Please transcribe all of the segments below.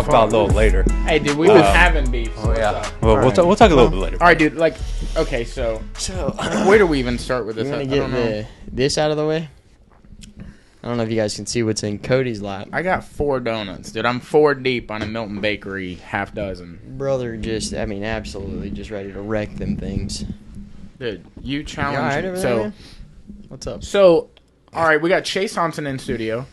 talk about a little later. Hey, dude, we was having beef. So Well, we'll talk a little bit later. All right, dude. Like, okay, so where do we even start with this? You want to get this out of the way? I don't know if you guys can see what's in Cody's lap. I got 4 donuts, dude. I'm 4 deep on a Milton Bakery half dozen. Brother, absolutely just ready to wreck them things. Dude, you challenge You all right me. over So, there, man? What's up? so, all right, we got Chase Thompson in studio.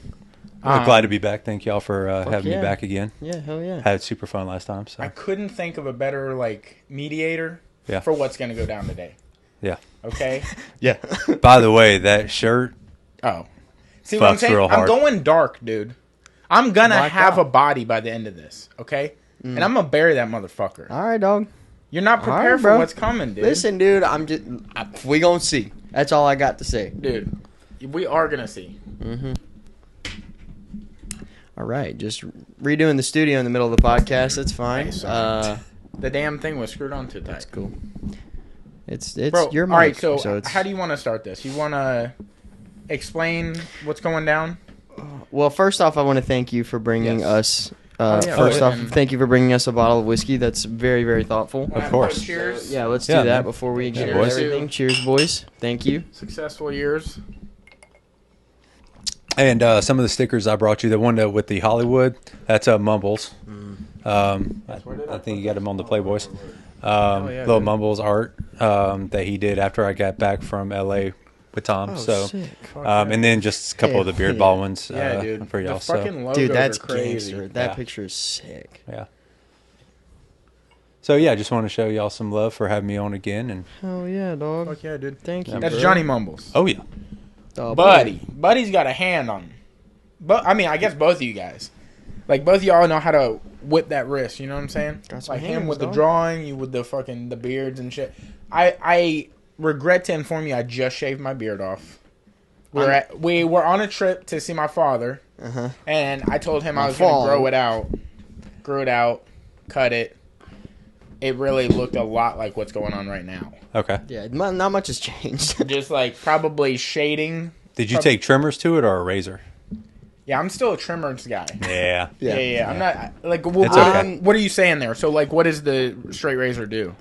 I'm glad to be back. Thank y'all for having yeah. me back again. Yeah, hell yeah. Had super fun last time. So I couldn't think of a better mediator Yeah. for what's gonna go down today. yeah. Okay. Yeah. By the way, that shirt. Oh, see what I'm Fucks saying? real I'm hard. going dark, dude. I'm gonna Blacked have out. a body by the end of this. Okay, and I'm gonna bury that motherfucker. All right, dog. You're not All prepared right, for bro. what's coming, dude. Listen, dude, we gonna see. That's all I got to say. Dude, we are gonna see. Mm-hmm. All right, just redoing the studio in the middle of the podcast. That's fine. Hey, sorry. The damn thing was screwed on too tight. That's cool. It's Bro, your mic. all right, so it's, how do you want to start this? You want to explain what's going down? Well, first off, I want to thank you for bringing Yes. us. yeah, first go off, ahead. thank you for bringing us a bottle of whiskey. That's very, very thoughtful. Of course. Cheers. Yeah, let's Yeah, do that man. before we get Cheers. into Boys. everything. Cheers, boys. Thank you. Successful years. And some of the stickers I brought you, the one with the Hollywood, that's Mumbles. I think you got him on the Playboys. Little dude. Mumbles art that he did after I got back from LA with Tom. Oh, so, sick. and then just a couple of the beard ball ones Yeah, dude. for y'all. The fucking logos Dude, that's are crazy. gangster. That Yeah. picture is sick. Yeah. So yeah, just want to show y'all some love for having me on again. And Oh yeah, dog. Fuck yeah, dude. Thank you. That's bro. Johnny Mumbles. oh yeah, Oh, Buddy's got a hand on him. But I mean, I guess both of you guys, like both of y'all know how to whip that wrist. You know what I'm saying? Got some Like him hands, with the dog. drawing, you with the fucking the beards and shit. I regret to inform you, I just shaved my beard off. We were on a trip to see my father, Uh-huh. and I told him I My was gonna father. grow it out, cut it. It really looked a lot like what's going on right now. okay. Yeah, not much has changed. Just like probably shading. Did you take trimmers to it or a razor? Yeah, I'm still a trimmers guy. Yeah. Yeah. I'm not like. It's okay. What are you saying there? So, like, what does the straight razor do?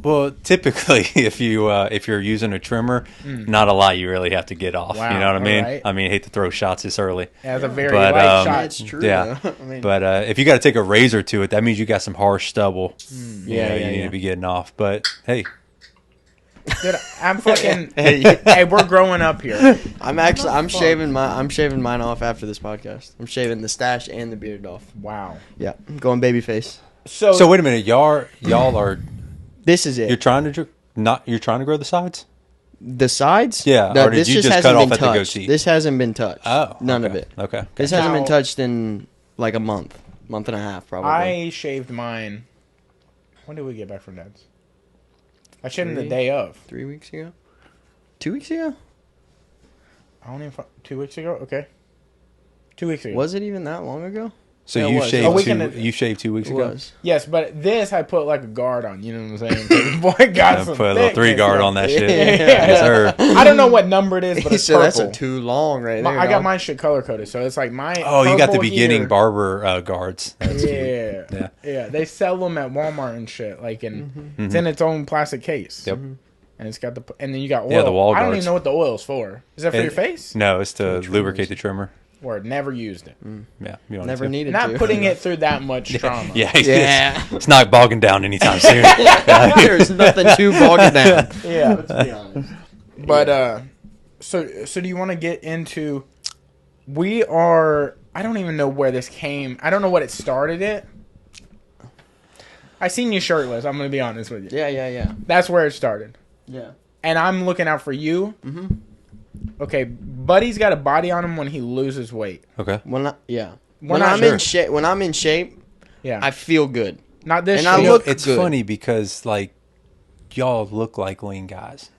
Well, typically, if you're using a trimmer, not a lot you really have to get off. Wow, You know what I mean? alright. I mean, I hate to throw shots this early. Yeah, it's a very But, light shot. It's true. Yeah. though. I mean, But if you got to take a razor to it, that means you got some harsh stubble. Yeah, you need yeah. to be getting off. But hey, Dude, I'm fucking. Hey. Hey, we're growing up here. I'm shaving mine off after this podcast. I'm shaving the stash and the beard off. Wow. Yeah, I'm going babyface. so wait a minute, y'all are This is it. you're trying to grow the sides? The sides? Yeah, No, or did this you just hasn't cut been off at the touched. goatee? This hasn't been touched. Oh, None okay. of it. Okay. This hasn't been Now- touched in like a month and a half, probably. I shaved mine. When did we get back from Ned's? I shaved him the 3 day of. 3 weeks ago. 2 weeks ago? I don't even. 2 weeks ago. Okay. 2 weeks ago. Was it even that long ago? So Yeah, it you was. shaved A week and a- you shaved 2 weeks It ago. was. Yes, but this I put like a guard on. You know what I'm saying? Boy, got Yeah, some put a little thickness, 3 guard yo. on that shit. Yeah. Yes, sir. I don't know what number it is, but He it's said purple. that's a too long right there. I got dog. my shit color coded, so it's like my. Oh, you got the purple beginning here. barber guards. That's cute. Yeah. Yeah. They sell them at Walmart and shit. Like, it's in its own plastic case. Yep. And it's got and then you got oil. Yeah, the wall I don't guards. even know what the oil's for. Is that for It- your face? No, it's to lubricate the trimmer. Or never used it. Yeah, you don't Never need to. needed Not to. putting it through that much trauma. Yeah, Yeah. It's not bogging down anytime soon. There's nothing too bogged down. Yeah. Let's be honest. But so do you want to get into? We are. I don't even know where this came. I don't know what it started. I seen you shirtless. I'm gonna be honest with you. Yeah. That's where it started. Yeah. And I'm looking out for you. Mm-hmm. Okay, Buddy's got a body on him when he loses weight. Okay. When not I'm sure. in shape, Yeah, I feel good. not this. and I shape. look It's good. funny because like y'all look like lean guys.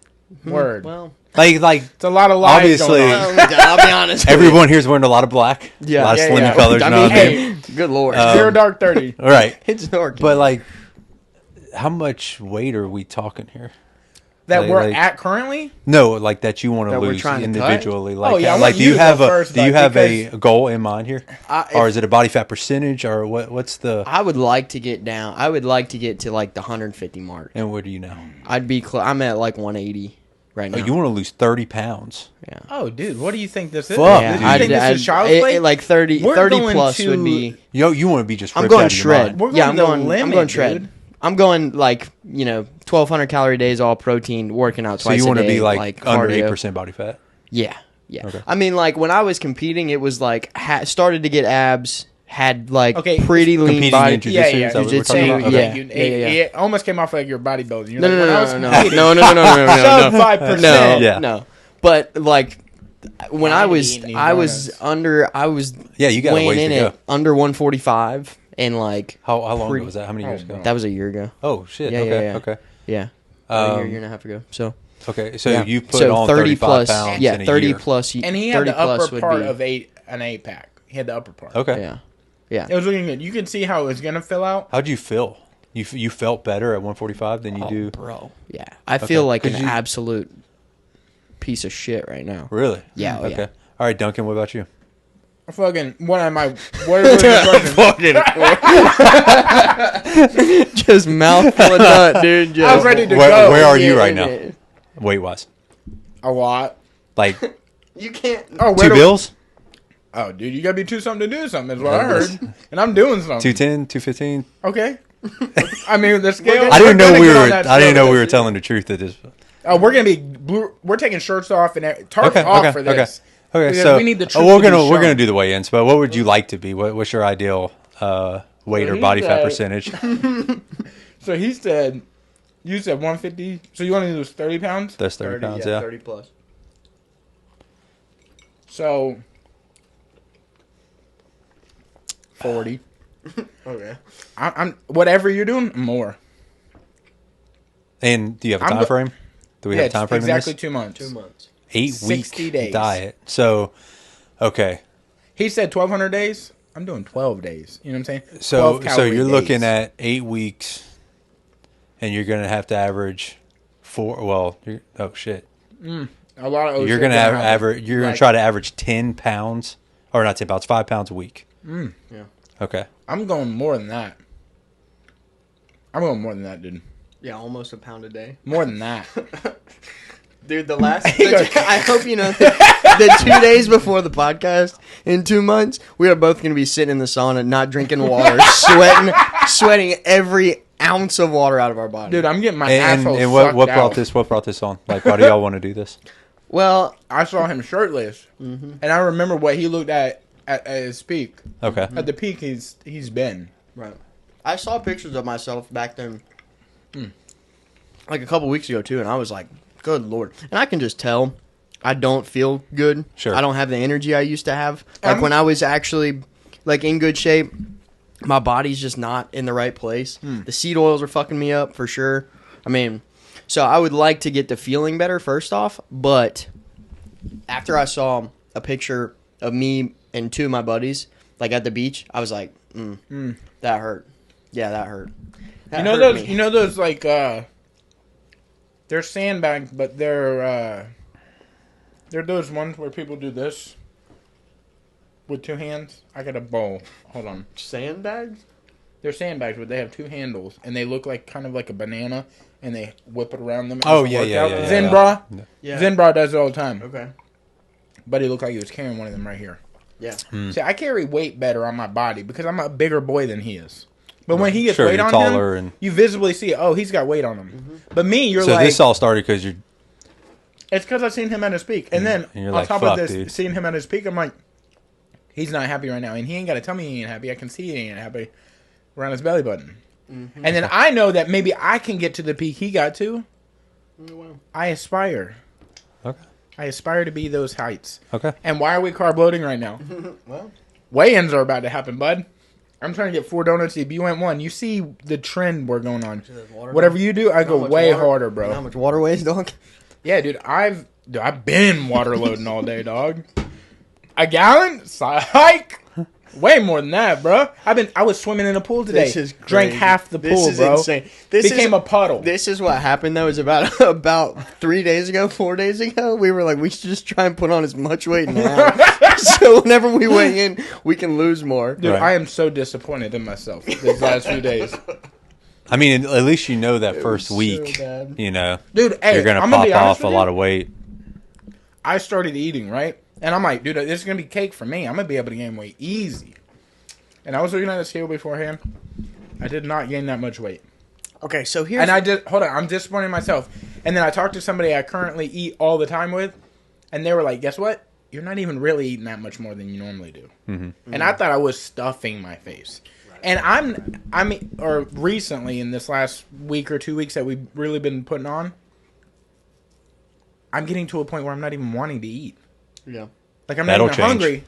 Word. Well, Like It's a lot of lies obviously- going on. I'll be honest. everyone here's wearing a lot of black. Yeah. a lot of Yeah, slim yeah. colors. I You know mean, what I mean? Hey, good lord. Zero dark 30. All right, It's dark. but like, how much weight are we talking here? That we're at currently? No, like that you want to That we're lose trying to individually. cut? Like, Oh, yeah, I like want do you you to have go a first, do you bud, have a because- goal in mind here, or is it a body fat percentage, or what's the? I would like to get down. I would like to get to like the 150 mark. And where do you now? I'd be. I'm at like 180 right now. Oh, you want to lose 30 pounds? Yeah. Oh, dude, what do you think this is? Fuck, Do dude. you think this is child's play? Like 30 We're 30 going plus to- would be. You want to be just. I'm ripped going out of your shred. mind. We're Yeah, going to the I'm limit, going shred. dude. I'm going like 1,200 calorie days, all protein, working out So twice you a want to day, be like under cardio. 8% body fat? Yeah, yeah. Okay. I mean, like when I was competing, it was like started to get abs, had like Okay, pretty lean competing body. in jiu-jitsu? Yeah, Is yeah. that what we're Jiu-jitsu, talking about? Thank Okay. you. Yeah. It almost came off like you're bodybuilding. You're No, like, no, when I no, was no, no, competing, no, no, no, no, no, shove no, 5%. no, Yeah. no. But like when I was, eating these I was donuts. under, I was Yeah, you got a weighing ways in to go. at under 145, and like How long Pre- ago was that? How many years ago? that was a year ago. Oh shit. Yeah, okay. yeah. Okay. Yeah, a year and a half ago. So Okay. So yeah. you put So on 30 35 plus, pounds yeah, in a 30 year. plus, And he had 30 the plus upper would part be, of an 8-pack. He had the upper part. Okay. yeah, yeah. It was looking good. You can see how it was going to fill out. How'd you feel? You felt better at 145 than you do? Bro. Yeah, I feel like an 'Cause you- absolute piece of shit right now. Really? Yeah, oh, Okay. yeah. All right, Duncan. What about you? Fucking, what am I? What was the question? Just mouthful of nut, dude. I was ready to Where, go. where are you right now, weight wise? A lot. Like You can't. Oh, where 2 do- bills? Oh, dude, you got to be something to do something, is what I heard. And I'm doing something. 210, 215. Okay. I mean, the scale. I didn't know we're we gonna were. get on that I didn't scale know we with were this. telling the truth at this. We're gonna be blue. We're taking shirts off and tarps Okay. off Okay. for Okay. this. Okay. Because So we need the truth we're to be gonna shown. do the weigh-ins. But what would you like to be? What's your ideal weight or he body fat said- percentage? So he said, you said 150. So you want to lose 30 pounds? That's 30 pounds. Yeah. 30 plus. So 40. Okay. I'm whatever you're doing more. And do you have a I'm time go- frame? Do we have a it's time frame exactly in this? 2 months. 2 months. 60 8-week days. diet. So, okay. He said 1,200 days. I'm doing 12 days. You know what I'm saying? So 12 so calorie you're looking days. at 8 weeks, and you're gonna have to average 4. Well, oh shit. a lot of. You're gonna average. You're gonna try to average 10 pounds, or not 10 pounds, 5 pounds a week. Yeah. Okay. I'm going more than that. I'm going more than that, dude. Yeah, almost a pound a day. More than that. Dude, the last. I hope you know the 2 days before the podcast in 2 months, we are both going to be sitting in the sauna, not drinking water, sweating every ounce of water out of our body. Dude, I'm getting my And asshole what sucked brought out. this? What brought this on? Like, why do y'all want to do this? Well, I saw him shirtless, and I remember what he looked at his peak. Okay. At the peak, he's been. right. I saw pictures of myself back then, like a couple weeks ago too, and I was like, "Good lord!" And I can just tell I don't feel good. Sure. I don't have the energy I used to have. Like when I was actually like in good shape, my body's just not in the right place. The seed oils are fucking me up for sure. I mean, so I would like to get the feeling better first off, but after I saw a picture of me and 2 of my buddies like at the beach, I was like, that hurt. Yeah, that hurt. That You know hurt those? me. You know those like they're sandbags, but they're those ones where people do this with 2 hands. I got a bowl. Hold on. Sandbags? They're sandbags, but they have 2 handles, and they look like kind of like a banana, and they whip it around them. Oh, It's a yeah, yeah, workout. yeah, Zen yeah. bra. Yeah. Zen bra does it all the time. Okay. But he looked like he was carrying one of them right here. Yeah. See, I carry weight better on my body because I'm a bigger boy than he is. But when he gets Sure, weight you're on taller him, and- you visibly see, oh, he's got weight on him. But me, you're So like, this all started because you're. it's because I've seen him at his peak. And then And you're on like, top "Fuck, of this, dude." seeing him at his peak, I'm like, he's not happy right now. And he ain't got to tell me he ain't happy. I can see he ain't happy around his belly button. And then I know that maybe I can get to the peak he got to. I aspire. Okay. I aspire to be those heights. Okay. And why are we carb loading right now? Well, Weigh-ins are about to happen, bud. I'm trying to get 4 donuts deep. You went 1. You see the trend we're going on. Whatever you do, I go way harder, You know how bro. much water weighs, dog? Yeah, dude, I've been water loading all day, dog. A gallon? Psych! Way more than that, bro. I was swimming in a pool today. This is Drank crazy. half the This pool, is bro. insane. This Became a puddle. This is what happened, though, is about 3 days ago, 4 days ago, we were like, we should just try and put on as much weight now. So whenever we weigh in, we can lose more. Dude, Right. I am so disappointed in myself these last few days. I mean, at least you know that first so week, bad. you know, Dude, hey, you're gonna I'm pop be honest off a with lot you. of weight. I started eating, right? And I'm like, dude, this is going to be cake for me. I'm going to be able to gain weight easy. And I was looking at the scale beforehand. I did not gain that much weight. Okay, so here's... And I did, hold on, I'm disappointed in myself. And then I talked to somebody I currently eat all the time with, and they were like, guess what? You're not even really eating that much more than you normally do. Mm-hmm. And I thought I was stuffing my face. Right. And recently, in this last week or 2 weeks that we've really been putting on, I'm getting to a point where I'm not even wanting to eat. Yeah. Like, I'm That'll not even hungry.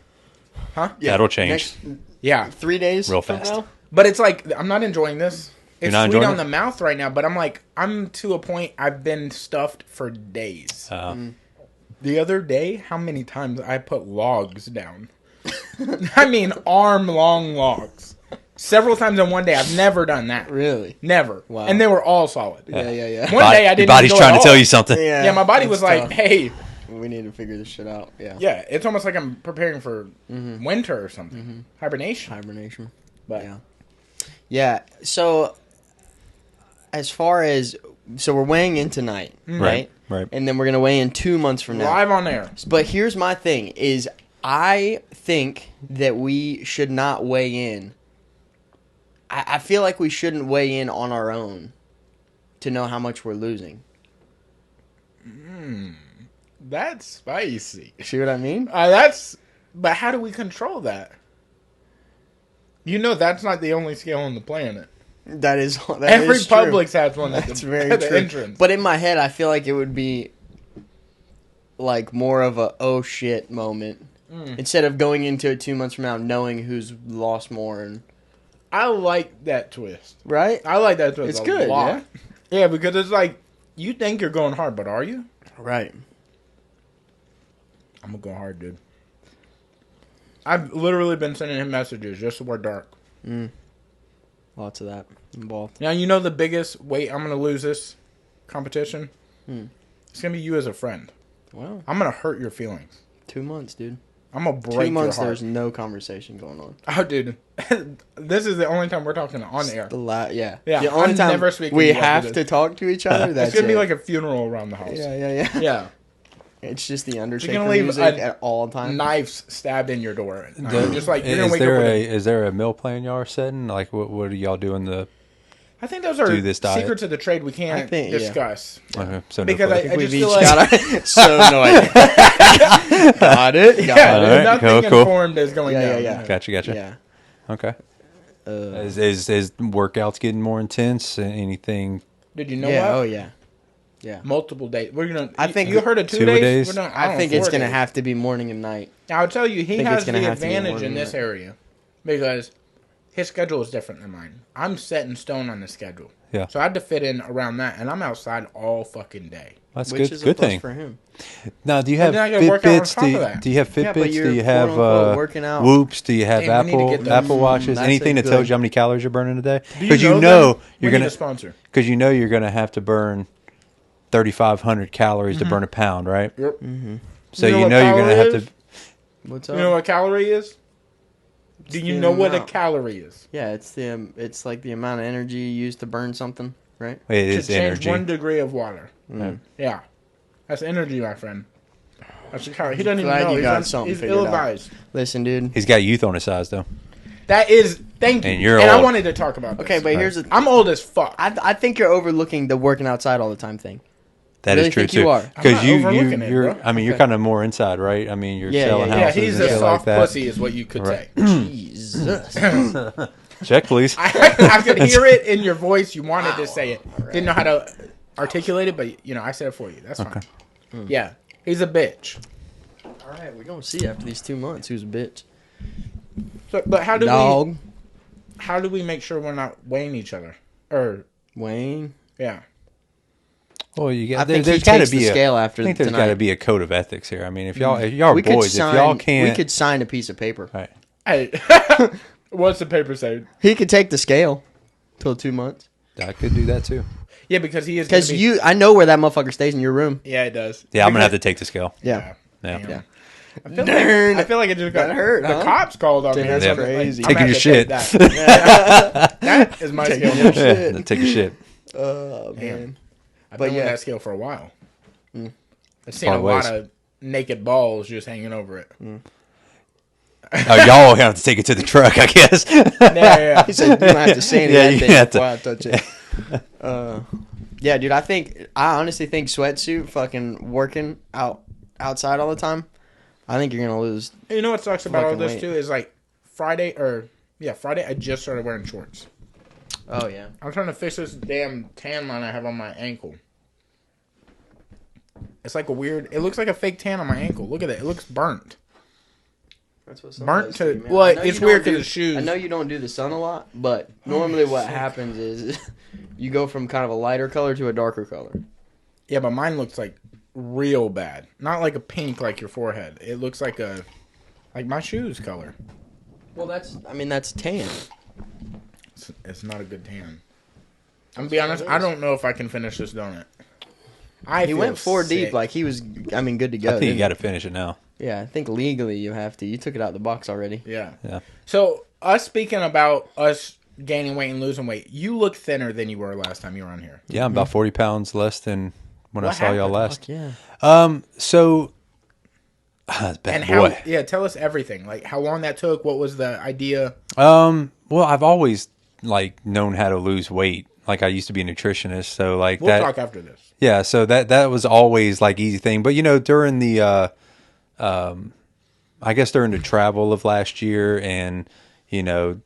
Huh? Yeah. That'll change Yeah. 3 days real from fast. now? But it's like, I'm not enjoying this. It's not sweet enjoying on it? the mouth right now, but I'm like, I'm to a point I've been stuffed for days. The other day, how many times I put logs down? I mean, arm-long logs. Several times in one day. I've never done that. Really? Never. Wow. And they were all solid. Yeah. One day I didn't Your body's go trying at to tell all. you something. Yeah, my body was it's like, tough. hey. We need to figure this shit out. Yeah. Yeah, it's almost like I'm preparing for winter or something. Hibernation. But Yeah. Yeah. So, as far as... So, we're weighing in tonight, right? Right. And then we're going to weigh in 2 months from now. live on air. But here's my thing, is I think that we should not weigh in. I feel like we shouldn't weigh in on our own to know how much we're losing. That's spicy. See what I mean? But how do we control that? You know that's not the only scale on the planet. That is true. Every Publix has one That's at very at the true. entrance. But in my head, I feel like it would be like more of a oh shit moment instead of going into it 2 months from now knowing who's lost more and I like that twist. right. I like that twist. It's a good, lot. Yeah, because it's like you think you're going hard, but are you? Right. I'm gonna go hard, dude. I've literally been sending him messages just so we're dark. Lots of that involved. Now you know the biggest weight I'm gonna lose this competition. It's gonna be you as a friend. Wow. I'm gonna hurt your feelings. 2 months, dude. I'm gonna break 2 months. your heart. There's no conversation going on. Oh, dude, this is the only time we're talking on air. Yeah. Yeah, The only I'm time never speaking we to you after have this. to talk to each other. That's It's gonna be it. like a funeral around the house. Yeah. Yeah, It's just the Undertaker gonna leave music a at all times. knives stabbed in your door. Just like you're gonna Is wake there up with is there a meal plan y'all are setting? Like, what are y'all doing? I think those are do this diet? secrets of the trade we can't I think, yeah. discuss. Okay, so no Because flavor. I We've just each feel like got our... So no idea. Got it. yeah, Got All right, nothing cool. informed is going Yeah, down. yeah. Gotcha. Yeah. Okay. Is workouts getting more intense? Anything? Did you know Yeah. what? Oh yeah. Yeah. Multiple days. We're gonna. I think you heard of 2 2 days. days? We're not, I think it's 4 gonna days. have to be morning and night. Now, I'll tell you, he think has it's the gonna have to be advantage more in than this that. area because his schedule is different than mine. I'm set in stone on the schedule. Yeah. So I had to fit in around that, and I'm outside all fucking day. That's Which good. is a Good plus thing. for him. Now, do you have then I gotta work out on Fitbits? top of that. Do you have Yeah, but Fitbits? you're Do you have quote-unquote working out. Whoops? Do you have Hey, we need to get those. Apple Watches? That's Anything a that tells good- you how many calories you're burning a day? Do Because you them? know We you're need gonna a sponsor. because you know you're gonna have to burn 3,500 calories to burn a pound, right? Yep. So You know you what know you're gonna calorie have is? to. What's You up? know what a calorie is? Do you the know what a amount. calorie is? Yeah, it's like the amount of energy you use to burn something, right? It To is change energy. 1 degree of water. Mm. Yeah. That's energy, my friend. That's a calorie. He doesn't even Glad know. you He's, got something he's figured out. ill-advised. Listen, dude. He's got youth on his side though. That is, thank you. And you're I old. wanted to talk about this. Okay, but here's the. I'm old as fuck. I think you're overlooking the working outside all the time thing. That really is true think you too. are. I'm Because not overlooking it, you're. bro. I mean, you're Okay. kind of more inside, right? I mean, you're Yeah, selling yeah, Yeah, houses he's and a shit soft like that. pussy, is what you could Right. say. Jesus. Check, please. I could hear it in your voice. You wanted to say it. Didn't know how to articulate it, but I said it for you. That's fine. Yeah, he's a bitch. All right, we're gonna see after these 2 months who's a bitch. So, but how do Dog. how do we make sure we're not weighing each other? Or Wayne. yeah, Well, you I got. think There's he got to takes be the a scale after I think there's got tonight. to be a code of ethics here. I mean, if y'all are We could boys, sign. if y'all can't, We could sign a piece of paper. right? Hey, what's the paper say? He could take the scale till 2 months. I could do that too. Yeah, because he is. Because I know where that motherfucker stays in your room. Yeah, it does. Yeah, I'm gonna have to take the scale. Yeah. Yeah. I feel, Darn. like, I feel like it just got That hurt, The huh? cops called on me. Damn, or that's something. crazy. Like, I'm Taking gonna your have to shit. take That. That is my scale. Yeah, take a shit. Oh, man. Damn. I've But been yeah. on that scale for a while. I've seen Part a ways. lot of naked balls just hanging over it. Oh, y'all have to take it to the truck, I guess. Yeah. He said, you don't have to say Yeah, anything you have to- before I touch it. Yeah, dude, I honestly think sweatsuit fucking working outside all the time, I think you're going to lose. You know what sucks about all Fucking this weight. too is like Friday I just started wearing shorts. Oh, yeah. I'm trying to fix this damn tan line I have on my ankle. It's like it looks like a fake tan on my ankle. Look at it. It looks burnt. That's what Burnt does to- you, man. well, I know it's you weird don't 'cause of shoes. I know you don't do the sun a lot, but normally what happens is you go from kind of a lighter color to a darker color. Yeah, but mine looks like real bad. Not like a pink like your forehead. It looks like my shoes color. Well, that's tan. It's not a good tan. I'm gonna be honest, I don't know if I can finish this donut. He feel went 4 deep sick. like he was, good to go. I think you didn't got to finish it now. he? Yeah, I think legally you have to. You took it out of the box already. Yeah. Yeah. So, us speaking about us gaining weight and losing weight, you look thinner than you were last time you were on here. Yeah, I'm about 40 pounds less than when I What saw y'all happened? last. Yeah. So, bad And boy. tell us everything. Like how long that took, what was the idea? Well, I've always like known how to lose weight. Like I used to be a nutritionist, so like We'll that. talk after this. Yeah, so that was always like easy thing. But during the I guess during the travel of last year and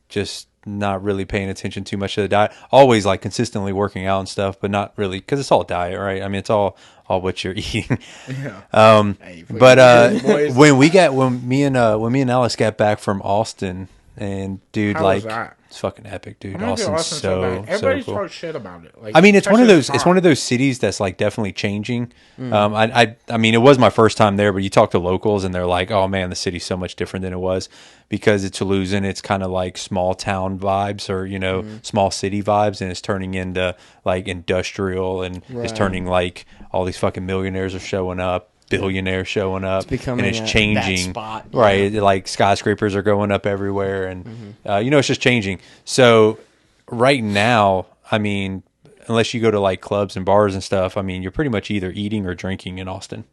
just not really paying attention too much to the diet, always like consistently working out and stuff, but not really because it's all diet, right? I mean, it's all what you're eating. Yeah. Hey, But boys. when me and Alice got back from Austin, and dude, How was like that? it's fucking epic, dude. I'm gonna feel Austin's awesome bad. Everybody cool. talks shit about it. Like, I mean, it's one of especially those. the It's top. one of those cities that's like definitely changing. I mean, it was my first time there, but you talk to locals and they're like, "Oh man, the city's so much different than it was because it's losing its kind of like small town vibes or small city vibes, and it's turning into like industrial and it's Right. turning like all these fucking millionaires are showing up." Billionaires showing up, becoming and it's that changing. spot, Right? Like skyscrapers are going up everywhere, and it's just changing. So right now, I mean, unless you go to like clubs and bars and stuff, I mean, you're pretty much either eating or drinking in Austin.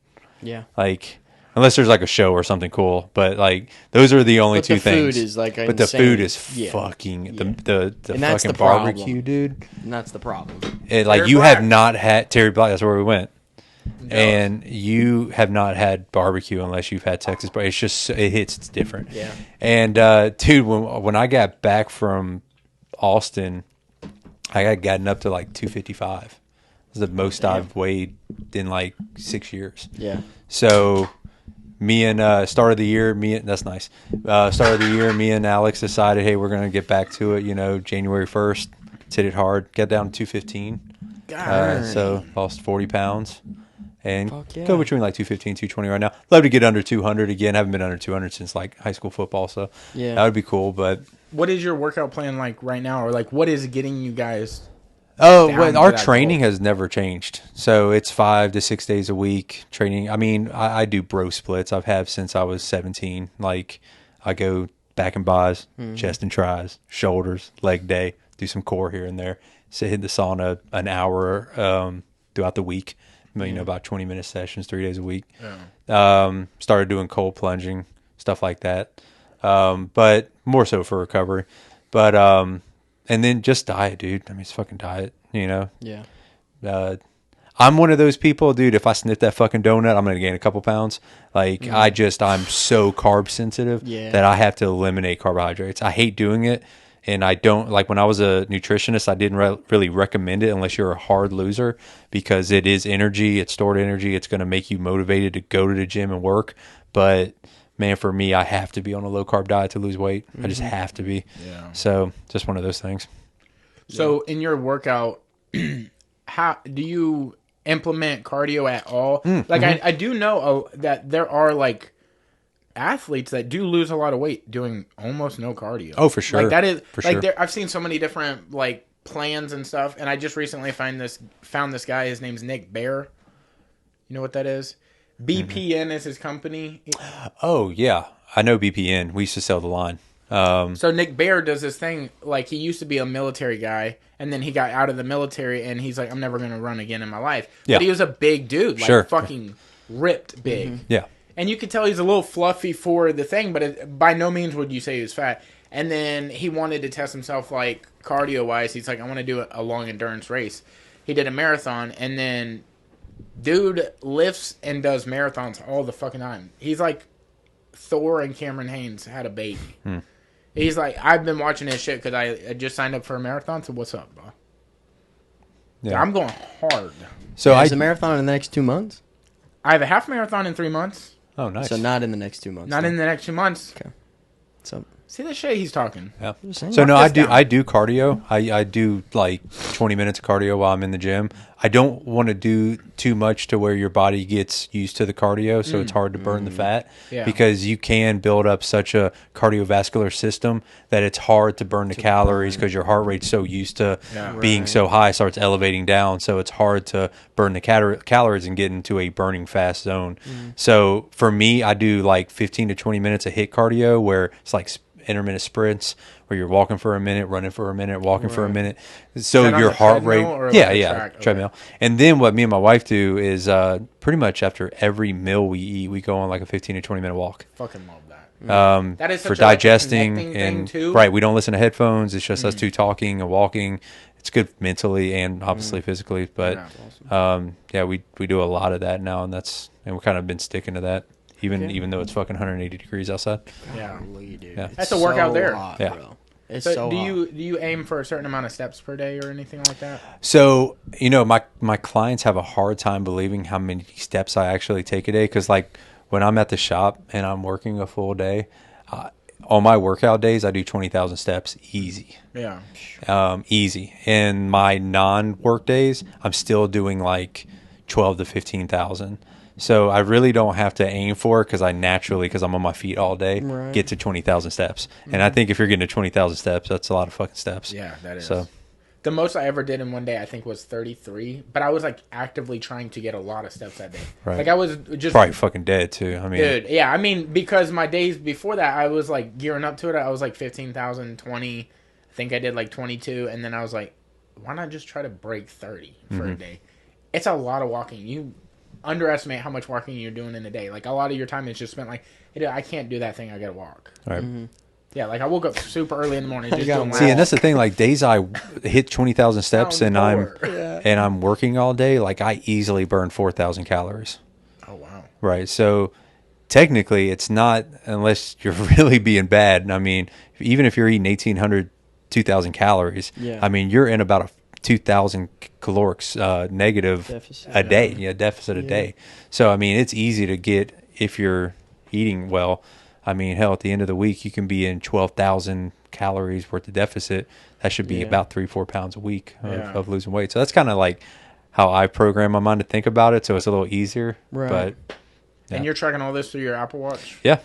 Yeah. Like, unless there's like a show or something cool, but like those are the only But two the food things. is, like, but the insane. food is Yeah. fucking Yeah. the And that's fucking the problem. barbecue, dude. And that's the problem. Like Terry you Black. have not had Terry Black. That's where we went. And you have not had barbecue unless you've had Texas. But it's just it hits. It's different. Yeah. And dude, when I got back from Austin, I got gotten up to like 255. It was the most I've weighed in like 6 years. Yeah. So me and start of the year, that's nice. Start of the year, me and Alex decided, hey, we're gonna get back to it. January 1st, hit it hard. Got down to 215. So lost 40 pounds. And Fuck yeah. go between like 215, 220 right now. Love to get under 200 again. Haven't been under 200 since like high school football, so Yeah. that would be cool. But What is your workout plan like right now, or like what is getting you guys? well, Down our to that training goal. has never changed. So it's 5 to 6 days a week training. I mean, I do bro splits. I've had since I was 17. Like I go back and buys, chest and tries, shoulders, leg day, do some core here and there. Sit in the sauna an hour throughout the week. About 20-minute sessions, 3 days a week. Started doing cold plunging, stuff like that. But more so for recovery. But and then just diet, dude. I mean, it's fucking diet. Yeah. I'm one of those people, dude. If I sniff that fucking donut, I'm gonna gain a couple pounds. Like I'm so carb sensitive that I have to eliminate carbohydrates. I hate doing it. And I don't like when I was a nutritionist, I didn't really recommend it unless you're a hard loser because it is energy. It's stored energy. It's going to make you motivated to go to the gym and work. But man, for me, I have to be on a low carb diet to lose weight. I just have to be. Yeah. So just one of those things. So in your workout, how do you implement cardio at all? Like I do know that there are like athletes that do lose a lot of weight doing almost no cardio. Oh, for sure. Like that is for like sure. I've seen so many different like plans and stuff, and I just recently found this guy. His name's Nick Bear. You know what that is? BPN is his company. Oh yeah, I know BPN. We used to sell the line. So Nick Bear does this thing, like he used to be a military guy, and then he got out of the military, and he's like, I'm never going to run again in my life. Yeah. But he was a big dude, like Sure. fucking ripped big. Yeah. And you could tell he's a little fluffy for the thing, but by no means would you say he was fat. And then he wanted to test himself, like, cardio-wise. He's like, I want to do a long endurance race. He did a marathon, and then dude lifts and does marathons all the fucking time. He's like Thor and Cameron Haynes had a baby. He's like, I've been watching this shit because I just signed up for a marathon, so what's up, bro? Yeah. I'm going hard. So Is a marathon in the next 2 months? I have a half marathon in 3 months. Oh, nice. So not in the next 2 months. Not in the next 2 months. Okay. So See the shit he's talking. Yeah. just saying. So no, Mark this down. I do cardio. I do like 20 minutes of cardio while I'm in the gym. I don't want to do too much to where your body gets used to the cardio, so it's hard to burn the fat. Yeah. Because you can build up such a cardiovascular system that it's hard to burn the calories because your heart rate's so used to Yeah. being so high, starts elevating down. So it's hard to burn the calories and get into a burning fast zone. So for me, I do like 15 to 20 minutes of HIIT cardio where it's like intermittent sprints where you're walking for a minute, running for a minute, walking for a minute. So that on your the heart rate, treadmill or yeah, like a yeah, track? Okay. treadmill. And then what me and my wife do is pretty much after every meal we eat, we go on like a 15 to 20 minute walk. Fucking love that. That is For such a, like, a digesting connecting thing, and too. right, we don't listen to headphones. It's just us two talking and walking. It's good mentally and obviously physically, but Yeah. we do a lot of that now, and we've kind of been sticking to that. Even though it's fucking 180 degrees outside. Yeah. Golly, dude. Yeah. That's a workout there. Hot, Yeah. bro. It's So, so do hot. you aim for a certain amount of steps per day or anything like that? So, my clients have a hard time believing how many steps I actually take a day. Because, like, when I'm at the shop and I'm working a full day, on my workout days, I do 20,000 steps easy. Yeah. Easy. And my non-work days, I'm still doing, like, 12 to 15,000. So I really don't have to aim for it because I naturally, because I'm on my feet all day, Right. get to 20,000 steps. And I think if you're getting to 20,000 steps, that's a lot of fucking steps. Yeah, that is. So The most I ever did in one day, I think, was 33. But I was like actively trying to get a lot of steps that day. Right. Like I was just probably fucking dead too. I mean, dude. Yeah, I mean, because my days before that, I was like gearing up to it. I was like 15,000, 20. I think I did like 22, and then I was like, why not just try to break 30 for a day? It's a lot of walking. You underestimate how much walking you're doing in a day. Like a lot of your time is just spent like, hey, I can't do that thing. I gotta walk. right. Yeah, like I woke up super early in the morning just gotta doing walk. See, and that's the thing. Like days I hit 20,000 steps Sounds and poor. I'm working all day. Like I easily burn 4,000 calories. Oh wow. Right. So technically, it's not unless you're really being bad. I mean, even if you're eating 1,800, 2,000 calories, Yeah. I mean, you're in about a 2,000 calorics negative Deficit. a day. Yeah, deficit a day. So, I mean, it's easy to get if you're eating well. I mean, hell, at the end of the week, you can be in 12,000 calories worth of deficit. That should be Yeah. about 3-4 pounds a week Yeah. of losing weight. So that's kind of like how I program my mind to think about it. So it's a little easier. Right. But And you're tracking all this through your Apple Watch? yeah.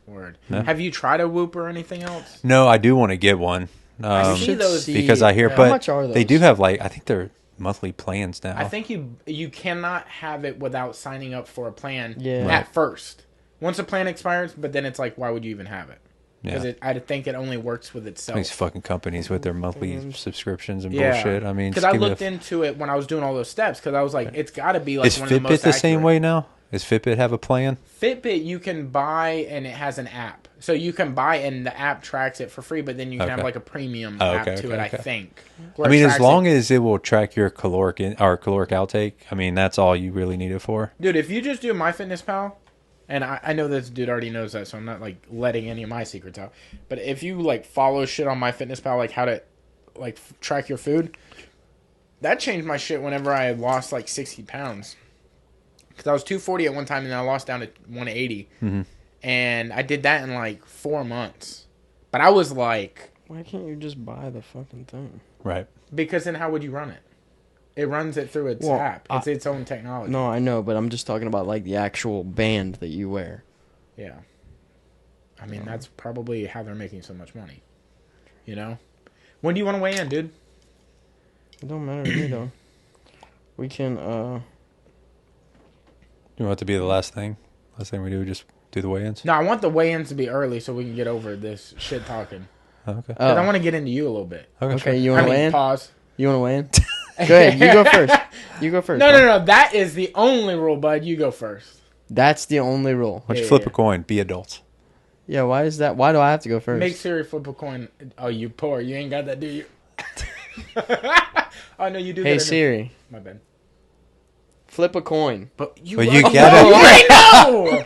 Word. Yeah. Have you tried a Whoop or anything else? No, I do want to get one. I You see should those see- Because I hear, How but much are they those? do have like, I think they're monthly plans now. I think you cannot have it without signing up for a plan Yeah. at first. Once the plan expires, but then it's like, why would you even have it? Because Yeah. I think it only works with itself. These fucking companies with their monthly subscriptions and Yeah. bullshit. I mean, because just I give me looked into it when I was doing all those steps. Because I was like, it's got to be like Is one of the Fitbit most the same accurate. way now? Does Fitbit have a plan? Fitbit you can buy and it has an app, so you can buy and the app tracks it for free. But then you can have Okay. like a premium Oh, app okay, to okay, it. okay. I think. I mean, as long as it will track your caloric caloric outtake, I mean, that's all you really need it for. dude, if you just do MyFitnessPal, and I know this dude already knows that, so I'm not like letting any of my secrets out. But if you like follow shit on MyFitnessPal, like how to like track your food, that changed my shit whenever I had lost like 60 pounds. Because I was 240 at one time, and then I lost down to 180. And I did that in like 4 months. But I was like, Why can't you just buy the fucking thing? Right. because then how would you run it? It runs it through its Well, app. It's its own technology. No, I know, but I'm just talking about like the actual band that you wear. Yeah. I mean, that's probably how they're making so much money. You know? When do you want to weigh in, dude? It don't matter to me though. We can. You want it to be the last thing? Last thing we do, just do the weigh-ins? No, I want the weigh-ins to be early so we can get over this shit talking. Oh, okay. 'Cause I want to get into you a little bit. Okay, Okay, sure. you want to weigh in? Pause. You want to weigh in? Go ahead. You go first. You go first. No, bro. no, no. That is the only rule, bud. You go first. That's the only rule. Why don't you Yeah, flip yeah. a coin? Be adults. Yeah. Why is that? Why do I have to go first? Make Siri flip a coin. Oh, you poor. You ain't got that, do you? Oh, no, you do. Hey that Siri, My bad. flip a coin. But you, But you already gotta- know.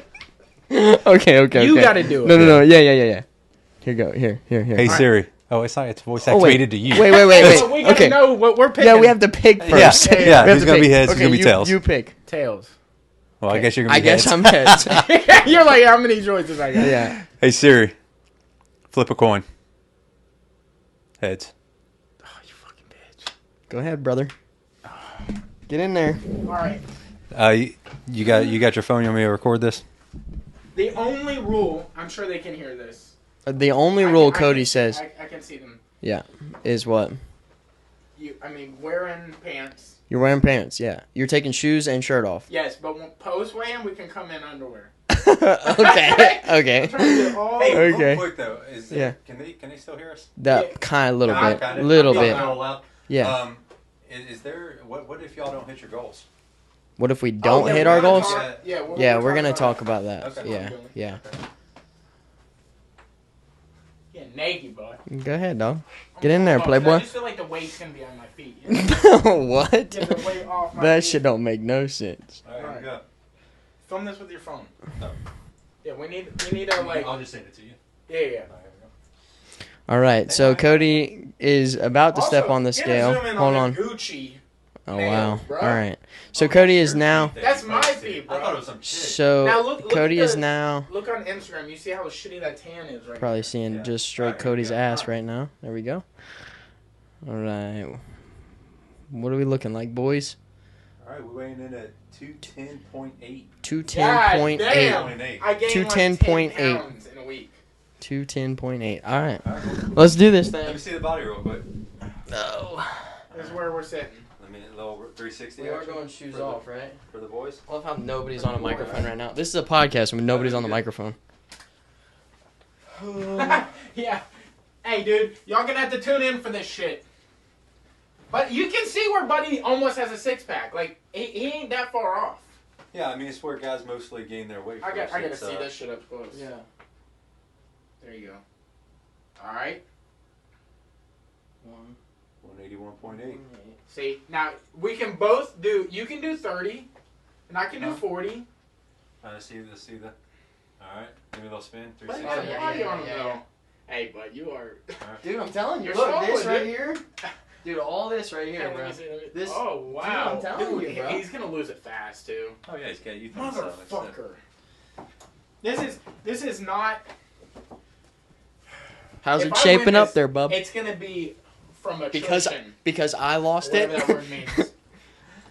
Okay. You gotta do it. No. Yeah. Here go. Here. Hey Siri. Oh, it's not. It's voice Oh, wait. activated to you. Wait. But we gotta Okay. know what we're picking. Yeah, we have to pick Yeah, first. yeah. We have It's to gonna be pick. heads. It's gonna be tails. You pick. Tails. Well, I guess you're gonna I be guess heads. I'm heads. You're like, how many choices I got? Yeah. Hey Siri. Flip a coin. Heads. Oh, you fucking bitch. Go ahead, brother. Get in there. All right. You got your phone? You want me to record this? The only rule, I'm sure they can hear this. The only rule Cody says, I can see them. yeah, is what? Wearing pants. You're wearing pants. Yeah. You're taking shoes and shirt off. Yes, but when post weigh-in, we can come in underwear. Okay. I'm Okay. trying to get all. Hey, Okay. real quick though, Yeah. can they still hear us? That kind of little Nah, bit. Kinda? Little Yeah, bit. not allowed. Yeah. Is there what if y'all don't hit your goals? What if we don't yeah, hit we're our gonna goals? talk- Yeah, Yeah, we're gonna talk about that. Okay. Yeah. Yeah. Yeah, naked, boy. Go ahead, dog. Get in there, Playboy. I just feel like the weight's gonna be on my feet. You know? What? Get the weight off my That feet. shit don't make no sense. All right, here we go. Film this with your phone. No. Yeah, we need to like. I'll just send it to you. Yeah, yeah. All right, here we go. All right, so Cody is about to step Also, on the get a scale. zoom in Hold the on. Gucci. Oh nails, wow. bro. All right. So Cody is now. That's my feet, bro. I thought it was some chick. So Now look Cody at is the- now Look on Instagram. You see how shitty that tan is, right? probably seeing Yeah. just straight Alright, Cody's yeah. ass right now. There we go. All right. What are we looking like, boys? All right, we're weighing in at 210.8. 210.8. damn. 8. I gained 210.8. like 10 pounds in a week. 210.8. All right. All right, cool. Let's do this Let me thing. see the body real quick. No. This is where we're sitting. Let me a little 360. We are action going shoes for off, the, right? for the boys. I love how nobody's on a microphone right now. This is a podcast when nobody's on the microphone. Yeah. Hey, dude, y'all gonna have to tune in for this shit. But you can see where Buddy almost has a six pack. Like he ain't that far off. Yeah, I mean it's where guys mostly gain their weight. I first. gotta It's, see this shit up close. Yeah. There you go. All right. 181.8. See, now we can both do. You can do 30, and I can do 40. See the. All right, give me a little spin. But 360. you got a yeah, body yeah, on him yeah, though. yeah. Hey, bud, you are. Dude, I'm telling you. You're Look, this swollen, right dude. here. Dude, all this right here, Hey, bro. let me see, let me- This- oh wow, I'm telling you, bro. he's gonna lose it fast too. Oh yeah, he's got you. Think so, like I said. Motherfucker. This is not. How's If it I shaping win up this, there, bub? It's gonna be from Because attrition. because I lost Whatever it. that word means.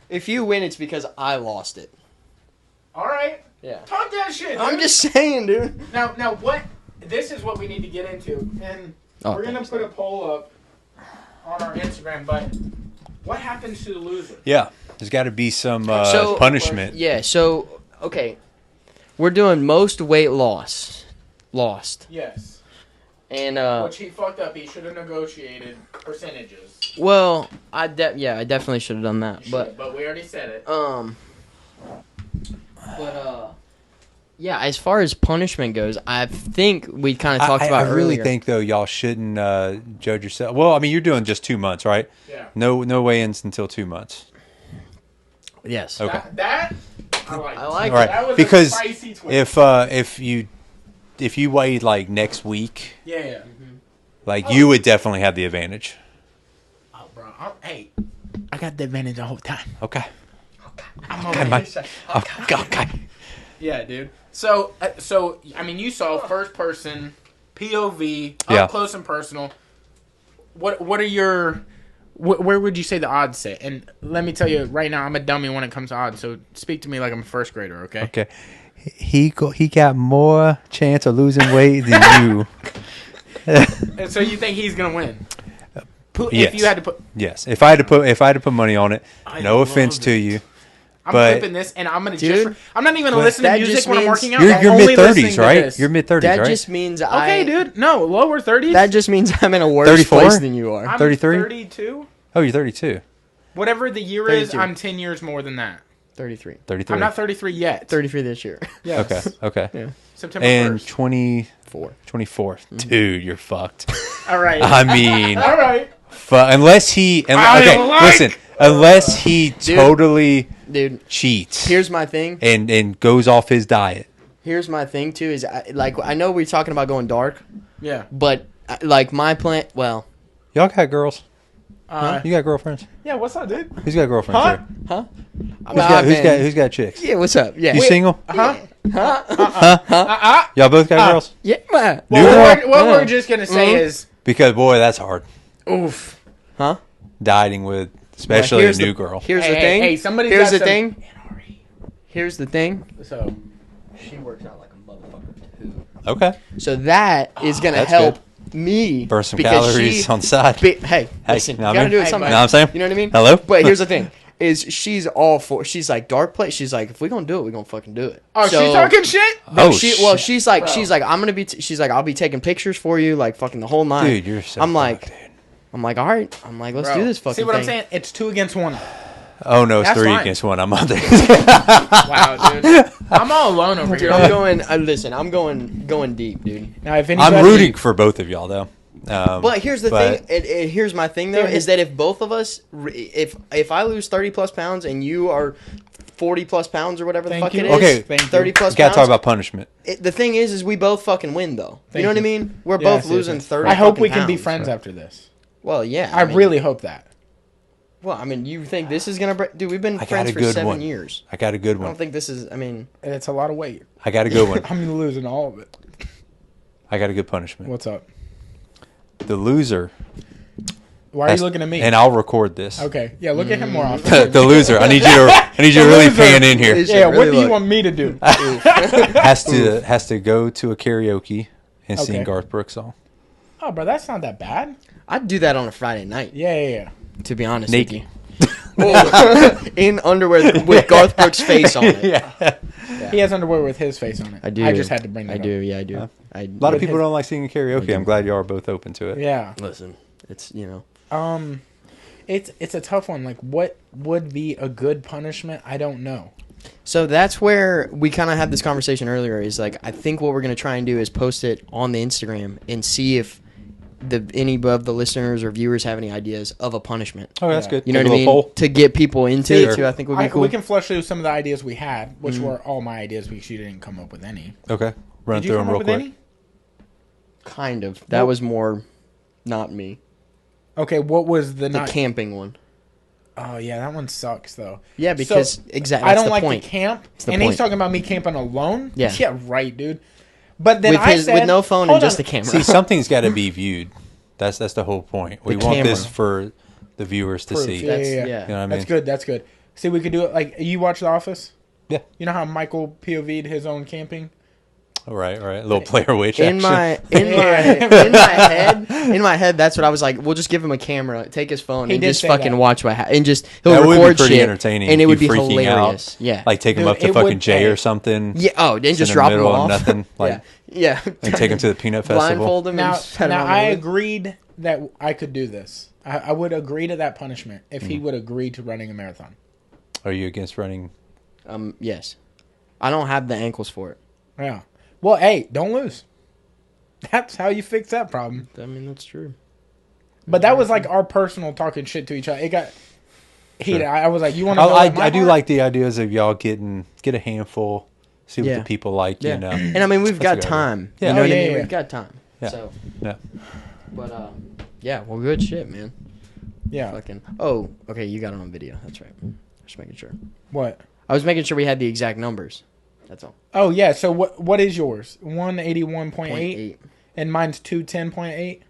If you win, it's because I lost it. All right, Yeah. talk that shit. Dude. I'm just saying, dude. Now what? This is what we need to get into, and Oh, we're gonna thanks, put a poll up on our Instagram. But what happens to the loser? Yeah, there's got to be some So- punishment. Yeah. So okay, we're doing most weight lost, Yes, and which he fucked up. He should have negotiated percentages. well, I definitely should have done that, He but should, but we already said it. yeah. As far as punishment goes, I think we kind of talked about I really earlier. think though y'all shouldn't judge yourself. Well, I mean you're doing just 2 months, right? Yeah. No weigh-ins until 2 months. Yes. Okay. That I like. I like All it. right, That was because a spicy twist. if you weighed like next week, Yeah. like you would definitely have the advantage. Oh, bro. Hey, I got the advantage the whole time. Okay. I'm Okay, over Mike. here. Okay. Yeah, dude. So I mean, you saw first person, POV, up Yeah. close and personal. What are your where would you say the odds sit? And let me tell you right now, I'm a dummy when it comes to odds. So speak to me like I'm a first grader, okay? Okay. he got more chance of losing weight than you. And so you think he's gonna win? Yes. If you had to put, Yes. If I had to put money on it, no offense to you. I'm But- flipping this, and I'm gonna Dude, I'm not even gonna listen to that music just when I'm means- working out. You're I'm only mid listening 30s, to right? this. You're mid 30s, That right? just means Okay, dude. No, lower 30s. That just means I'm in a worse 34? place than you are. I'm 33? 32. Oh, you're 32. Whatever the year is, 32. I'm 10 years more than that. 33. 33. I'm not 33 yet. 33 this year. Yes. Okay. Yeah. September And 1st. 24. Dude, you're fucked. All right. I mean, All right. unless he unless he totally Dude, cheats here's my thing. and goes off his diet. Here's my thing too is I know we're talking about going dark, Yeah. but like my plan. Well, Y'all got girls? Uh, You got girlfriends? Yeah. What's up, dude? Who's got girlfriends Huh? here? huh? Who's got chicks? Yeah, what's up? Yeah. You single? Huh? Y'all both got girls? Yeah, man. New What girl? we're just gonna say is, Because boy, that's hard. oof. Huh? Dieting with especially a Here's new girl. Here's Hey, the thing. hey, somebody's Here's got the some- thing. Here's the thing. So She works out like a motherfucker too. Okay. So that is gonna That's help me Burn some because calories she- on the side. Hey, listen, know you what I gotta mean? do it Hey, sometime. You know what I'm saying? You know what I mean? Hello? But here's the thing: is she's all for? She's like dark place. She's like, if we're gonna do it, we're gonna fucking do it. oh, So- she's talking shit. No, Oh, she's shit. like, Bro. she's like, I'm gonna be. She's like, I'll be taking pictures for you, like fucking the whole night. Dude, you're so I'm like, fucked, dude. I'm like, all right. I'm like, let's Bro, do this fucking See what thing. I'm saying? It's 2 against 1. Oh no, it's That's 3 fine. against 1. I'm on there. Wow, dude. I'm all alone over here. I'm going. Listen, I'm going deep, dude. Now, if anybody, I'm rooting for both of y'all though. But here's the but- thing. Here's my thing though, is that if both of us, if I lose 30 plus pounds and you are 40 plus pounds or whatever Thank the fuck you. it is, Okay, Thank you. 30 plus We gotta pounds. talk about punishment. The thing is we both fucking win though. Thank you know what I you. mean? We're Yes, both yes, losing yes. 30. I hope fucking we can be pounds. friends after this. Well, yeah. I mean, really hope that. Well, I mean, you think this is gonna break? Dude, we've been I got friends a for good 7 one. years. I got a good I don't one. think this is. I mean, And it's a lot of weight. I got a good one. I'm losing all of it. I got a good punishment. What's up? The loser. Why are you looking at me? And I'll record this. Okay. Yeah, look at him more often. The loser. I need you to really loser. pan in here. Is- Yeah, Really what do you look. want me to do? Has to go to a karaoke and sing Okay. Garth Brooks song. Oh, bro, that's not that bad. I'd do that on a Friday night. Yeah. To be honest Naked. with you, in underwear with Garth Brooks' face on it. Yeah. He has underwear with his face on it. I do. I just had to bring that I up. do. Yeah, I do. A lot of With people his- don't like singing karaoke. I'm glad y'all are both open to it. Yeah. Listen, it's It's a tough one. Like, what would be a good punishment? I don't know. So that's where we kind of had this conversation earlier. Is like I think what we're gonna try and do is post it on the Instagram and see if any of the listeners or viewers have any ideas of a punishment. Oh, that's Yeah. good. You know Take what I a mean? little poll. To get people into Sure. it too, I think would be cool. We can flush through some of the ideas we had, which were all my ideas because you didn't come up with any. Okay. Run Did you through come them up real with quick. any? Kind of. That Nope. was more not me. Okay, what was the The not? camping one. Oh yeah, that one sucks though. Yeah, because So, exactly. I That's don't the like point. the camp, the and he's point. talking about me camping alone. Yeah. Yeah, right, dude. But then with I said, no phone and hold just on. the camera. See, something's got to be viewed. That's the whole point. We The want this camera. for the viewers to Proof, see. yeah. yeah. You know what I mean? That's good. That's good. See, we could do it like you watch The Office. Yeah. You know how Michael POV'd his own camping. All right. A little player witch in action. in my head, that's what I was like. We'll just give him a camera, take his phone, He and did just say fucking that. watch and just he'll That would be record pretty shit, entertaining. and it you would be freaking hilarious. Out. Yeah, Like take him Dude, up to it fucking would Jay pay. or something. yeah. Oh, and Just just in the drop him middle of off. nothing. Like yeah. and take him to the peanut festival. Blindfold him. Now, and set him now on the I wood. agreed that I could do this. I would agree to that punishment if he would agree to running a marathon. Are you against running? Yes, I don't have the ankles for it. Yeah. Well, hey, don't lose. That's how you fix that problem. I mean, that's true. But that was like our personal talking shit to each other. It got heated. Sure. I was like, "You want to?" I do like the ideas of y'all get a handful, see what Yeah. the people like. Yeah, You know. and I mean we've That's a got good idea. time. Yeah. You know Oh, what I yeah, mean? yeah. We've got time. Yeah. So, Yeah. but yeah, well, good shit, man. Yeah. Fucking. Oh, okay, you got it on video. That's right. Just making sure. What? I was making sure we had the exact numbers. That's all. Oh yeah. So what is yours? 181.8, 0.8. and mine's 210.8.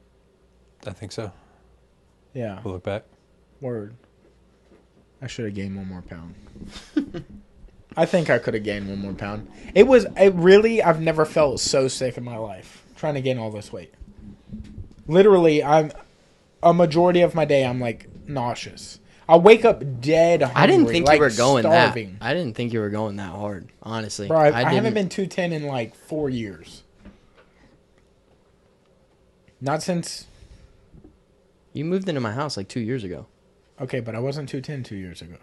I think so. Yeah. We'll look back. Word. I should have gained 1 more pound. I think I could have gained 1 more pound. I've never felt so sick in my life trying to gain all this weight. Literally, a majority of my day, I'm like nauseous. I wake up dead hungry. I didn't think like you were going starving. that. I didn't think you were going that hard, honestly. Bro, I haven't been 210 in like 4 years. Not since. You moved into my house like 2 years ago. Okay, but I wasn't 210 2 years ago.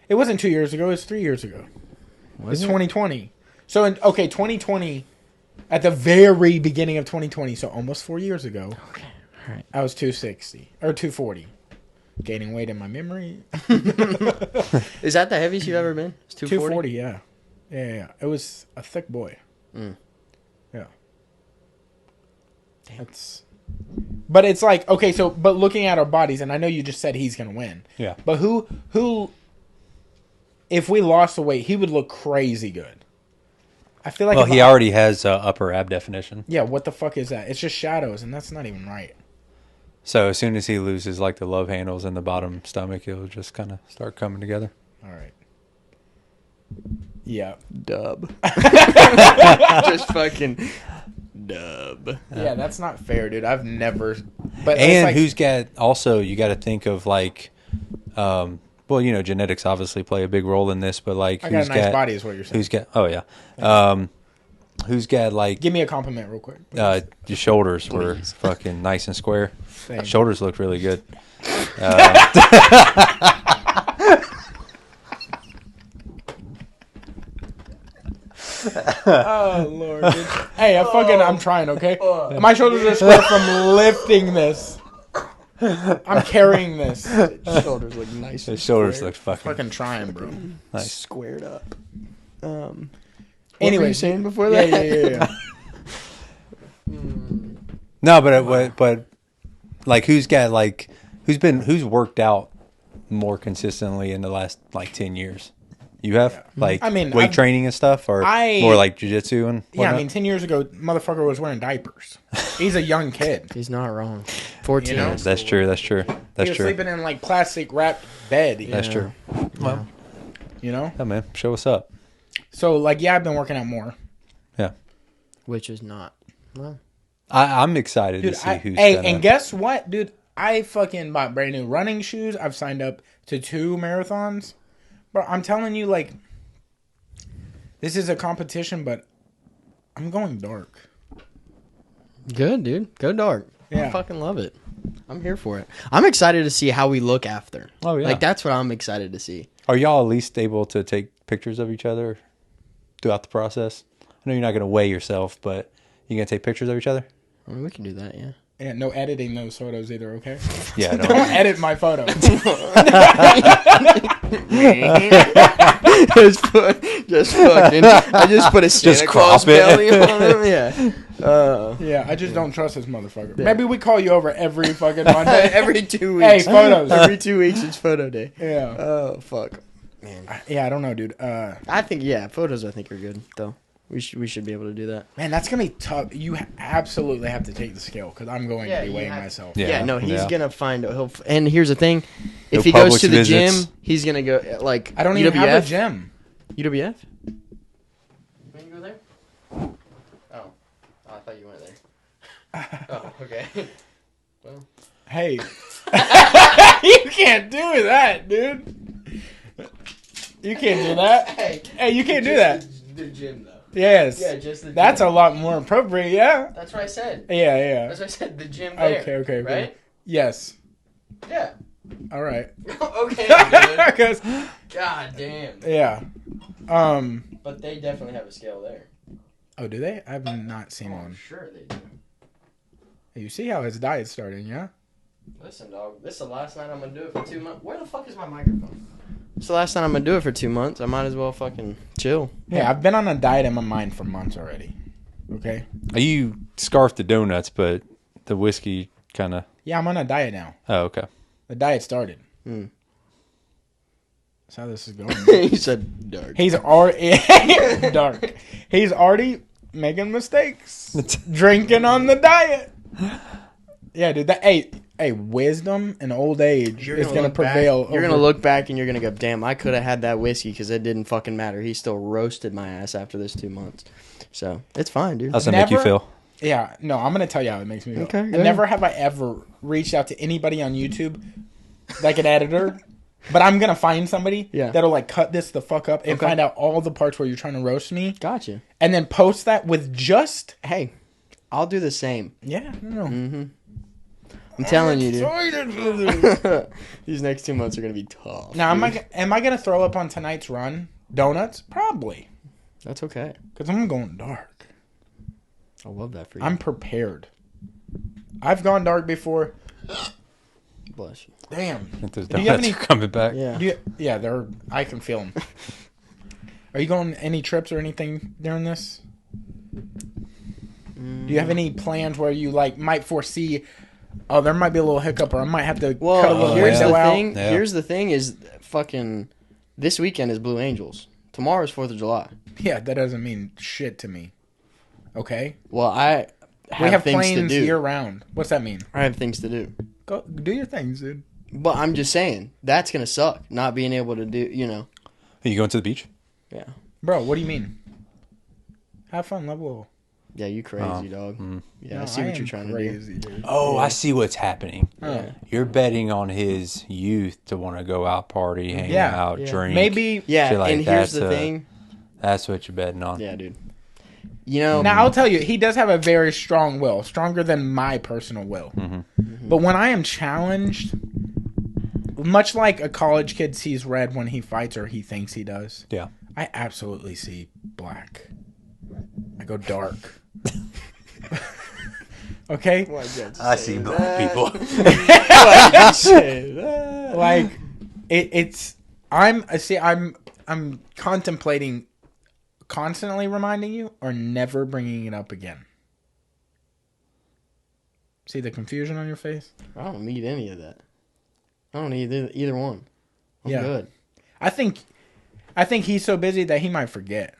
It wasn't 2 years ago. It was 3 years ago. It's 2020. So, 2020, at the very beginning of 2020, so almost 4 years ago, Okay, all right. I was 260 or 240. Gaining weight in my memory. Is that the heaviest you've ever been? It's 240, yeah. Yeah. It was a thick boy. Mm. Yeah. Damn. But it's like, okay, so, but looking at our bodies, and I know you just said he's going to win. Yeah. But who, if we lost the weight, he would look crazy good. I feel like. Well, he already has upper ab definition. Yeah, what the fuck is that? It's just shadows, and that's not even right. So as soon as he loses like the love handles and the bottom stomach, it'll just kind of start coming together. All right. Yeah. Dub. Just fucking dub. Yeah, that's not fair, dude. I've never. But And like, who's got also you got to think of like, well, you know, genetics obviously play a big role in this, but like I got a nice body, is what you're saying. Who's got? Oh yeah. Who's got like? Give me a compliment real quick. Your shoulders were fucking nice and square. Same. Shoulders looked really good. Oh Lord, dude. Hey, I'm trying, okay? My shoulders are square from lifting this. I'm carrying this. Shoulders look nice. His shoulders look Fucking trying, bro. nice. Squared up. Anyway, what were you saying before that? Yeah. No, but like who's got like who's worked out more consistently in the last like 10 years? You have like weight training and stuff, or more like jiu-jitsu and whatnot? Yeah, I mean, 10 years ago, motherfucker was wearing diapers. He's a young kid. He's not wrong. 14. You know? That's true. That's true. He That's was true. sleeping in like plastic wrapped bed. That's true. Well, You know? yeah, man, show us up. So like, yeah, I've been working out more. Yeah, Which is not. Well, I'm excited Dude, to see who's. hey, gonna... and guess what, dude? I fucking bought brand new running shoes. I've signed up to 2 marathons. But I'm telling you, like, this is a competition, but I'm going dark. good, dude. Go dark. Yeah. I fucking love it. I'm here for it. I'm excited to see how we look after. Oh yeah. Like, that's what I'm excited to see. Are y'all at least able to take pictures of each other throughout the process? I know you're not going to weigh yourself, but you going to take pictures of each other? I mean, we can do that, yeah. Yeah, no editing those photos either, okay? Yeah, Don't don't. edit my photos. just fucking. I just put a Santa Just Claus crop it. belly on him. Yeah. Yeah, I just don't trust this motherfucker. Maybe we call you over every fucking Monday. Every 2 Hey, weeks. photos. Every 2 weeks it's photo day. Yeah. Oh fuck. Yeah, I don't know, dude. I think photos I think are good though. We should be able to do that. Man, that's going to be tough. You absolutely have to take the scale because I'm going to be you weighing have- myself. Yeah. Yeah, no, he's Yeah. gonna find. And here's the thing: if No he goes Publix to the visits. gym, he's gonna go like. I don't even UWF? have a gym. UWF. You want to go there? Oh, I thought you went there. Oh, okay. Well, Hey. You can't do that, dude. You can't do that. Hey, you can't do that. The gym though. Yes. Yeah, just the. That's gym. a lot more appropriate, yeah? That's what I said. Yeah. That's what I said. The gym there. Okay. Right? Yes. Yeah. All right. Okay. Dude. 'Cause- God damn. yeah. But they definitely have a scale there. Oh, do they? I've not seen one. Sure they do. You see how his diet's starting, yeah? Listen, dog. This is the last night I'm gonna do it for 2 months. Where the fuck is my microphone? It's the last time I'm gonna do it for 2 months. I might as well fucking chill. Hey, I've been on a diet in my mind for months already. Okay? You scarfed the donuts, but the whiskey kind of. Yeah, I'm on a diet now. Oh, okay. The diet started. Hmm. That's how this is going. He said dark. He's already dark. He's already making mistakes. Drinking on the diet. Yeah, dude. Hey, Hey, wisdom and old age is going to look back- prevail. You're over- gonna look back and you're gonna go, damn, I could have had that whiskey because it didn't fucking matter. He still roasted my ass after this 2 months. So it's fine, dude. How's that make you Never- feel? Yeah, no, I'm going to tell you how it makes me feel. Okay, go And ahead. never have I ever reached out to anybody on YouTube, like an editor, but I'm going to find somebody Yeah. that'll like cut this the fuck up and Okay. find out all the parts where you're trying to roast me Gotcha. and then post that with just, Hey, I'll do the same. yeah, no. I'm telling you, dude. Excited. These next 2 months are gonna be tough. Now, am dude. I going to throw up on tonight's run? Donuts? Probably. That's okay. Because I'm going dark. I love that for you. I'm prepared. I've gone dark before. Bless you. Damn. I think those Do you have donuts any- are coming back. Yeah. They're. I can feel them. Are you going any trips or anything during this? Do you have any plans where you like might foresee? Oh, there might be a little hiccup, or I might have to Well, cut a little here's window the out. thing. Yeah. Here's the thing: is fucking this weekend is Blue Angels. Tomorrow's 4th of July. Yeah, that doesn't mean shit to me. Okay, Well, I have, we have things to planes do. year round. What's that mean? I have things to do. Go do your things, dude. But I'm just saying that's gonna suck. Not being able to do, you know. Are you going to the beach? Yeah. Bro, what do you mean? Have fun, level. Yeah, you crazy dog. Yeah, No, I see what am you're trying crazy, dude. Oh, I see what's happening. to do. Yeah. You're betting on his youth to want to go out party, hang Yeah. out, Yeah. drink. Maybe. Yeah, Shit like and here's that's the a- thing. That's what you're betting on. Yeah, dude. You know, Now I'll tell you, he does have a very strong will, stronger than my personal will. But when I am challenged, much like a college kid sees red when he fights or he thinks he does, Yeah. I absolutely see black. I go dark. Okay? I see black people. Like it's I'm contemplating constantly reminding you or never bringing it up again. See the confusion on your face? I don't need any of that. I don't need either one. I'm Yeah. good. I think he's so busy that he might forget.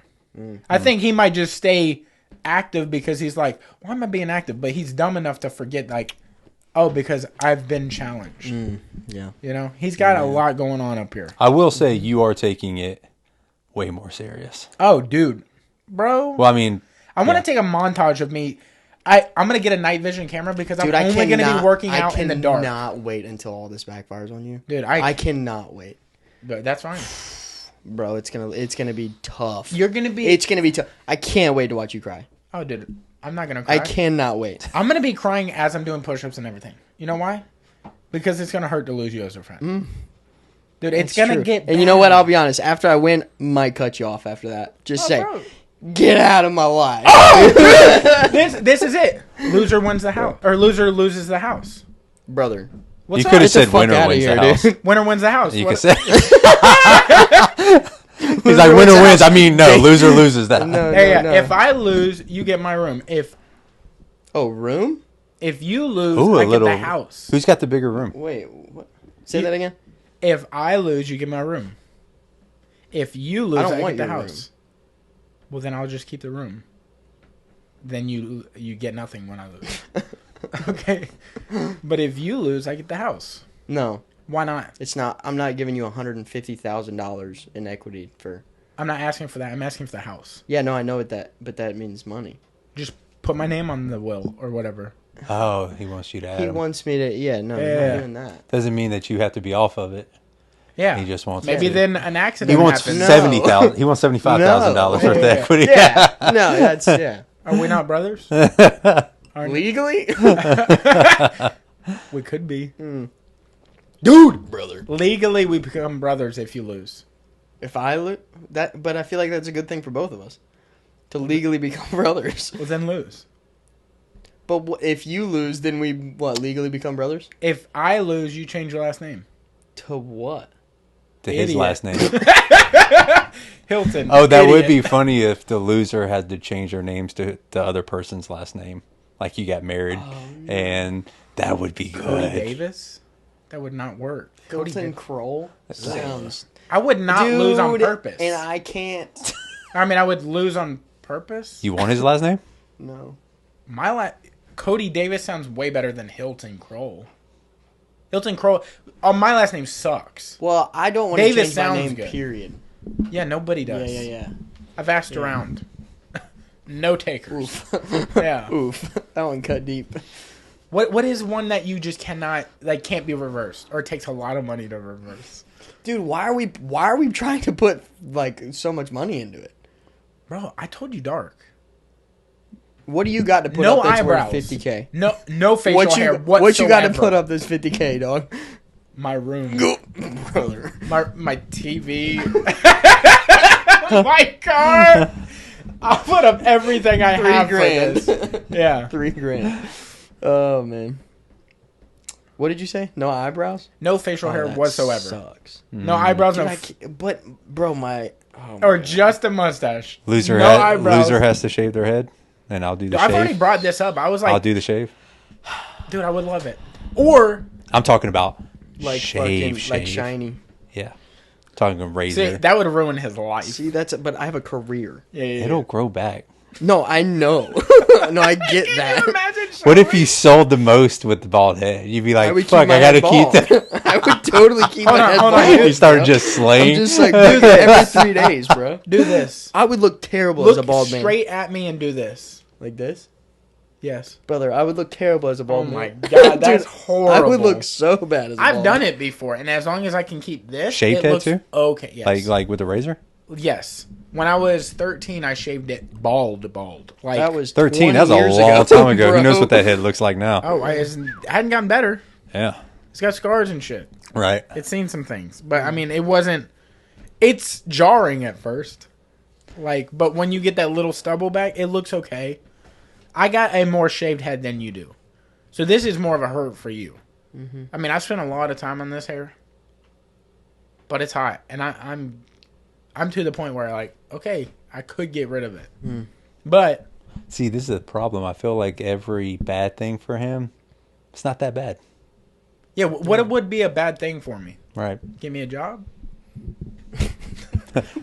I think he might just stay active because he's like, why am I being active? But he's dumb enough to forget, like, oh, because I've been challenged. Yeah. You know, he's got a lot going on up here. I will say you are taking it way more serious. Oh, dude, bro. Well, I mean, I want to take a montage of me. I'm gonna get a night vision camera because Dude, I'm only gonna be working out in the dark. I cannot wait until all this backfires on you. Dude, I cannot wait. But that's fine. Bro, it's gonna be tough. You're gonna be. It's gonna be tough. I can't wait to watch you cry. Oh, dude, I'm not gonna cry. I cannot wait. I'm gonna be crying as I'm doing push-ups and everything. You know why? Because it's gonna hurt to lose you as a friend. Dude, it's gonna True. get. And you know what? bad. I'll be honest. After I win, might cut you off after that. Just say, bro. get out of my life. This is it. Loser wins the house, or loser loses the house. Brother. What's you up? could have Get the said fuck winner outta wins here, the house. dude. Winner wins the house. You What- could say. He's like, winner wins. I mean, no, loser loses that. No, Hey, no. if I lose, you get my room. If room? you lose, Ooh, I a get little. the house. Who's got the bigger room? Wait, what? Say that again? If I lose, you get my room. If you lose, I I, don't get want the your house. Well, then I'll just keep the room. Then you get nothing when I lose. Okay. But if you lose, I get the house. No, Why not? it's not. I'm not giving you $150,000 in equity for. I'm not asking for that. I'm asking for the house. Yeah, no, I know what that, but that means money. Just put my name on the will or whatever. Oh, he wants you to add He him. wants me to. Yeah, no, I'm Yeah. not doing that. Doesn't mean that you have to be off of it. Yeah. He just wants. Maybe to. then an He accident wants happens. No. $70,000. He wants $75,000 worth of Yeah. equity. Yeah, no, that's yeah. Are we not brothers? Aren't- Legally, We could be. dude, brother. Legally, we become brothers if you lose. If I lose that, but I feel like that's a good thing for both of us to legally become brothers. Well, then lose. But if you lose, then we legally become brothers? If I lose, you change your last name. To what? To his Idiot. last name. Hilton. Oh, that would Idiot. be funny if the loser had to change their names to the other person's last name. Like you got married, and that would be Cody good. Davis. That would not work. Cody Hilton Davis. Kroll sounds. I would not lose on Dude, purpose. and I can't. I mean, I would lose on purpose. You want his last name? No. Cody Davis sounds way better than Hilton Kroll. Hilton Kroll. Oh, my last name sucks. Well, I don't want to Davis change my sounds name. good. Period. Yeah, nobody does. Yeah. I've asked around. No takers. Oof. Yeah. Oof. That one cut deep. What is one that you just cannot can't be reversed, or it takes a lot of money to reverse? Dude, why are we trying to put so much money into it? Bro, I told you dark. What do you got to put No up that's eyebrows. worth $50K? No facial hair whatsoever. What you got to put up this $50K, dog? My room. Brother. My TV. My car. I'll put up everything I have for this. Yeah. $3,000. Oh, man. What did you say? No eyebrows? No facial hair that whatsoever. Sucks. No eyebrows. Dude, but, bro, my... Oh or God. just a mustache. Loser has to shave their head, and I'll do the shave. I've already brought this up. I was like... I'll do the shave. Dude, I would love it. Or... I'm talking about Like shave. fucking, like shiny. Yeah. Talking razor. See, that would ruin his life. See, but I have a career. Yeah. It'll grow back. No, I know. No, I get that. Can you imagine What if you sold the most with the bald head? You'd be like, I would fuck, keep my I gotta head keep bald. that. I would totally keep Hold my on, head hold on. bald. You start bro. just slaying. I'm just like, do that every 3 days, bro. Do this. I would look terrible Look as a bald man. straight at me and do this. Like this? Yes. Brother, I would look terrible as a Oh bald my man. god, that's Dude, horrible. I would look so bad as a I've bald done man. it before, and as long as I can keep this, Shaved it head looks too? okay. Yes. like with a razor? Yes. When I was 13, I shaved it bald. Like That was 13, 20 that's a years long ago, time ago. Who bro. knows what that head looks like now? oh, I hadn't gotten better. Yeah. It's got scars and shit. Right. It's seen some things, but I mean, it wasn't. It's jarring at first, but when you get that little stubble back, it looks okay. I got a more shaved head than you do, so this is more of a hurt for you. Mm-hmm. I mean, I spent a lot of time on this hair, but it's hot, and I'm to the point where okay, I could get rid of it, but See, this is the problem. I feel like every bad thing for him, it's not that bad. yeah, what would be a bad thing for me? Right. Give me a job.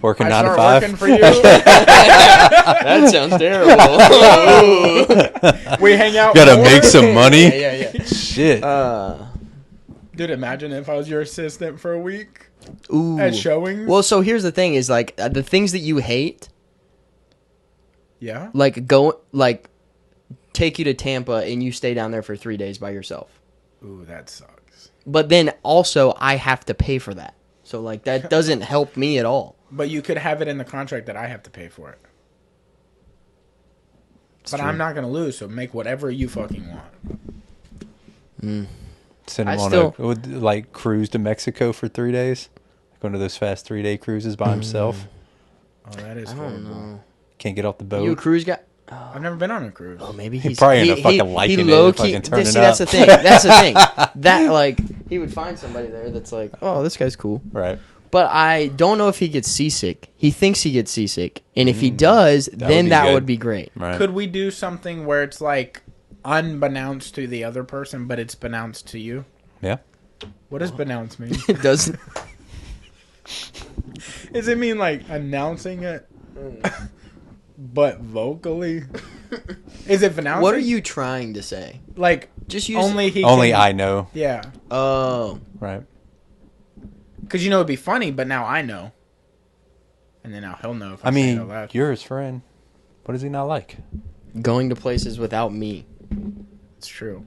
Working I 9 to start 5. working for you. That sounds terrible. We hang out. Gotta more. make some money. Yeah. Shit. Dude, imagine if I was your assistant for a week Ooh. at showings. Well, so here's the thing: is the things that you hate, Yeah. take you to Tampa and you stay down there for 3 days by yourself. Ooh, that sucks. But then also I have to pay for that, so that doesn't help me at all. But you could have it in the contract that I have to pay for it. But I'm not gonna lose, so make whatever you fucking want. Send I him on a cruise to Mexico for 3 days. Going to those fast 3-day cruises by himself. Oh, that is I horrible. don't know. Can't get off the boat. You a cruise guy? I've never been on a cruise. Oh, maybe He he's probably ended up fucking liking it and low-key- fucking turning See, that's up. the thing. That's the thing. That he would find somebody there that's like, oh, this guy's cool. Right. But I don't know if he gets seasick. He thinks he gets seasick, and if he does, then be that good. would be great. Right. Could we do something where it's unbeknownst to the other person, but it's pronounced to you? Yeah. What does pronounce mean? It doesn't. Does it mean announcing it, but vocally? Is it pronouncing? What are you trying to say? Just use only he? Only can, I know. Yeah, Oh, Right. because it'd be funny, but now I know, and then now he'll know if I, I say it mean, out loud. you're his friend. What does he not like? going to places without me. It's true.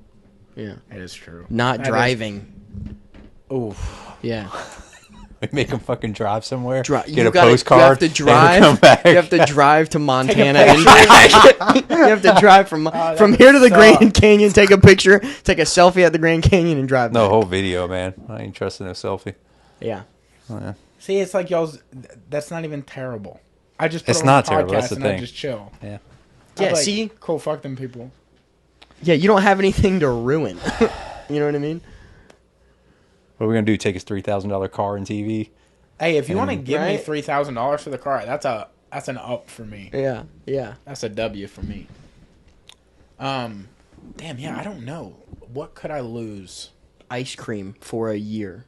Yeah. It is true. Not That is- driving. Oof. Yeah. We make him fucking drive somewhere. Get Get a postcard. You have to drive. Come back. You have to drive to Montana and picture. back. You have to drive from that here to the sucks. Grand Canyon, take a picture, take a selfie at the Grand Canyon, and drive. No back. whole video, man. I ain't trusting a selfie. Yeah. Oh, yeah. See, it's like y'all's. That's not even terrible. I just put It's it on not the terrible, podcast that's the and I thing. just chill. Yeah. I'd Yeah. be like, See. cool. Fuck them people. Yeah. You don't have anything to ruin. You know what I mean? What are we gonna do? Take his $3,000 car and TV? Hey, if you want to give me Right? $3,000 for the car, that's an up for me. Yeah. Yeah. That's a W for me. Damn. Yeah, I don't know. What could I lose? Ice cream for a year.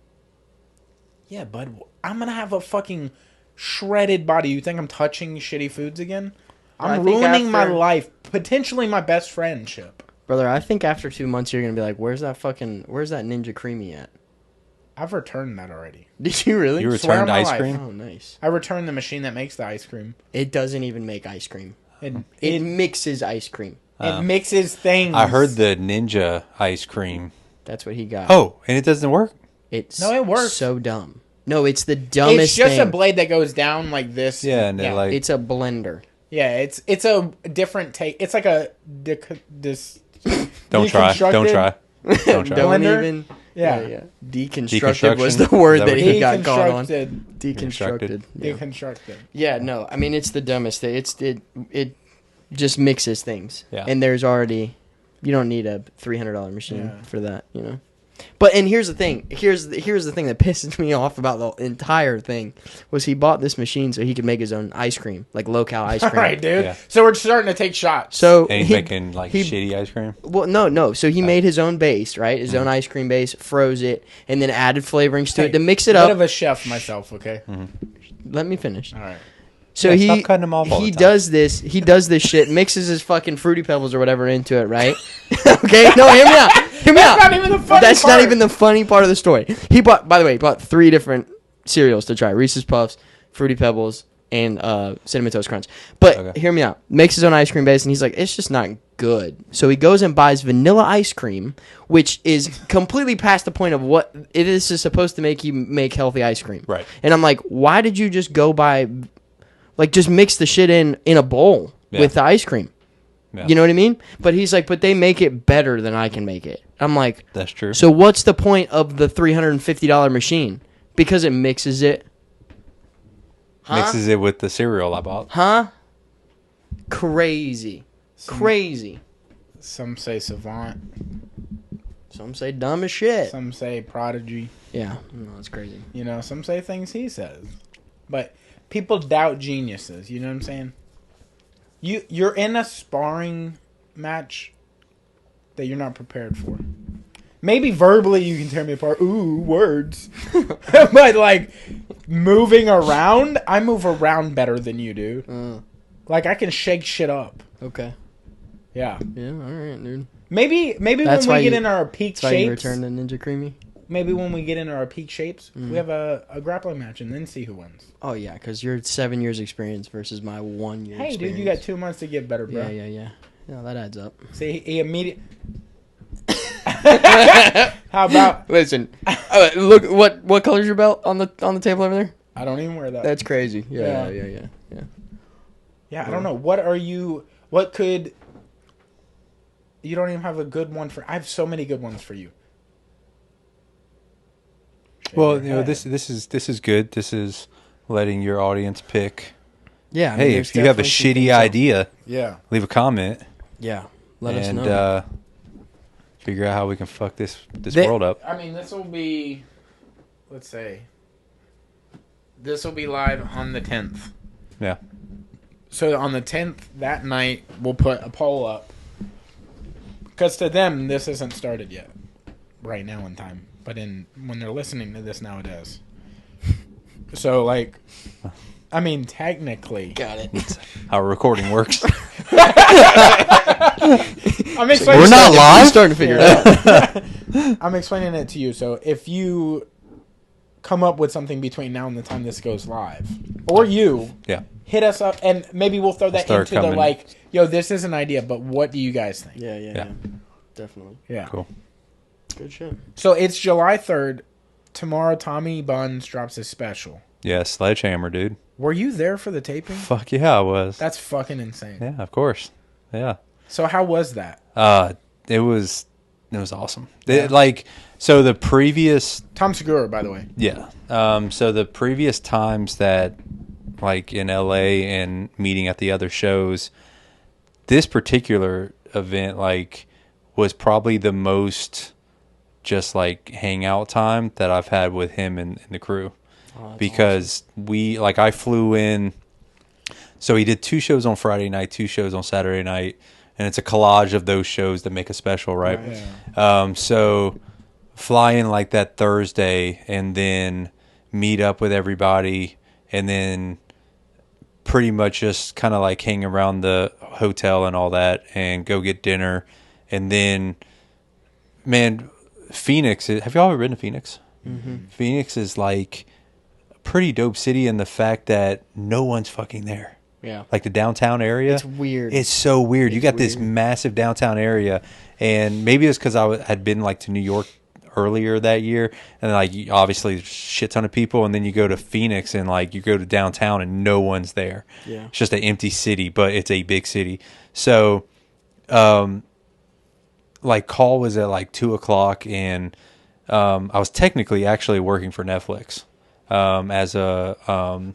Yeah, bud. I'm gonna have a fucking shredded body. You think I'm touching shitty foods again? I I'm think ruining my after- life. Potentially my best friendship. Brother, I think after 2 months you're gonna be like, where's that Ninja Creamy at? I've returned that already. Did you really? You Swear on returned my ice life. cream? Oh, nice. I returned the machine that makes the ice cream. It doesn't even make ice cream. It It mixes ice cream. mixes things. I heard the Ninja ice cream. That's what he got. Oh, and it doesn't work? It's No, it works. so dumb. No, it's the dumbest It's just thing. a blade that goes down like this. Yeah, and it like... It's a blender. Yeah, it's a different take. It's like a this. Don't try. Don't try. Don't try. Don't Blender? even. Yeah. Deconstructed was the Deconstruction? word Is that that what he got caught on. Deconstructed. Deconstructed. Yeah. Deconstructed. Yeah, no. I mean, it's the dumbest thing. It just mixes things. Yeah. And there's already, you don't need a $300 machine Yeah. for that, you know. But and here's the thing. Here's the thing that pisses me off about the entire thing was he bought this machine so he could make his own ice cream, like low-cal ice All cream. right, dude. Yeah. So we're starting to take shots. So And he's he- making like he- shitty ice cream? Well, no. So he made his own base, right? His own ice cream base, froze it, and then added flavorings to it to mix it Bit up. of a chef myself. Okay. Let me finish. All right. So Yeah, he stop cutting him off all he the time. does this. He does this shit. Mixes his fucking Fruity Pebbles or whatever into it, right? Okay. No, hear me out. Hear me out. That's not even the funny That's part. not even the funny part of the story. He bought. By the way, he bought 3 different cereals to try: Reese's Puffs, Fruity Pebbles, and Cinnamon Toast Crunch. But Okay. hear me out. Makes his own ice cream base, and he's like, it's just not good. So he goes and buys vanilla ice cream, which is completely past the point of what it is supposed to make you make healthy ice cream. Right. And I'm like, why did you just go buy, like, just mix the shit in a bowl Yeah. with the ice cream? Yeah. You know what I mean? But he's like, but they make it better than I can make it. I'm like, That's true. so what's the point of the $350 machine? Because it mixes it. Huh? Mixes it with the cereal I bought. Huh? Crazy. Crazy. Some say savant. Some say dumb as shit. Some say prodigy. Yeah, no, it's crazy. You know, some say things he says. But people doubt geniuses. You know what I'm saying? You're in a sparring match that you're not prepared for. Maybe verbally you can tear me apart. Ooh, words. But like moving around, I move around better than you, dude. Like I can shake shit up. Okay. Yeah. Yeah, all right, dude. Maybe That's when why we get you- in our peak That's why you shapes. return to Ninja Creamy? Maybe when we get into our peak shapes, we have a grappling match and then see who wins. Oh, yeah, because you're 7 years experience versus my 1 year Hey, experience. dude, you got 2 months to get better, bro. Yeah. Yeah, that adds up. See, he immediately. How about? Listen, look, what color's your belt on the table over there? I don't even wear that. That's crazy. Yeah. Yeah. I don't know. What are you? What could? You don't even have a good one for. I have so many good ones for you. Well, you know, this is good. This is letting your audience pick. Yeah. I mean, Hey, there's if you have a definitely some shitty things idea, Yeah. leave a comment Yeah. Let us and know. figure out how we can fuck this They- world up. I mean, this will be. Let's say. This will be live on the 10th. Yeah. So on the 10th, that night, we'll put a poll up. Because to them, this isn't started yet. Right now in time. But when they're listening to this now, it is. So, like, I mean, technically. Got it. How recording works. I'm explaining We're not I'm live? starting to figure it out. I'm explaining it to you. So if you come up with something between now and the time this goes live, or you Yeah. hit us up, and maybe we'll throw that Start into the coming. like, yo, this is an idea, but what do you guys think? Yeah. Definitely. Yeah. Cool. Good shit. So it's July 3rd. Tomorrow, Tommy Buns drops his special. Yeah, Sledgehammer, dude. Were you there for the taping? Fuck yeah, I was. That's fucking insane. Yeah, of course. Yeah. So how was that? It was awesome. Yeah. So the previous Tom Segura, by the way. Yeah. So the previous times that, like, in LA and meeting at the other shows, this particular event, like, was probably the most just, like, hangout time that I've had with him and the crew. Because I flew in, so he did 2 shows on Friday night, 2 shows on Saturday night, and it's a collage of those shows that make a special, right? So fly in like that Thursday and then meet up with everybody and then pretty much just kind of like hang around the hotel and all that and go get dinner And then, man, Phoenix. Have y'all ever been to Phoenix? Mm-hmm. Phoenix is like a pretty dope city in the fact that no one's fucking there. Yeah. Like the downtown area. It's weird. It's so weird. It's you got weird. this massive downtown area, and maybe it's because had been like to New York earlier that year, and like obviously shit ton of people, and then you go to Phoenix and like you go to downtown and no one's there. Yeah. It's just an empty city, but it's a big city. So, like call was at like 2:00, and I was technically actually working for Netflix as a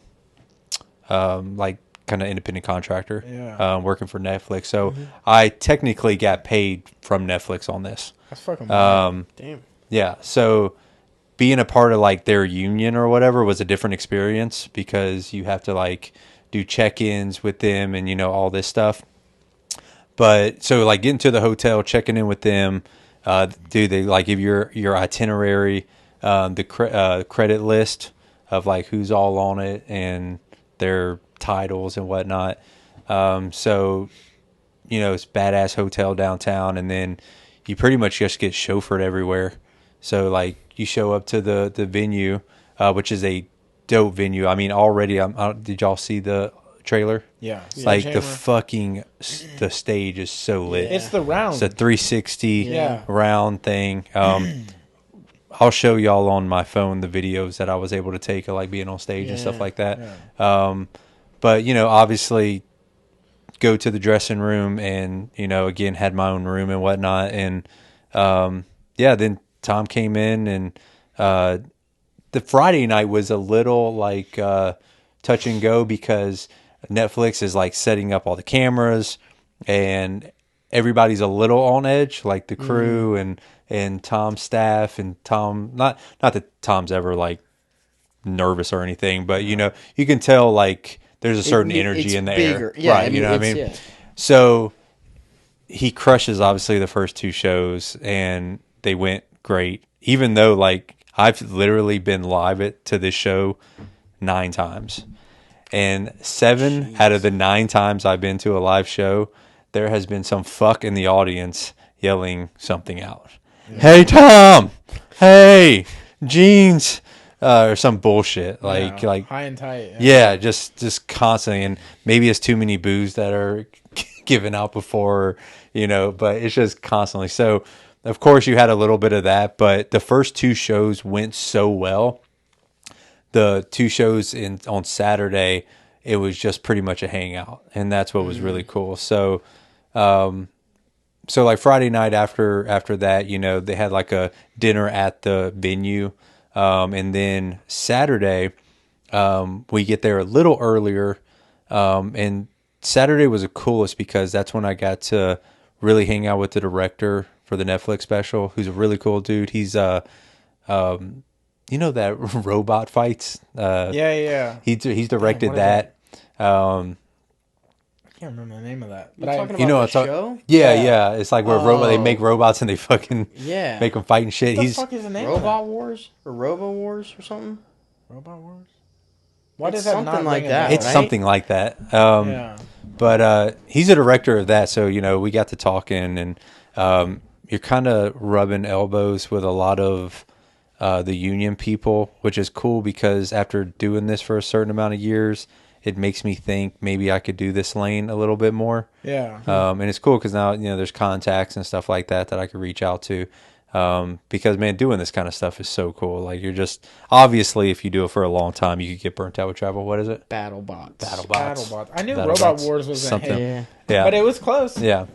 like kind of independent contractor, working for Netflix. So I technically got paid from Netflix on this. That's fucking wild. Damn. Yeah. So being a part of like their union or whatever was a different experience because you have to like do check-ins with them and, you know, all this stuff. But so like getting to the hotel, checking in with them, they like give your itinerary, the credit list of like who's all on it and their titles and whatnot. So, you know, it's badass hotel downtown, and then you pretty much just get chauffeured everywhere. So like you show up to the venue, which is a dope venue. I mean, already, did y'all see the trailer? Yeah. Like the stage is so lit. It's the round. It's a 360 round thing. I'll show y'all on my phone the videos that I was able to take of like being on stage and stuff like that. Yeah. But you know, obviously go to the dressing room and, you know, again, had my own room and whatnot. And, then Tom came in and, the Friday night was a little like, touch and go because Netflix is like setting up all the cameras and everybody's a little on edge, like the crew and Tom's staff and Tom, not that Tom's ever like nervous or anything, but you know, you can tell like there's a certain energy in the air. Yeah, right. You know what I mean? Yeah. So he crushes obviously the first two shows and they went great, even though like I've literally been live to this show 9 times. And 7 out of the 9 times I've been to a live show, there has been some fuck in the audience yelling something out. Yeah. Hey, Tom! Hey, jeans! Or some bullshit. Like high and tight. Yeah, just constantly. And maybe it's too many boos that are given out before, you know, but it's just constantly. So, of course, you had a little bit of that, but the first 2 shows went so well. The 2 shows on Saturday, it was just pretty much a hangout, and that's what was really cool. So, like Friday night after that, you know, they had like a dinner at the venue, and then Saturday, we get there a little earlier, and Saturday was the coolest because that's when I got to really hang out with the director for the Netflix special, who's a really cool dude. He's you know that robot fights? He's directed that. I can't remember the name of that. But talking about the show? Yeah. It's like where they make robots and they fucking make them fight and shit. What the fuck is the name Robot Wars? Or Robo Wars or something? Robot Wars? Why does that something not like ring a that? bell? It's something like that. But he's a director of that, so, you know, we got to talking, and you're kind of rubbing elbows with a lot of the union people, which is cool because after doing this for a certain amount of years, it makes me think maybe I could do this lane a little bit more. Yeah. And it's cool because now, you know, there's contacts and stuff like that I could reach out to. Because, man, doing this kind of stuff is so cool. Like, you're just, obviously, if you do it for a long time, you could get burnt out with travel. What is it? BattleBots. I knew Robot Wars was something. A hit. Yeah. But it was close. Yeah.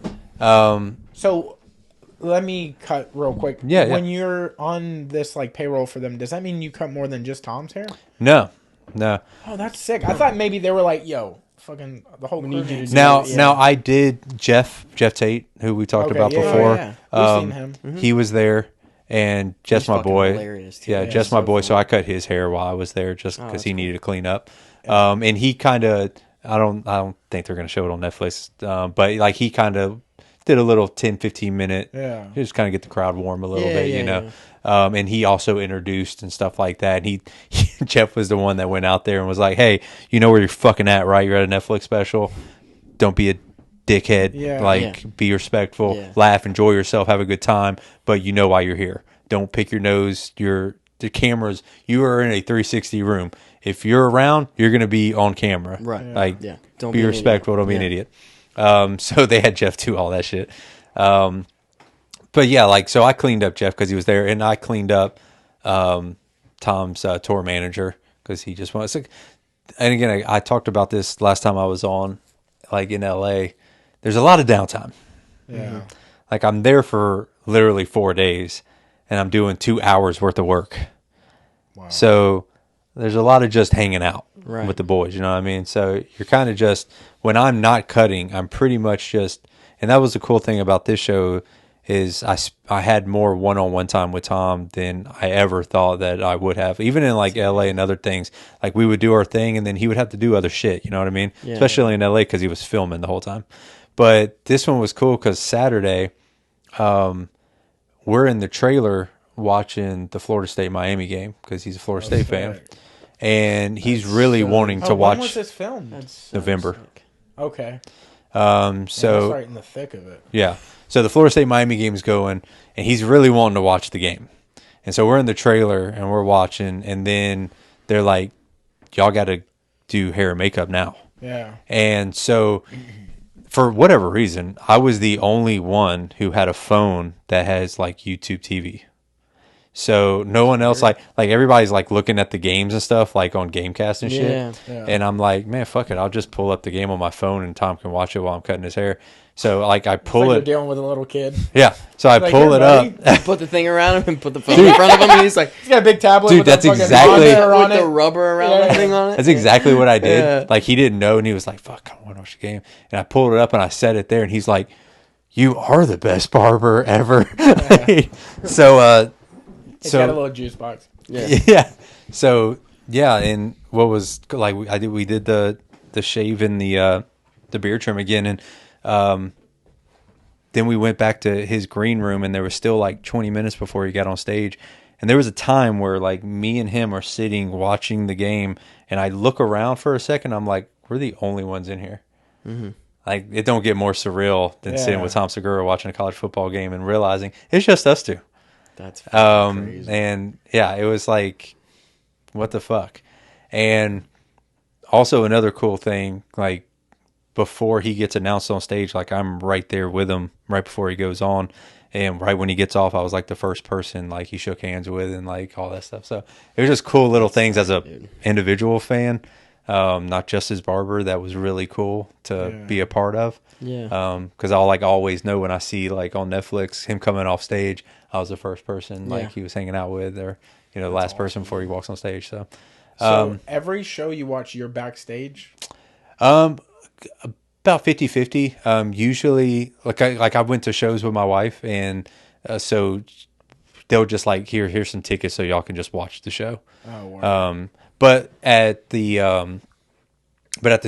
So, let me cut real quick. Yeah. When you're on this, like, payroll for them, does that mean you cut more than just Tom's hair? No. Oh, that's sick. I thought maybe they were like, yo, fucking the whole crew needs now I did Jeff Tate, who we talked about before. We've seen him. He was there, and Jeff's my boy. Hilarious too. Yeah, Jeff's my boy. Funny. So I cut his hair while I was there just because he needed to clean up. And he kind of, I don't think they're gonna show it on Netflix, but like he kind of did a little 10-15 minute, just kind of get the crowd warm a little bit, you know. And he also introduced and stuff like that. And Jeff was the one that went out there and was like, "Hey, you know where you're fucking at, right? You're at a Netflix special. Don't be a dickhead. Yeah. Like, be respectful, Yeah. laugh, enjoy yourself, have a good time, but you know why you're here. Don't pick your nose. The cameras, you are in a 360 room. If you're around, you're going to be on camera. Right. Like, Yeah. Don't be be an respectful. idiot. Don't be an Yeah. idiot. So they had Jeff do all that shit. But yeah, like, so I cleaned up Jeff because he was there, and I cleaned up Tom's tour manager because he just wants. And again, I talked about this last time I was on, like in LA. There's a lot of downtime. Yeah. Like, I'm there for literally 4 days, and I'm doing 2 hours worth of work. Wow. So there's a lot of just hanging out Right. with the boys, you know what I mean? So you're kind of just, when I'm not cutting, I'm pretty much just, and that was the cool thing about this show is I had more one-on-one time with Tom than I ever thought that I would have. Even in like LA and other things, like we would do our thing and then he would have to do other shit, you know what I mean? Yeah. Especially in LA because he was filming the whole time. But this one was cool because Saturday, we're in the trailer watching the Florida State Miami game because he's a Florida State fan, and he's really wanting to When was watch this film? That's so November. sick. Okay. So That's right in the thick of it. yeah, so the Florida State Miami game is going, and he's really wanting to watch the game, and so we're in the trailer and we're watching, and then they're like, "Y'all got to do hair and makeup now," Yeah. and so. For whatever reason, I was the only one who had a phone that has like YouTube TV. So no one else like everybody's like looking at the games and stuff like on Gamecast and shit. Yeah. And I'm like, man, fuck it. I'll just pull up the game on my phone and Tom can watch it while I'm cutting his hair. So like I pull It's like it. you're dealing with a little kid. Yeah. So I Like, pull here, it up. buddy. Put the thing around him and put the phone in front of him, and he's like, He's got a big tablet. Dude, with that's a fucking exactly- monitor on with the it. rubber around Yeah. the thing on it. That's exactly what I did. Yeah. Like he didn't know and he was like, fuck, I want to watch the game. And I pulled it up and I set it there and he's like, you are the best barber ever. So It's so got a little juice box. Yeah. yeah. So yeah, and what was like we did the shave and the beard trim again, and then we went back to his green room, and there was still like 20 minutes before he got on stage, and there was a time where like me and him are sitting watching the game, and I look around for a second, I'm like, we're the only ones in here. Mm-hmm. Like it don't get more surreal than sitting with Tom Segura watching a college football game and realizing it's just us two. That's fucking crazy. And yeah, it was like, what the fuck? And also another cool thing, like before he gets announced on stage, like I'm right there with him right before he goes on. And right when he gets off, I was like the first person like he shook hands with and like all that stuff. So it was just cool little things as a individual fan, not just his barber. That was really cool to be a part of. Yeah. Because I'll like always know when I see like on Netflix him coming off stage, I was the first person like he was hanging out with, or the last person before he walks on stage. So Every show you watch, you're backstage. about 50-50. Usually like I went to shows with my wife, and so they'll just like here's some tickets so y'all can just watch the show. Oh, wow. But at the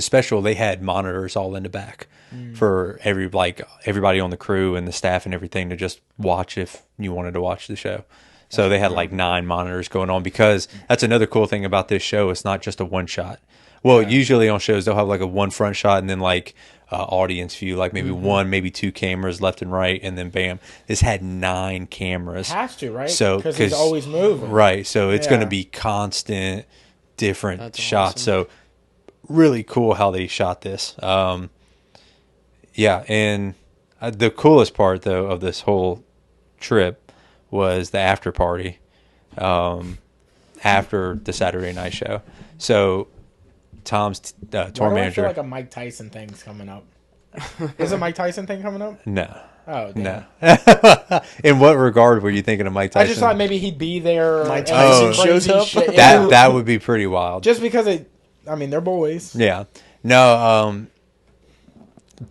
special, they had monitors all in the back for everybody on the crew and the staff and everything to just watch if you wanted to watch the show. So they had like 9 monitors going on, because that's another cool thing about this show. It's not just a one shot. Well, usually on shows they'll have like a one front shot and then like audience view, like maybe one, maybe 2 cameras left and right, and then bam. This had 9 cameras. It has to, right? So because he's always moving. Right. So it's going to Yeah. be constant, different That's shots. awesome. So really cool how they shot this. Yeah, and the coolest part though of this whole trip was the after party after the Saturday night show. So Tom's tour Why do I manager. feel like a Mike Tyson thing's coming up? Is a Mike Tyson thing coming up? No. Oh, damn. No. In what regard were you thinking of Mike Tyson? I just thought maybe he'd be there. Mike and Tyson crazy shows up? shit. that would be pretty wild. Just because they're boys. Yeah. No,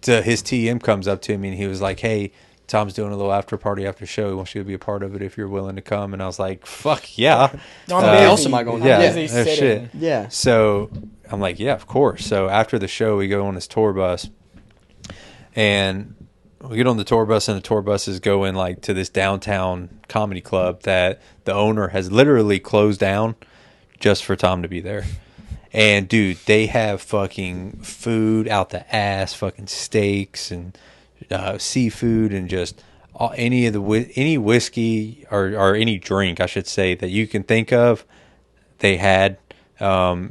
his TM comes up to me and he was like, hey, Tom's doing a little after party after show. He wants you to be a part of it if you're willing to come. And I was like, fuck yeah. I'm Where busy. else am I going? I'm Yeah. busy Oh, sitting. shit. Yeah. So I'm like, yeah, of course. So after the show, we go on this tour bus and we get on the tour bus, and the tour bus is going like to this downtown comedy club that the owner has literally closed down just for Tom to be there. And dude, they have fucking food out the ass, fucking steaks and seafood and just any whiskey or any drink, I should say, that you can think of. They had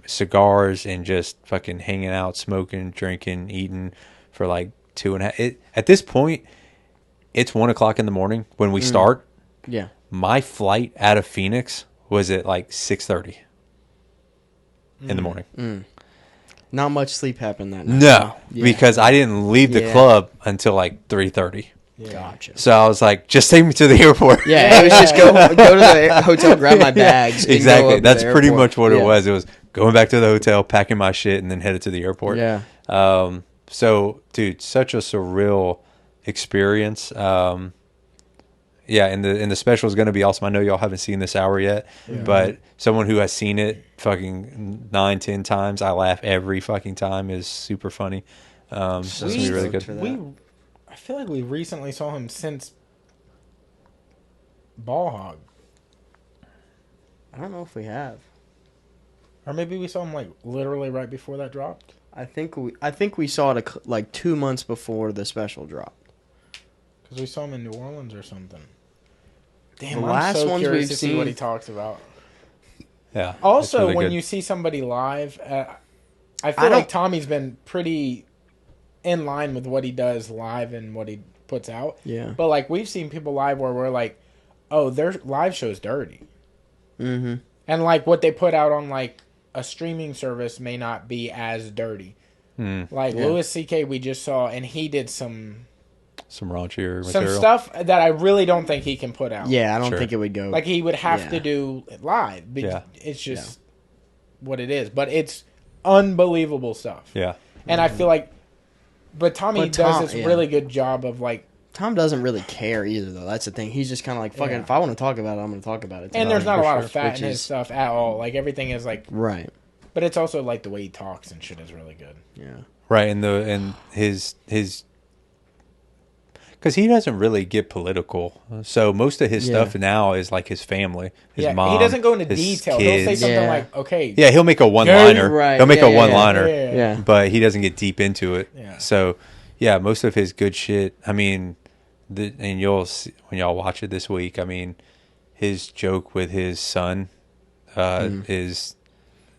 cigars and just fucking hanging out, smoking, drinking, eating for like 2.5. At this point, it's 1:00 in the morning when we start. Yeah. My flight out of Phoenix was at like 6:30 in the morning. Not much sleep happened that night. No, Yeah. because I didn't leave the club until like 3:30. Gotcha. So I was like, just take me to the airport. Yeah, it was just go to the hotel, grab my bags. And Exactly. go up to That's the pretty airport. much what it was. It was going back to the hotel, packing my shit, and then headed to the airport. Yeah. So, dude, such a surreal experience. Yeah, and the special is going to be awesome. I know y'all haven't seen this hour yet, but someone who has seen it fucking 9-10 times, I laugh every fucking time, is super funny. That's going to be really good. I feel like we recently saw him since Ball Hog. I don't know if we have. Or maybe we saw him like literally right before that dropped. I think we saw it like 2 months before the special dropped. Because we saw him in New Orleans or something. Damn, The I'm last so ones curious we've to see what seen- he talks about. Yeah. Also, it's really when good. you see somebody live, I I feel don't- like Tommy's been pretty in line with what he does live and what he puts out. Yeah. But like we've seen people live where we're like, oh, their live show's dirty. Mm-hmm. And like what they put out on like a streaming service may not be as dirty. Like Yeah. Louis C.K. we just saw, and he did some raunchier material. stuff that I really don't think he can put out. Yeah, I don't Sure. think it would go. Like he would have Yeah. to do it live. But Yeah. It's just what it is. But it's unbelievable stuff. Yeah. And I feel like, but Tommy But Tom- does this yeah. really good job of like, Tom doesn't really care either, though. That's the thing. He's just kind of like, fucking, Yeah. if I want to talk about it, I'm going to talk about it. and there's not a for lot sure. of fat Which in his is- stuff at all. Like everything is like, Right. but it's also like the way he talks and shit is really good. Yeah. Right. And his because he doesn't really get political. So most of his stuff now is like his family, his mom. he doesn't go into his detail. He'll say kids. something Yeah. like, okay, Yeah, he'll make a one-liner. Right. He'll make Yeah, a yeah, one-liner, Yeah. but he doesn't get deep into it. Yeah. So, yeah, most of his good shit. I mean, and you'll see when y'all watch it this week. I mean, his joke with his son is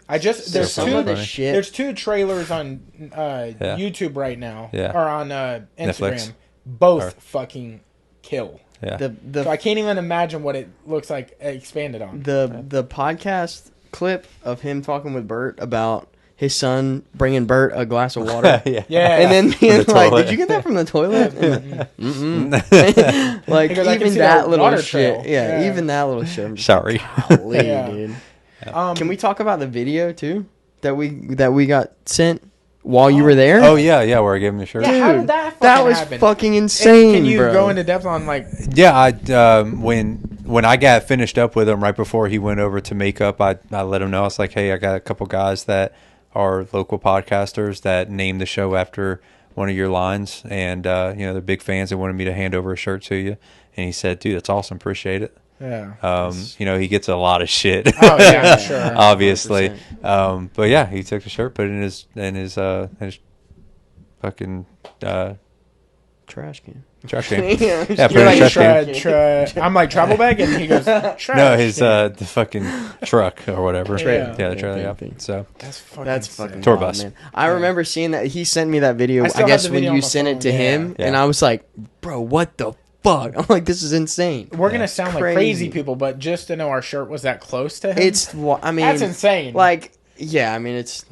I just So there's Some two of the funny. shit. there's two trailers on YouTube right now, Yeah. or on Instagram. Netflix. Both Or- fucking kill. yeah. The So I can't even imagine what it looks like expanded on. the podcast clip of him talking with Bert about his son bringing Bert a glass of water. yeah. Yeah, And then being the like, toilet. "Did you get that from the toilet?" Like He goes, "I can even see that the little water shit. trail." Yeah, Yeah. even that little shit. I'm just Sorry. like, "Golly, Yeah. dude." Um, Can we talk about the video too that we got sent while you were there? Oh yeah, where I gave him the shirt. Yeah, how did that that fucking was happen? fucking And insane, can you bro. go into depth on like? Yeah, I when I got finished up with him right before he went over to makeup, I let him know. I was like, hey, I got a couple guys that are local podcasters that named the show after one of your lines, and they're big fans. They wanted me to hand over a shirt to you, and he said, dude, that's awesome, appreciate it. Yeah. He gets a lot of shit. Oh yeah, sure. Obviously. 100%. But yeah, he took the shirt, put it in his fucking Trash can. trash can. Yeah, Yeah, put You're it in like a trash can. I'm like travel bag, and he goes trash. No, his can. the fucking truck or whatever. Trailer. Yeah, the trailer. Yeah, Yeah. thing. So That's fucking. That's sick. fucking Tour wild, bus. man. I remember seeing that. He sent me that video. I still I have guess the when video on you my sent phone, it to yeah. him, Yeah. and I was like, "Bro, what the fuck?" I'm like, "This is insane." We're gonna sound like crazy Crazy. people, but just to know our shirt was that close to him, I mean, that's insane. Like, yeah, I mean, that's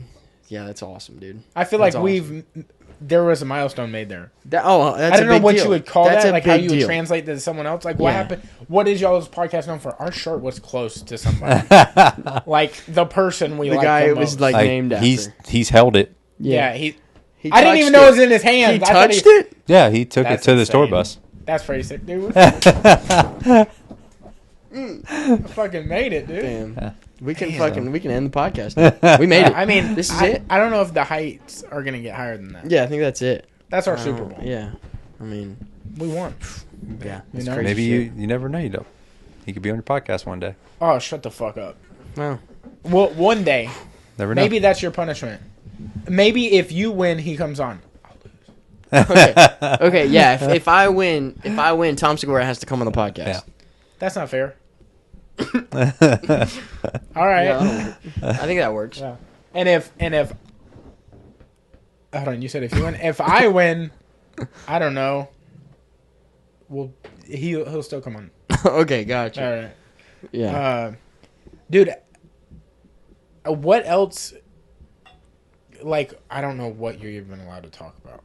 awesome, dude. I feel That's like there was a milestone made there. That's I don't a know big what deal. you would call That's that, a like how big you would deal. translate that to someone else. Like what Yeah. happened? What is y'all's podcast known for? Our shirt was close to somebody, like the person we The like guy the it was most. like named after. he's held it. yeah, He I didn't even know it was in his hands. He I thought touched it. Yeah, he took it That's to the tour insane. bus. That's pretty sick, dude. I fucking made it, dude. Damn. We can end the podcast. Now. We made it. I mean, This is I, it? I don't know if the heights are gonna get higher than that. Yeah, I think that's it. That's our Super Bowl. Yeah, I mean, We won. yeah. You It's know? crazy Maybe shit. you never know. You don't. He could be on your podcast one day. Oh, shut the fuck up. Well, Well, one day. Never know. Maybe that's your punishment. Maybe if you win, he comes on. Okay, yeah. If I win, Tom Segura has to come on the podcast. Yeah. That's not fair. All right. Yeah, I think that works. Yeah. And if hold on, you said if you win. If I win, I don't know. Well, he'll still come on. Okay, gotcha. All right. Yeah. Dude, what else? Like, I don't know what you're even allowed to talk about.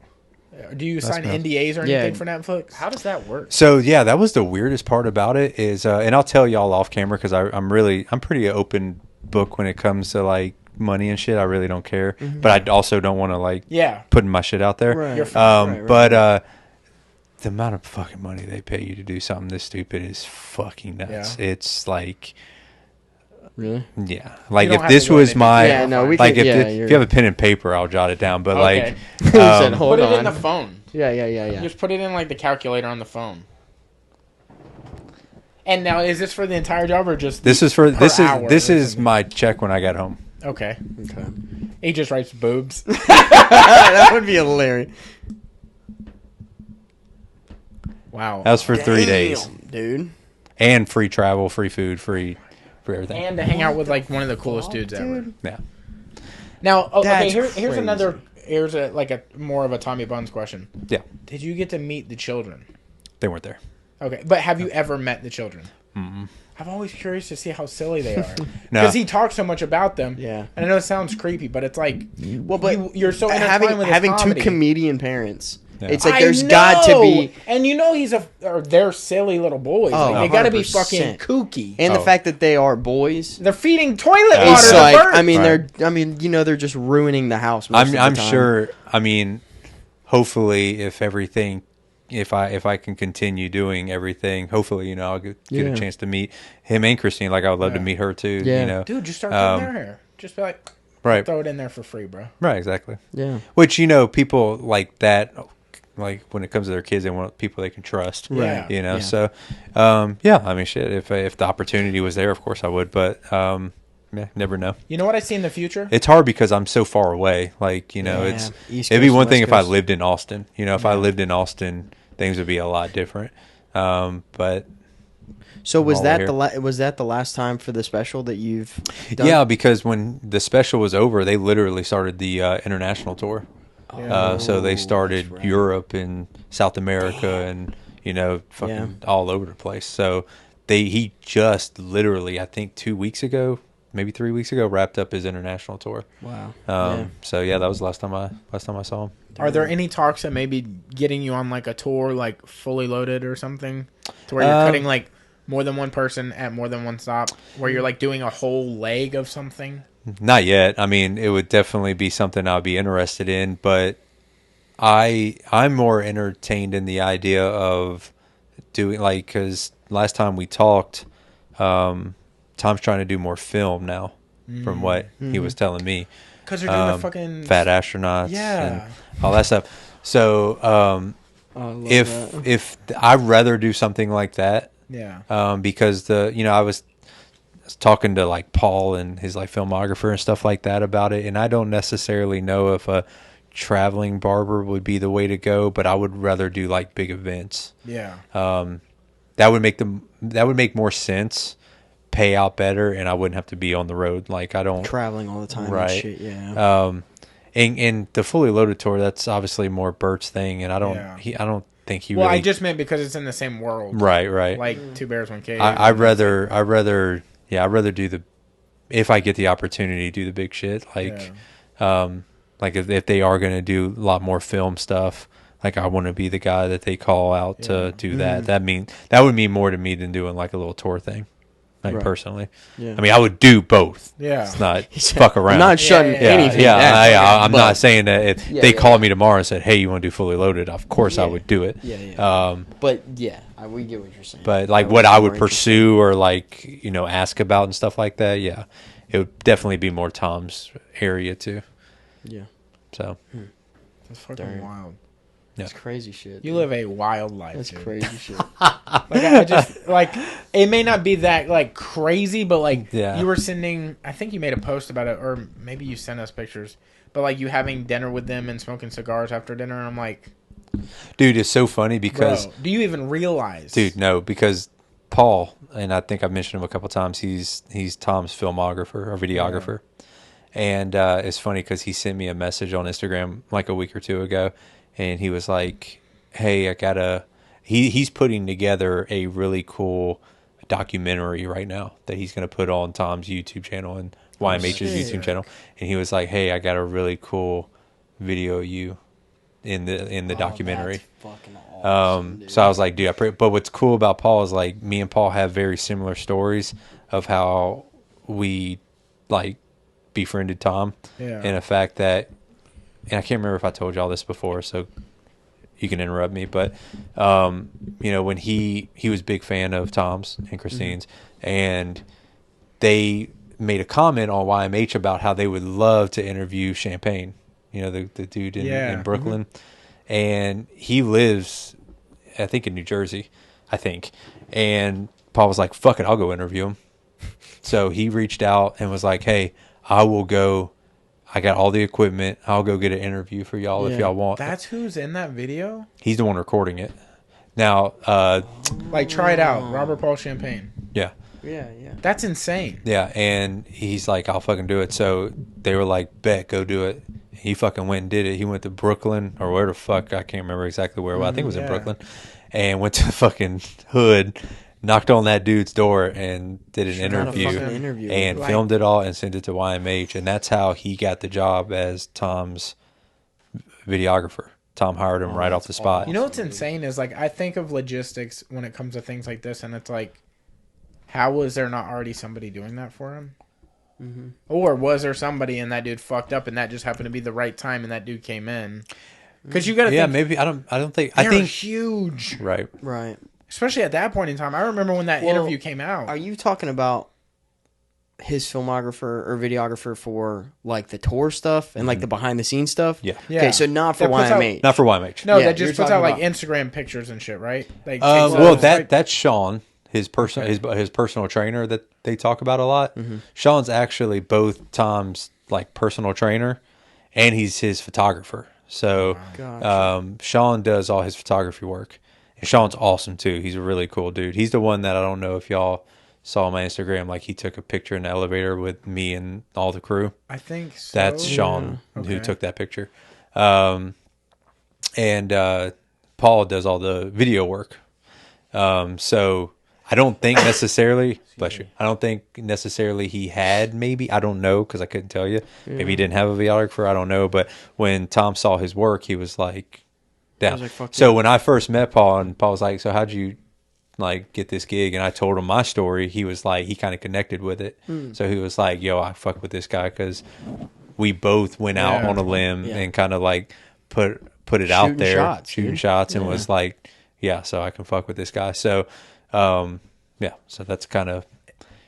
Do you sign NDAs or anything for Netflix? How does that work? So yeah, that was the weirdest part about it is, and I'll tell y'all off camera because I'm pretty open book when it comes to like money and shit. I really don't care, but I also don't want to like putting my shit out there. Right. You're fine. But the amount of fucking money they pay you to do something this stupid is fucking nuts. Yeah. It's like. Really? Yeah, like You don't if have this to go was into my, detail. Yeah, no, we like could- if you have a pen and paper, I'll jot it down. But Okay. like, He said, hold Put it on. in the phone. Yeah. Just put it in like the calculator on the phone. And now, is this for the entire job or just this is for per this hour is or something? my check when I get home. Okay. Okay. He just writes boobs. That would be hilarious. Wow. That was for 3 days, dude. and free travel, free food, free everything. And to hang out with like one of the coolest dudes ever. Yeah, Now, okay, That's here's crazy. another. Here's a more of a Tommy Buns question. yeah, Did you get to meet the children? they weren't there. Okay, but have you ever met the children? I'm always curious to see how silly they are No. because he talks so much about them. Yeah. and I know it sounds creepy, but it's like, Well, but you're so intertwined with his having two comedy. comedian parents. Yeah. It's like I there's got to know! be, and you know or they're silly little boys. Oh, Like, they got to be 100%. fucking kooky. and the Oh. fact that they are boys. They're feeding toilet water It's to like, birds. I mean, Right. they're just ruining the house. Most of the I'm time. sure. I mean, hopefully, if I can continue doing everything, hopefully, I'll get Yeah. a chance to meet him and Christine. Like I would love to meet her too. Yeah. Dude, just start cutting their hair. Just be like, Right. throw it in there for free, bro. Right. Exactly. Yeah. Which people like that. Like when it comes to their kids, they want people they can trust. Right. Yeah. So, yeah. I mean, shit. If the opportunity was there, of course I would. But yeah, never know. You know what I see in the future? It's hard because I'm so far away. Like it's East it'd be Coast, one West thing if I Coast. lived in Austin. If I lived in Austin, things would be a lot different. But So was all that here. was that the last time for the special that you've done? yeah, because when the special was over, they literally started the international tour. So they started right. Europe and South America and fucking all over the place. So he just literally, I think 2 weeks ago, maybe 3 weeks ago, wrapped up his international tour. Wow. So yeah, that was the last time I saw him. Are there any talks that maybe getting you on like a tour, like fully loaded or something, to where you're cutting like more than one person at more than one stop, where you're like doing a whole leg of something? Not yet. I mean, it would definitely be something I'd be interested in, but I'm more entertained in the idea of doing because last time we talked, Tom's trying to do more film now, from what he was telling me. Because they're doing the fucking Fat astronauts, Yeah. and all that stuff. So I love that. if I'd rather do something like that, Yeah. because I was talking to like Paul and his like filmographer and stuff like that about it, and I don't necessarily know if a traveling barber would be the way to go, but I would rather do like big events. Yeah. That would make more sense, pay out better, and I wouldn't have to be on the road. Like I don't Traveling all the time. Right. And shit, yeah. and the fully loaded tour, that's obviously more Bert's thing, and I don't Yeah. I don't think he Well, really I just meant because it's in the same world. right. Like Two Bears, One Cave. I'd rather do if I get the opportunity, do the big shit. Like, like if they are going to do a lot more film stuff, like I want to be the guy that they call out to do that. That would mean more to me than doing like a little tour thing. Like Right. personally, Yeah. I mean, I would do both. Yeah. It's not said, fuck around. I'm not shutting Yeah, anything Yeah, down. I'm But- not saying that if Yeah, they yeah, called me tomorrow and said, "Hey, you want to do fully loaded?" Of course, I Yeah. would do it. Yeah. But yeah, we get what you're saying. But like That what was I more would pursue or like ask about and stuff like that, yeah, it would definitely be more Tom's area too. Yeah. So That's fucking Darn. wild. That's crazy shit. You live a wild life. That's dude. crazy shit. Like I just like it may not be that like crazy, but like Yeah. you were sending. I think you made a post about it, or maybe you sent us pictures. But like you having dinner with them and smoking cigars after dinner, and I'm like, Dude, it's so funny because bro, do you even realize? dude, no, because Paul, and I think I've mentioned him a couple times. He's Tom's filmographer or videographer, and it's funny because he sent me a message on Instagram like a week or two ago, and he was like, "Hey, I gotta." He's putting together a really cool documentary right now that he's going to put on Tom's YouTube channel and YMH's YouTube channel, and he was like, "Hey, I got a really cool video of you in the documentary." That's fucking awesome, dude. So I was like, dude, but what's cool about Paul is like me and Paul have very similar stories of how we like befriended Tom, Yeah. and the fact that, and I can't remember if I told y'all this before, so you can interrupt me, but you know, when he was a big fan of Tom's and Christine's, and they made a comment on YMH about how they would love to interview Champagne, you know, the dude in Brooklyn. And he lives, I think, in New Jersey, I think. And Paul was like, fuck it, I'll go interview him. So he reached out and was like, hey, I will go. I got all the equipment. I'll go get an interview for y'all if y'all want. That's who's in that video. He's the one recording it. Now, Like, try it out, Robert Paul Champagne. yeah. Yeah. That's insane. Yeah, and he's like, I'll fucking do it. So they were like, bet, go do it. He fucking went and did it. He went to Brooklyn, or where the fuck, I can't remember exactly where. Well, I think it was in Brooklyn. And went to the fucking hood, knocked on that dude's door, and did an interview. And Like- filmed it all and sent it to YMH. And that's how he got the job as Tom's videographer. Tom hired him right off the spot. You know what's insane is like I think of logistics when it comes to things like this, and it's like, how was there not already somebody doing that for him? Mm-hmm. Or was there somebody and that dude fucked up, and that just happened to be the right time, and that dude came in? Because you got to think, maybe I don't think they're I think huge, right. especially at that point in time. I remember when that interview came out. Are you talking about his filmographer or videographer for like the tour stuff and like the behind the scenes stuff? Yeah. Okay, so not for That puts YMH. Not for YMH. No, Yeah, that you're just puts talking out like about- Instagram pictures and shit, right? Like, Well, like, that's Sean, his personal trainer that they talk about a lot. Sean's actually both Tom's like personal trainer, and he's his photographer. So Sean does all his photography work, and Sean's awesome too. He's a really cool dude. He's the one that I don't know if y'all saw on my Instagram. Like he took a picture in the elevator with me and all the crew. I think so. That's Sean who Okay. took that picture. And Paul does all the video work. So I don't think necessarily, bless you, I don't think necessarily he had maybe, I don't know because I couldn't tell you. Maybe he didn't have a videographer, I don't know. But when Tom saw his work, he was like, down. like, fuck So when I first met Paul, and Paul was like, so how'd you like get this gig? And I told him my story. He was like, he kind of connected with it. So he was like, yo, I fuck with this guy because we both went out on a limb and kind of like put it out Shooting there, shots, shooting dude. shots, and was like, yeah, so I can fuck with this guy. So, yeah, so that's kind of.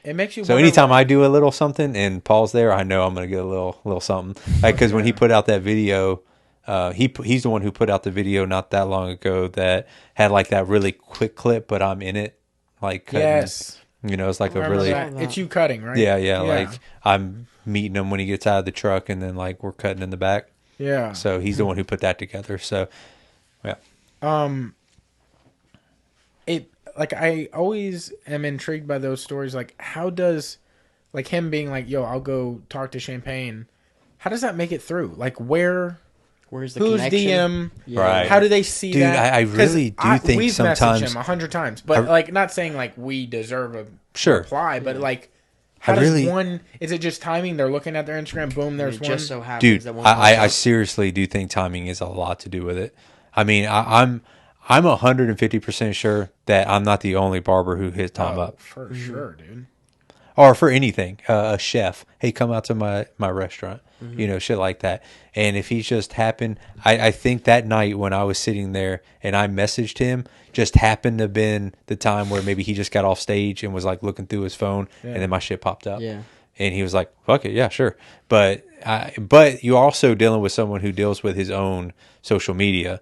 It makes you. So wonder, anytime like, I do a little something and Paul's there, I know I'm gonna get a little something. Like because when he put out that video, he's the one who put out the video not that long ago that had like that really quick clip, but I'm in it, like cutting, yes, you know, it's like a remember really that. It's you cutting, right? yeah, like I'm meeting him when he gets out of the truck, and then like we're cutting in the back. yeah. So he's the one who put that together. So yeah, It like I always am intrigued by those stories. Like, how does like him being like, "Yo, I'll go talk to Champagne." How does that make it through? Like, where's Where's the who's connection? DM? Right. How do they see Dude, that? I 'Cause really do think we've sometimes- messaged him 100 times, but like not saying like we deserve a Sure. reply, but like. How I does really- one? Is it just timing? They're looking at their Instagram. Boom, there's It one. just so happens dude, that one I pops up. seriously do think timing is a lot to do with it. I mean, I'm 150% sure that I'm not the only barber who hit Tom up, for sure, dude. or for anything. A chef, hey, come out to my restaurant, you know, shit like that. And if he just happened, I think that night when I was sitting there and I messaged him, just happened to have been the time where maybe he just got off stage and was like looking through his phone, and then my shit popped up. Yeah. And he was like, fuck it, yeah, sure. But you're also dealing with someone who deals with his own social media.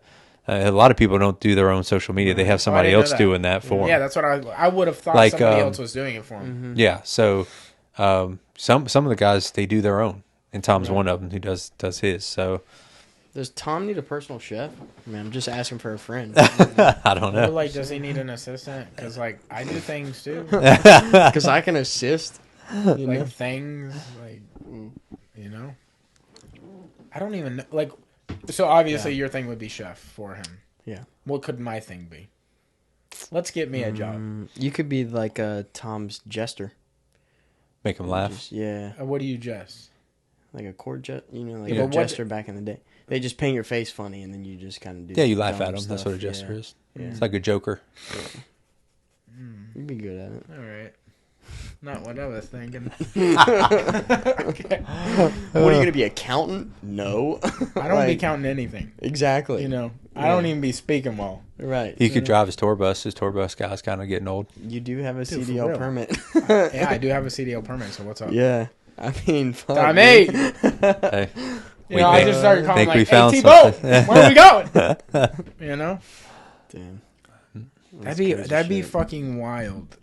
A lot of people don't do their own social media. They have somebody didn't know else that. doing that for them. Yeah, that's what I would have thought Like, somebody else was doing it for him. Yeah, so some of the guys, they do their own, and Tom's one of them who does his. So Does Tom need a personal chef? I mean, I'm just asking for a friend. I don't Or know. like, does he need an assistant? Because like I do things too, Because I can assist. You know? like things like you know. I don't even know. Like, so obviously your thing would be chef for him. Yeah. What could my thing be? Let's get me a job. You could be like Tom's jester. Make him laugh. Just, yeah. What do you jest? Like a court jet, you know, like Yeah, a but what- jester back in the day. They just paint your face funny, and then you just kind of do. Yeah, you laugh dumb at him. That's stuff. what a jester Yeah. is. Yeah. It's like a joker. You'd be good at it. All right. Not what I was thinking. What are you gonna be, accountant? No. I don't be counting anything. Exactly. You know, I don't even be speaking well. Right. He could drive his tour bus. His tour bus guy's kind of getting old. You do have a Dude, for CDL real. permit. Yeah, I do have a CDL permit, so what's up? Yeah. I mean, fuck, Tommy! dude. Hey, You know, I just started calling think we like, found hey, T-Boat, something." where are we going? You know? Damn. That'd be fucking wild.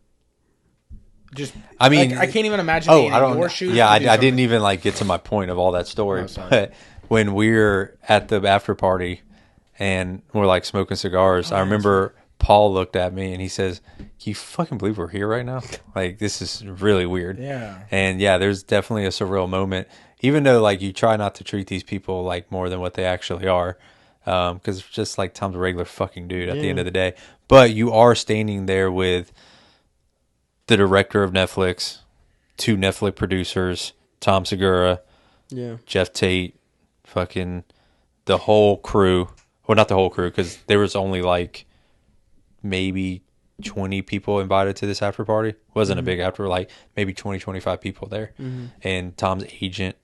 Just, I mean, like, I can't even imagine being I in don't. your shoes. Yeah, to I do didn't something. even like get to my point of all that story. Oh, sorry. But when we're at the after party and we're like smoking cigars, I remember Paul looked at me and he says, "Can you fucking believe we're here right now? Like, this is really weird." Yeah. And yeah, there's definitely a surreal moment, even though like you try not to treat these people like more than what they actually are, because it's just like Tom's a regular fucking dude at the end of the day. But you are standing there with the director of Netflix, 2 Netflix producers, Tom Segura, Yeah. Jeff Tate, fucking the whole crew. Well, not the whole crew, because there was only like maybe 20 people invited to this after party. It wasn't a big after, like maybe 20, 25 people there. And Tom's agent.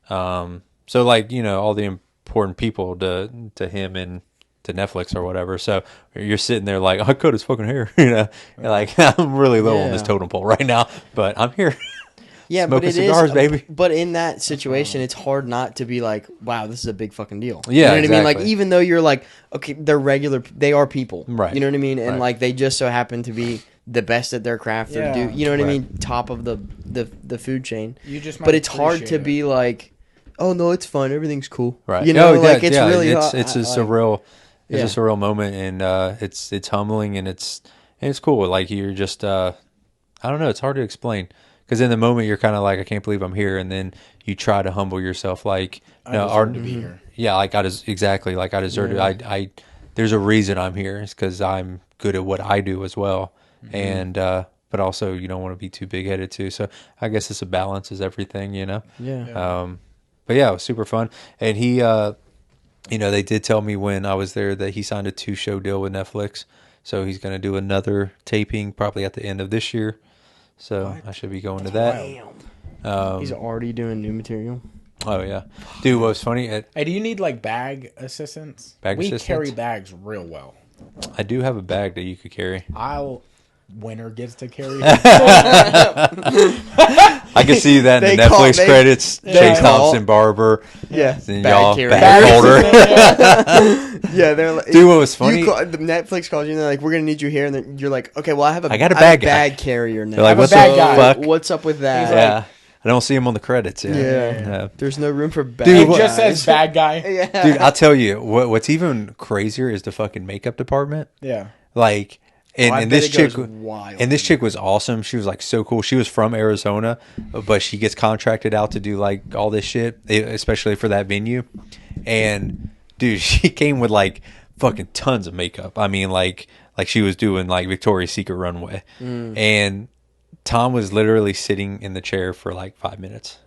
So like, you know, all the important people to him and to Netflix or whatever. So you're sitting there like, I cut his fucking hair. You know, You're like, I'm really low on this Yeah. totem pole right now, but I'm here. Yeah, Smoking but it cigars, is, baby. But in that situation, it's hard not to be like, "Wow, this is a big fucking deal." Yeah, you know what I mean. Like, exactly. even though you're like, okay, they're regular, they are people, Right. You know what I mean? And Right. like, they just so happen to be the best at their craft, or Yeah. do you know what I Right. mean? Top of the food chain. You just might But it's hard to appreciate it. be like, "Oh no, it's fine, everything's cool." Right. You know, Oh, like yeah, it's yeah, really it's a surreal Yeah. a surreal moment, and it's humbling, and it's cool. Like you're just I don't know, it's hard to explain, because in the moment you're kind of like, I can't believe I'm here, and then you try to humble yourself like, no, deserve to be here. Yeah, like I deserve it. I there's a reason I'm here. It's because I'm good at what I do as well, and but also you don't want to be too big headed too. So I guess it's a balance, is everything, you know. Yeah. But yeah, it was super fun. And he, you know, they did tell me when I was there that he signed a 2-show deal with Netflix. So he's going to do another taping probably at the end of this year. So I should be going to that. He's already doing new material. Oh, yeah. Dude, what was funny? Hey, do you need like bag assistance? Bag we assistance? carry bags real well. I do have a bag that you could carry. Winner gets to carry. I can see that in the They call- Netflix they- credits. they Chase call- Thompson, Barber. Yeah, And bag y'all carrier. bag holder. Yeah, they're like, Dude, what was funny? the Netflix calls you and they're like, "We're gonna need you here," and then you're like, "Okay, well, I have a got a I have bag guy." carrier now." They're like, a what bag the guy. fuck? What's up with that? Yeah. I don't see him on the credits. Yeah. Yeah. There's no room for bag. Dude, It what- just says bad guy. Yeah. Dude, I'll tell you, what's even crazier is the fucking makeup department. Yeah. Like, and, I and bet this it chick, goes wild. and this chick was awesome. She was like so cool. She was from Arizona, but she gets contracted out to do like all this shit, especially for that venue. And dude, she came with like fucking tons of makeup. I mean, like she was doing like Victoria's Secret runway. And Tom was literally sitting in the chair for like 5 minutes.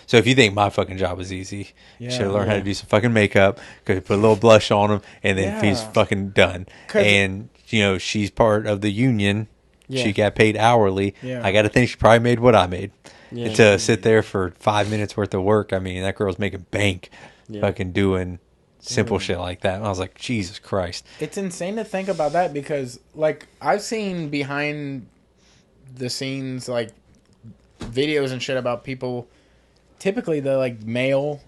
So if you think my fucking job was easy, you should have learned how to do some fucking makeup. Could put a little blush on him, and then he's Yeah. fucking done. 'Cause- And you know, she's part of the union. Yeah. She got paid hourly. Yeah. I got to think she probably made what I made. Yeah. To sit there for 5 minutes worth of work. I mean, that girl's making bank, fucking doing simple shit like that. And I was like, Jesus Christ. It's insane to think about that because, like, I've seen behind the scenes, like, videos and shit about people. Typically, the, like, male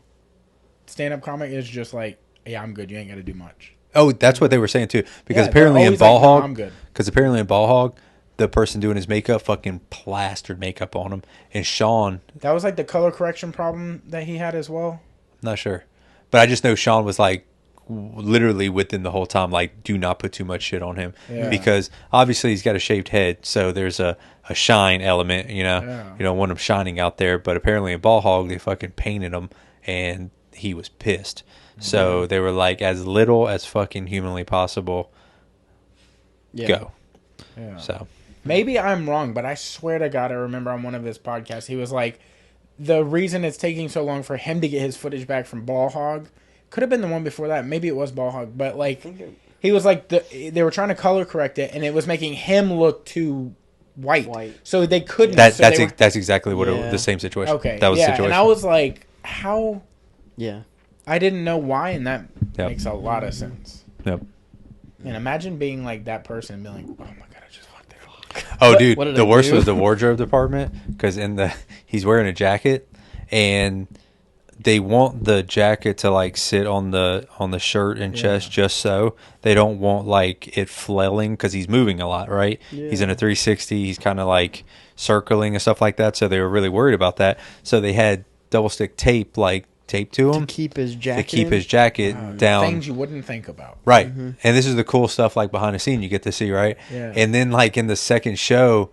stand-up comic is just like, yeah, I'm good. You ain't got to do much. Oh, that's what they were saying too. Because Yeah, apparently they're in always Ball like, "No, Hog, I'm good." because apparently in Ball Hog, the person doing his makeup fucking plastered makeup on him. And Sean, That was like the color correction problem that he had as well. not sure, but I just know Sean was like literally within the whole time, like, do not put too much shit on him, Yeah. because obviously he's got a shaved head, so there's a shine element, Yeah. you don't want him shining out there. But apparently in Ball Hog, they fucking painted him, and he was pissed. So they were like, as little as fucking humanly possible, go. Yeah. So Maybe I'm wrong, but I swear to God, I remember on one of his podcasts, he was like, the reason it's taking so long for him to get his footage back from Ball Hog, could have been the one before that. Maybe it was Ball Hog, but like, he was like, they were trying to color correct it, and it was making him look too white. So they couldn't. that's they were, that's exactly what Yeah. the same situation. okay. That was the situation. And I was like, how? Yeah. I didn't know why, and that Yep. makes a lot of sense. Yep. And imagine being like that person and being like, oh my God, I just fucked it. Oh, What- dude, what did the I worst do? was the wardrobe department, because he's wearing a jacket, and they want the jacket to like sit on the shirt and chest, just so they don't want like it flailing, because he's moving a lot, right? Yeah. He's in a 360. He's kind of like circling and stuff like that. So they were really worried about that. So they had double stick tape like taped to him To keep his jacket. to keep in? his jacket down. Things you wouldn't think about. Right. And this is the cool stuff, like behind the scene you get to see, right? Yeah. And then like in the second show,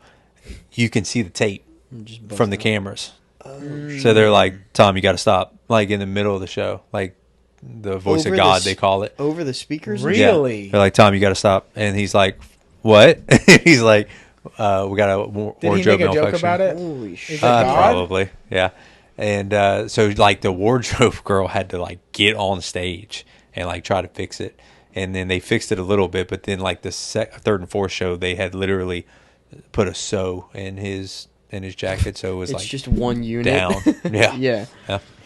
you can see the tape Just bust from the out. cameras. So they're like, Tom, you got to stop. Like in the middle of the show, like the voice Over of the God, s- they call it. Over the speakers. Really? Yeah. Really? They're like, Tom, you got to stop. And he's like, what? He's like, we got a Did he wardrobe make a joke malfunction. about it? Holy Is shit. it God? Probably, yeah. And so like the wardrobe girl had to like get on stage and like try to fix it, and then they fixed it a little bit. But then like the third and fourth show, they had literally put a sew in his jacket, so it was It's like just one unit. down. Yeah, Yeah.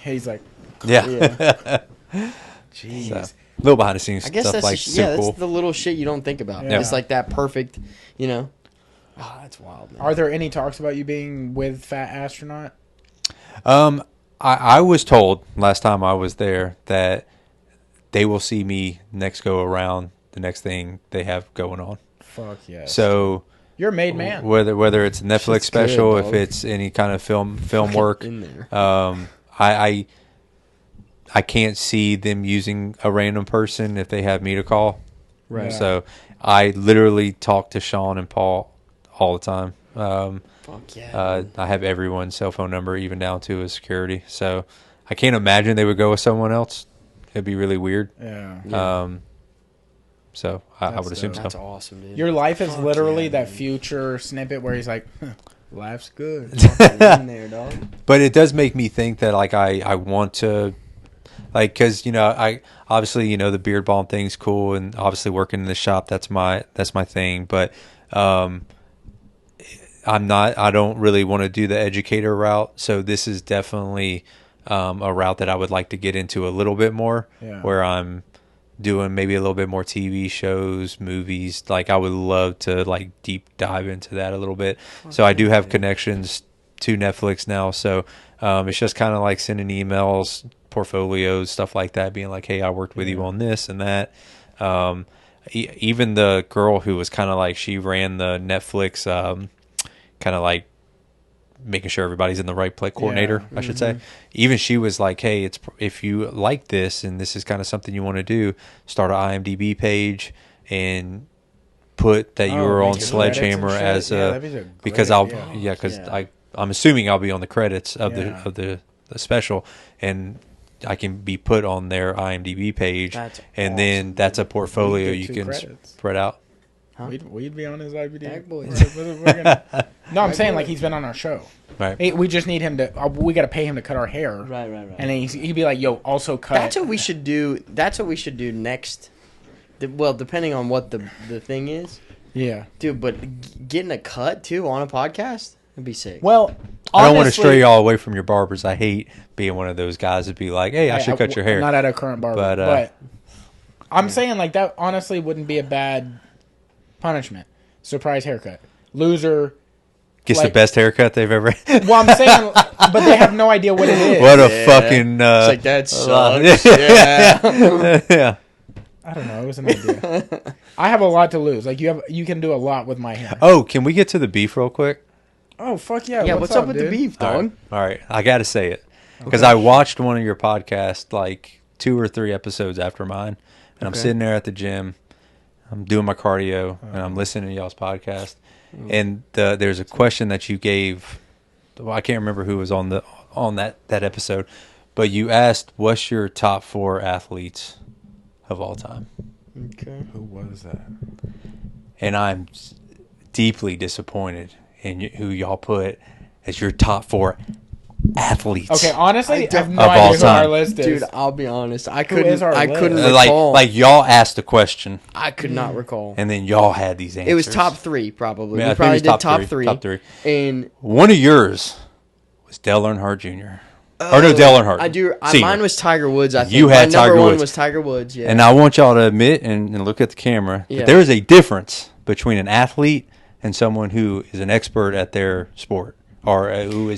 He's like, yeah. jeez. So, little behind the scenes I guess stuff that's like that's cool. the little shit you don't think about. Yeah. It's like that perfect, you know. Oh, that's wild, man. Are there any talks about you being with Fat Astronaut? I was told last time I was there that they will see me next go around the next thing they have going on. Fuck yes. So You're a made man. whether it's a Netflix Shit's special, good, if dog. it's any kind of film work, in there. I can't see them using a random person if they have me to call. Right. Yeah. So I literally talk to Sean and Paul all the time. Fuck yeah. I have everyone's cell phone number, even down to his security. So I can't imagine they would go with someone else. It'd be really weird. Yeah. So I That's would assume dope. so. That's awesome, dude. Your life is Fuck literally yeah, that man. future snippet where he's like, life's good. Fucking in there, dog. But it does make me think that like I want to, like, because I obviously the beard balm thing's cool, and obviously working in the shop, that's my thing. But I don't really want to do the educator route. So this is definitely a route that I would like to get into a little bit more, Yeah. where I'm doing maybe a little bit more TV shows, movies. Like I would love to like deep dive into that a little bit. So I do have connections to Netflix now. So it's just kind of like sending emails, portfolios, stuff like that, being like, hey, I worked with you on this and that. Even the girl who was kind of like, she ran the Netflix kind of like making sure everybody's in the right play coordinator, I should say. Even she was like, hey, if you like this and this is kind of something you want to do, start an IMDb page and put that you were on make it Sledgehammer credits and as shit. Yeah, a, that'd be a because great I'll idea. because Yeah. I'm assuming I'll be on the credits of Yeah. the special, and I can be put on their IMDb page, That's and then that's a portfolio get you 2 can credits. spread out. Huh? We'd be on his IBD. Tag boys. No, I'm saying like he's been on our show. Right. Hey, we just need him to. We got to pay him to cut our hair. Right. And then he'd be like, "Yo, also cut." That's what we should do. That's what we should do next. Well, depending on what the thing is, Yeah. dude. But getting a cut too on a podcast would be sick. Well, I don't want to honestly- stray y'all away from your barbers. I hate being one of those guys that be like, hey, I should cut your hair. Not at a current barber, But, but I'm saying like that honestly wouldn't be a bad punishment. Surprise haircut. Loser. Gets like- the best haircut they've ever had. Well, I'm saying, but they have no idea what it is. What a Yeah. fucking... It's like that lot. sucks. Yeah. yeah. I don't know. It was an idea. I have a lot to lose. Like you can do a lot with my hair. Oh, can we get to the beef real quick? Oh fuck yeah! Yeah, what's up with dude? the beef, dog? All right. I got to say it because I watched one of your podcasts like 2 or 3 episodes after mine, and I'm sitting there at the gym. I'm doing my cardio, and I'm listening to y'all's podcast. And there's a question that you gave. Well, I can't remember who was on that episode, but you asked, "What's your top 4 athletes of all time?" Okay. Who was that? And I'm deeply disappointed in who y'all put as your top 4 athletes. Okay, honestly, I have no Of all idea who our time. list is. Dude, I'll be honest. I is our couldn't list? recall. Like y'all asked the question, I could not recall. and then y'all had these answers. It was top 3, probably. Yeah, I We think it probably was did top three. Top 3. And One of yours was Dale Earnhardt Jr. Or no, Dale Earnhardt. I do. Senior. Mine was Tiger Woods. I think You had my number Tiger 1 Woods. was Tiger Woods. Yeah. And I want y'all to admit and look at the camera Yeah. that there is a difference between an athlete and someone who is an expert at their sport, or who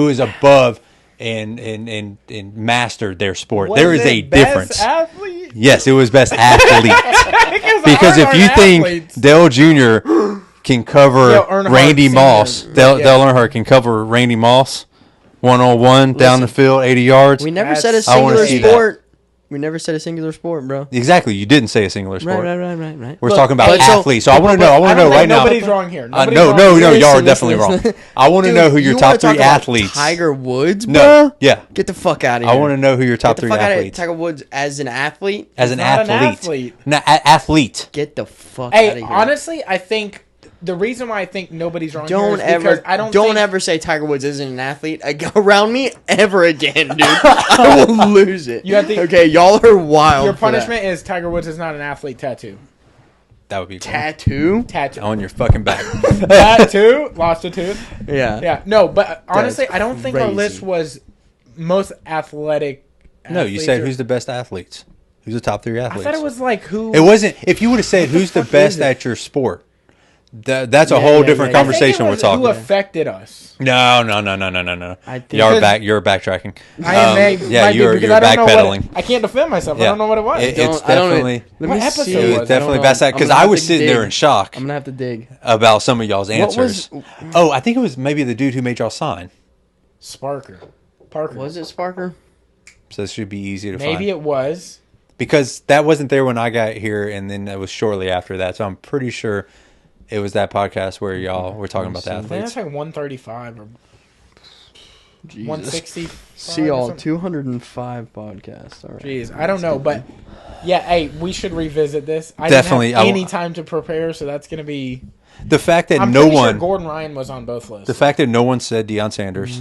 is above and mastered their sport. There is a difference. Athlete? Yes, it was best athlete. Because if you think Dale Jr. can cover Dale Earnhardt Randy Sr. Moss, Dale Earnhardt can cover Randy Moss 1-on-1 down the field, 80 yards. we never That's- said a I wanna singular see that. sport. We never said a singular sport, bro. Exactly, you didn't say a singular sport. Right. We're Look, talking about but so- athletes, so I want to know. I want to know right now. Nobody's wrong here. Nobody's No, wrong no, here. no, y'all are Listen, definitely listen. wrong. I want to Dude, know who your you top wanna 3 talk about athletes. Tiger Woods, bro. No, yeah. Get the fuck out of I here. want to know who your top Get the 3 fuck out of here. athletes. Tiger Woods as an athlete. As an not an athlete. athlete. No, athlete. Get the fuck out of Hey, here. honestly, I think the reason why I think nobody's wrong Don't here is because ever, I don't don't think, ever say Tiger Woods isn't an athlete around me ever again, dude. I will lose it. You have to- okay, y'all are wild. your for that. punishment is Tiger Woods is not an athlete tattoo. That would be cool. Tattoo. Tattoo. On your fucking back. Tattoo. Lost a tooth. Yeah. Yeah. No, but honestly, I don't think our crazy. list was most athletic. No, you athletes said or- who's the best athletes. Who's the top 3 I athletes? thought it was like who. It wasn't. If you would have said who's the fuck best is it? at your sport, that's a Yeah, whole yeah, different yeah, yeah. I think it conversation we're was talking. Who affected us? No. I think You're backtracking. Yeah, you're backpedaling. I can't defend myself. I Yeah. don't know what it was. It's I don't- definitely. Let What me episode see. was It it? was definitely I don't best know. at because I'm gonna I have was to sitting dig. there in shock I'm gonna have to dig. about some of y'all's What answers. Oh, I think it was maybe the dude who made y'all sign. Parker. Was it Sparker? So this should be easy to Maybe find. it was. Because that wasn't there when I got here, and then it was shortly after that. So I'm pretty sure it was that podcast where y'all were talking about the I think athletes. that's like 135 or Jesus. 160. See y'all 205 podcasts. All right. Jeez, I don't know, but yeah, hey, we should revisit this. I Definitely, didn't have any time to prepare, so that's gonna be. The fact that I'm no pretty one, sure Gordon Ryan was on both lists. the fact that no one said Deion Sanders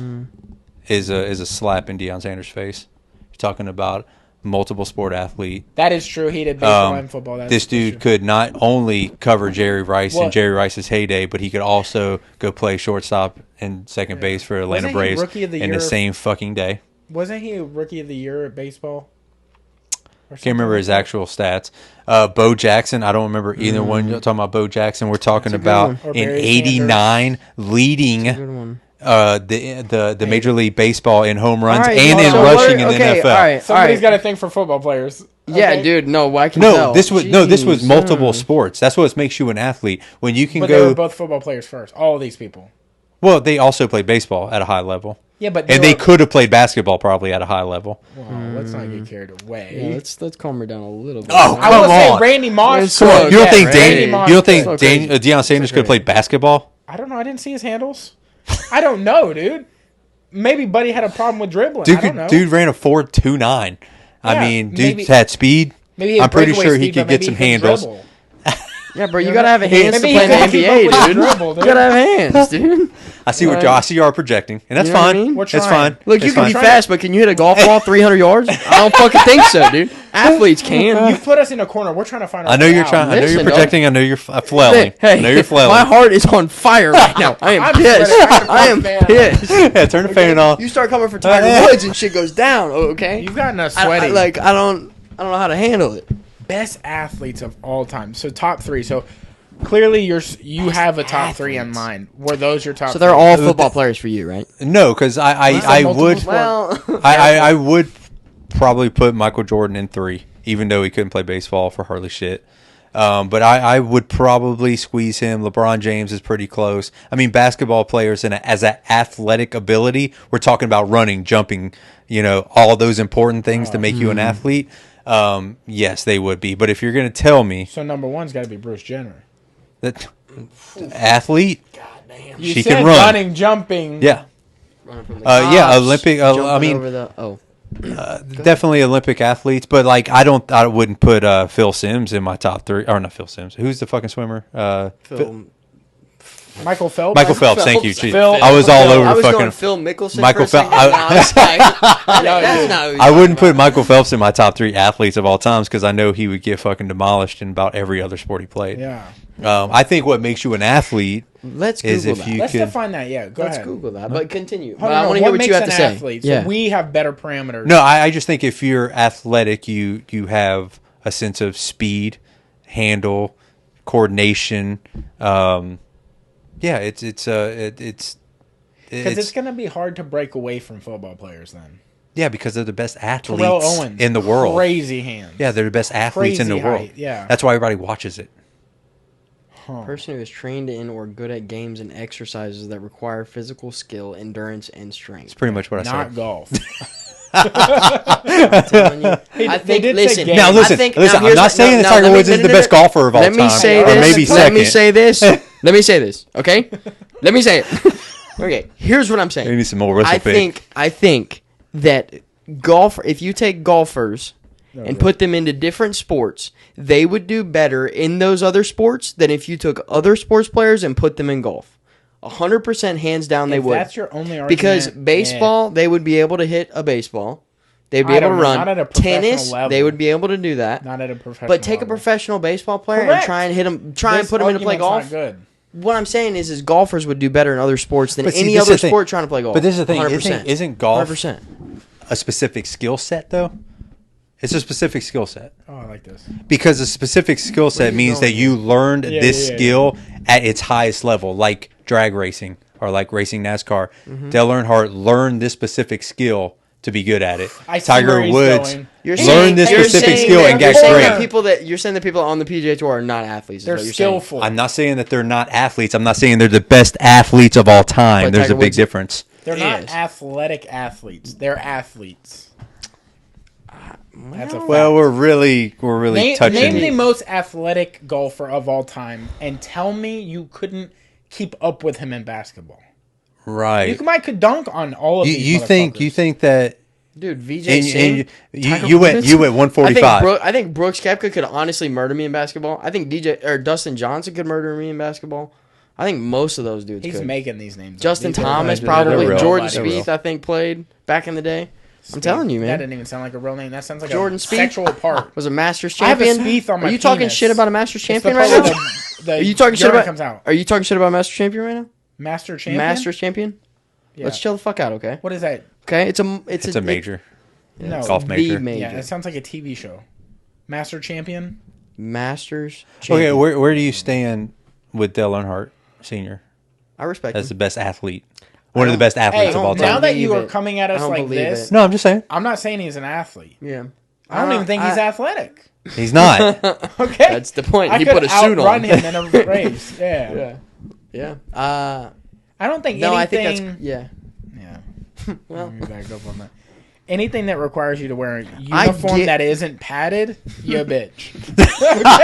is a slap in Deion Sanders' face. You're talking about multiple sport athlete. That is true. He did baseball and football. That's This dude true. could not only cover Jerry Rice in What? Jerry Rice's heyday, but he could also go play shortstop and second base for Atlanta Wasn't he Braves Rookie of the in the Year? same fucking day. Wasn't he a rookie of the year at baseball? Or Can't remember his actual stats. Bo Jackson, I don't remember either one. You're talking about Bo Jackson. We're talking That's a good about one. Or in Barry '89 leading Good one. the Major League Baseball in home runs All right, and in so what rushing are- in the okay, NFL. all right. Somebody's got a thing for football players. Yeah, Okay? dude. No, I can No, tell. this was Jeez, multiple sports. That's what makes you an athlete. When you can But they were go. both football players first. All of these people. Well, they also played baseball at a high level. Yeah, but And they could have played basketball probably at a high level. Well, let's not get carried away. Yeah, let's calm her down a little bit. Oh, I will come say on. Randy Moss. Come on, could. You don't Yeah, think Randy Dan, Moss you don't think could. Deion Sanders could have played basketball? I don't know. I didn't see his handles. I don't know, dude. Maybe Buddy had a problem with dribbling. I don't know. Dude ran a 4.29. I Yeah, mean, dude maybe- had speed. Maybe he had I'm pretty breakaway sure he speed, could but get maybe some he couldn't handles. dribble. Yeah, bro, you gotta have hands to Maybe play he in the couldn't keep NBA, up with his dude. dribble, dude. You gotta have hands, dude. I see what y'all are projecting, and that's You know what I fine. mean? We're It's trying. fine. Look, you It's can be fine. fast, but can you hit a golf ball 300 yards? I don't fucking think so, dude. Athletes can. You put us in a corner. We're trying to find. Our I know way you're out. trying. I know you're Listen, projecting. I know you're flailing. Hey, I know you're flailing. my heart is on fire right now. I am I'm pissed. sweating. I'm I am fan. pissed. Yeah, turn the fan on. You start coming for Tiger Woods and shit goes down. Okay, You've gotten us I sweaty. I don't know how to handle it. Best athletes of all time. So top three. So clearly you have a top three in mind. Were those your top? So they're three? all football players for you, right? No, because I multiple would sport. Well, I would probably put Michael Jordan in 3. even though he couldn't play baseball for hardly shit. But I would probably squeeze him. LeBron James is pretty close. I mean, basketball players as an athletic ability, we're talking about running, jumping, all those important things to make you an athlete. Yes, they would be. But if you're going to tell me, so number one's got to be Bruce Jenner. That athlete, God damn. You she said can run, running, jumping. yeah, Running from the yeah, cops, Olympic. I mean, over the, definitely Olympic athletes. But like, I wouldn't put Phil Simms in my top 3. Or not Phil Simms. Who's the fucking swimmer? Michael Phelps. Michael Phelps. Thank you. Jeez. Phil- I was all over I the was fucking. going Phil Mickelson. Michael for a second, Phelps- and I was like, that's not who you're I wouldn't talking put Michael Phelps in my top 3 athletes of all times because I know he would get fucking demolished in about every other sport he played. Yeah. I think what makes you an athlete about. Let's is Google if that. you Let's could. define that. Yeah, go Let's ahead. Google that. But continue. Hold But on, I want to hear what you have to say. Athlete? Yeah. So we have better parameters. No, I just think if you're athletic, you have a sense of speed, handle, coordination. Yeah, it's Because it's going to be hard to break away from football players then. yeah, because they're the best athletes Terrell Owens. in the world. Crazy hands. Yeah, they're the best athletes in the Crazy world. height, yeah. That's why everybody watches it. Huh. Person who is trained in or good at games and exercises that require physical skill, endurance, and strength. It's pretty much what I Not said. golf. I'm telling you. I they think. did say Listen. game. Now listen, I think, listen. now I'm here's not what- saying no, that no, Tiger let me- Woods is no, the no, best no. golfer of all Let time, me say or this. maybe Let second. me say this. Let me say this. Okay. Let me say it. Okay. Here's what I'm saying. We need some more whistle pick. I think that if you take golfers and put them into different sports, they would do better in those other sports than if you took other sports players and put them in golf. 100% hands down they If would. that's your only argument. Because baseball, they would be able to hit a baseball. They'd be I able to don't know, run. not at a professional Tennis, level. they would be able to do that. Not at a professional But take a level. professional baseball player and Correct. try and hit him. Try and This put him in to play argument's golf. not good. What I'm saying is golfers would do better in other sports than But see, any this is other the thing. sport trying to play golf. But this is the thing. 100%. Isn't golf 100%. a specific skill set though? It's a specific skill set. Oh, I like this. Because a specific skill set you means going that you learned Yeah, this yeah, skill at its highest level, like drag racing or like racing NASCAR. Dale Earnhardt learned this specific skill to be good at it. I see where Tiger he's Woods going. learned this specific skill and got great. You're saying that people on the PGA Tour are not athletes. Is They're what you're saying. skillful. I'm not saying that they're not athletes. I'm not saying they're the best athletes of all time. But There's Tiger a big Woods- difference. They're not Yes. athletic athletes. They're athletes. That's a fact. Well, we're really touching. Name the most athletic golfer of all time, and tell me you couldn't keep up with him in basketball. Right. Could dunk on all of these. You think that Dude, VJ Singh. you went 145. I think Brooks Koepka could honestly murder me in basketball. I think Dustin Johnson could murder me in basketball. I think most of those dudes He's could. making these names. Justin These are- Thomas they're probably. real. Jordan They're real. Spieth I think played back in the day. I'm telling you, That man. didn't even sound like a real name. That sounds like Jordan a Spieth? sexual part. Was a Masters I have a champion. Spieth on my Are you talking penis. shit about a Masters It's the champion part right where now? the Are you talking shit urine about? comes out. Are you talking shit about a Masters champion right now? Master champion? Masters champion. Yeah. Let's chill the fuck out, okay? What is that? Okay, it's It's a major No. golf The major. major. Yeah, it sounds like a TV show. Master champion? Masters Okay, champion. where do you stand with Dale Earnhardt Sr. I respect as the him. best athlete? One of the best athletes Hey, of all now time. that you Believe are it. coming at us I don't like believe this, it. No, I'm just saying. I'm not saying he's an athlete. Yeah. I don't even think he's athletic. He's not. Okay, That's the point. I He could put a suit outrun on. him in a race. Yeah. Yeah. Yeah. I don't think No, I anything. think that's yeah. Yeah. Well, Let me back up on that. Anything that requires you to wear a uniform get- that isn't padded, you a bitch.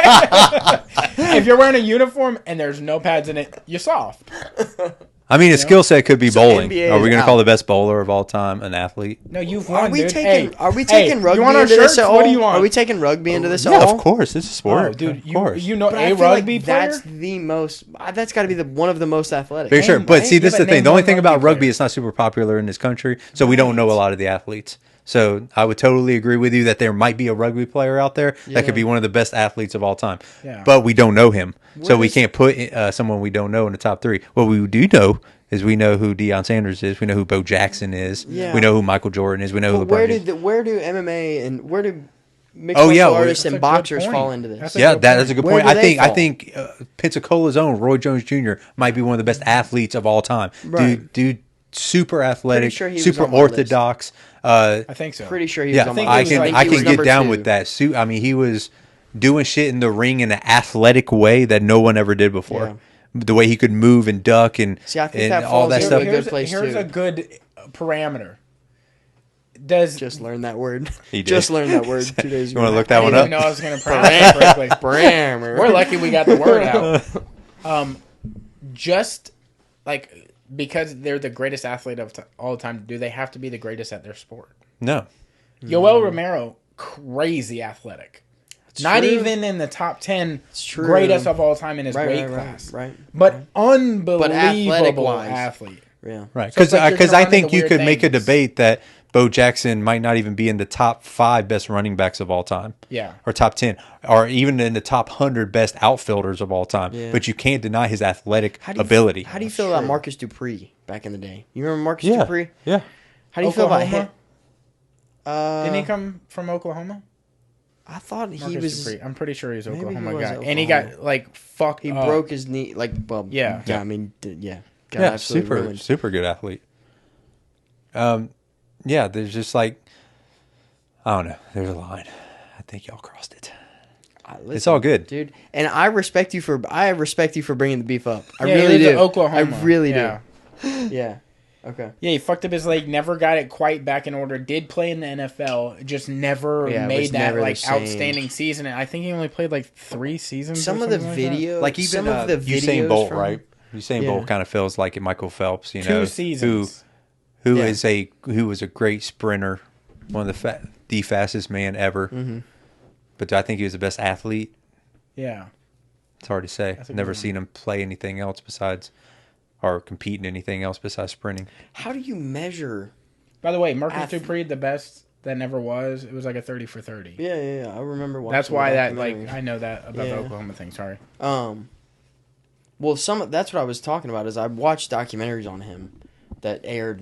Okay? If you're wearing a uniform and there's no pads in it, you're soft. I mean, his skill set could be So bowling. NBA Are we is going to out. call the best bowler of all time an athlete? No, you've won, are we dude. taking Hey, are we taking hey, rugby you want our into this shirts? at all? What do you want? Are we taking rugby into this at Yeah, all? of course. It's a sport. Oh, dude, of course. you know But a I feel rugby like player? that's the most. That's got to be one of the most athletic. Very sure. Name- But see, yeah, this is but the thing. name The only one thing about rugby rugby, player. it's not super popular in this country, so we don't know a lot of the athletes. So I would totally agree with you that there might be a rugby player out there that could be one of the best athletes of all time. Yeah. But we don't know him. So Where we does- can't put someone we don't know in the top three. What we do know is we know who Deion Sanders is. We know who Bo Jackson is. Yeah. We know who Michael Jordan is. We know who But LeBron is. where do MMA and where do mixed Oh, martial yeah, artists that's and a good boxers point. fall into this? That's a Yeah, good that point. is a good Where point. do they I fall? think Pensacola's own Roy Jones Jr. might be one of the best athletes of all time. Right. Dude super athletic, sure he was super on my list. orthodox. I think so. Pretty sure he Yeah, was on my I list. can think I he was can get number down 2. with that. I mean, he was doing shit in the ring in an athletic way that no one ever did before. Yeah. The way he could move and duck and See, I think and that all falls that into stuff. a good place, Here's too. a good parameter. Does Just learn that word. He did. Just learned that word 2 days You ago. want to look I that one didn't even up? know I was going to pronounce it correctly. Grammar. We're lucky we got the word out. Just like because they're the greatest athlete of all time, do they have to be the greatest at their sport? No. Yoel Romero, crazy athletic. Not true. even in the top 10 true. greatest of all time in his Right, weight right, class. right. But unbelievable athletic-wise. athlete. Yeah. Right, So it's like you're because gonna I run think into you weird could make a things. debate that Bo Jackson might not even be in the top 5 best running backs of all time. Yeah. Or top 10, or even in the top 100 best outfielders of all time. Yeah. But you can't deny his athletic How do you, ability. How do you feel about Marcus Dupree back in the day? You remember Marcus yeah, Dupree? yeah. How do you feel about him? Oklahoma? Didn't he come from Oklahoma? I thought he Marcus was. Dupree. I'm pretty sure he's Maybe he Oklahoma was guy. And he got like fucked He up. broke his knee. Like, well, Yeah. I mean, yeah. Got Yeah, absolutely super, ruined. super good athlete. Yeah, there's just like, I don't know. There's a line. I think y'all crossed it. Listen, It's all good. dude. And I respect you for bringing the beef up. I Yeah, he really lives in do. Oklahoma. I really Yeah. do. Yeah. Okay. Yeah, he fucked up his leg, never got it quite back in order, did play in the NFL, just never Yeah, it made was that never the like same. outstanding season. And I think he only played like 3 seasons. Some or of the something like that. video, Like even some of the Usain videos Bolt, from, right? Usain Yeah. Bolt kind of feels like Michael Phelps, you 2 know, seasons. who Yeah. is who was a great sprinter, one of the fastest man ever. Mm-hmm. But do I think he was the best athlete? Yeah. It's hard to say. That's a Never good one. seen him play anything else besides, or compete in anything else besides sprinting. How do you measure? By the way, Marcus Athlete. Dupree, the best that never was. It was like a 30 for 30. Yeah. I remember watching. That's why the that like documentary. I know that about Yeah. the Oklahoma thing. Sorry. Well, that's what I was talking about. Is I watched documentaries on him that aired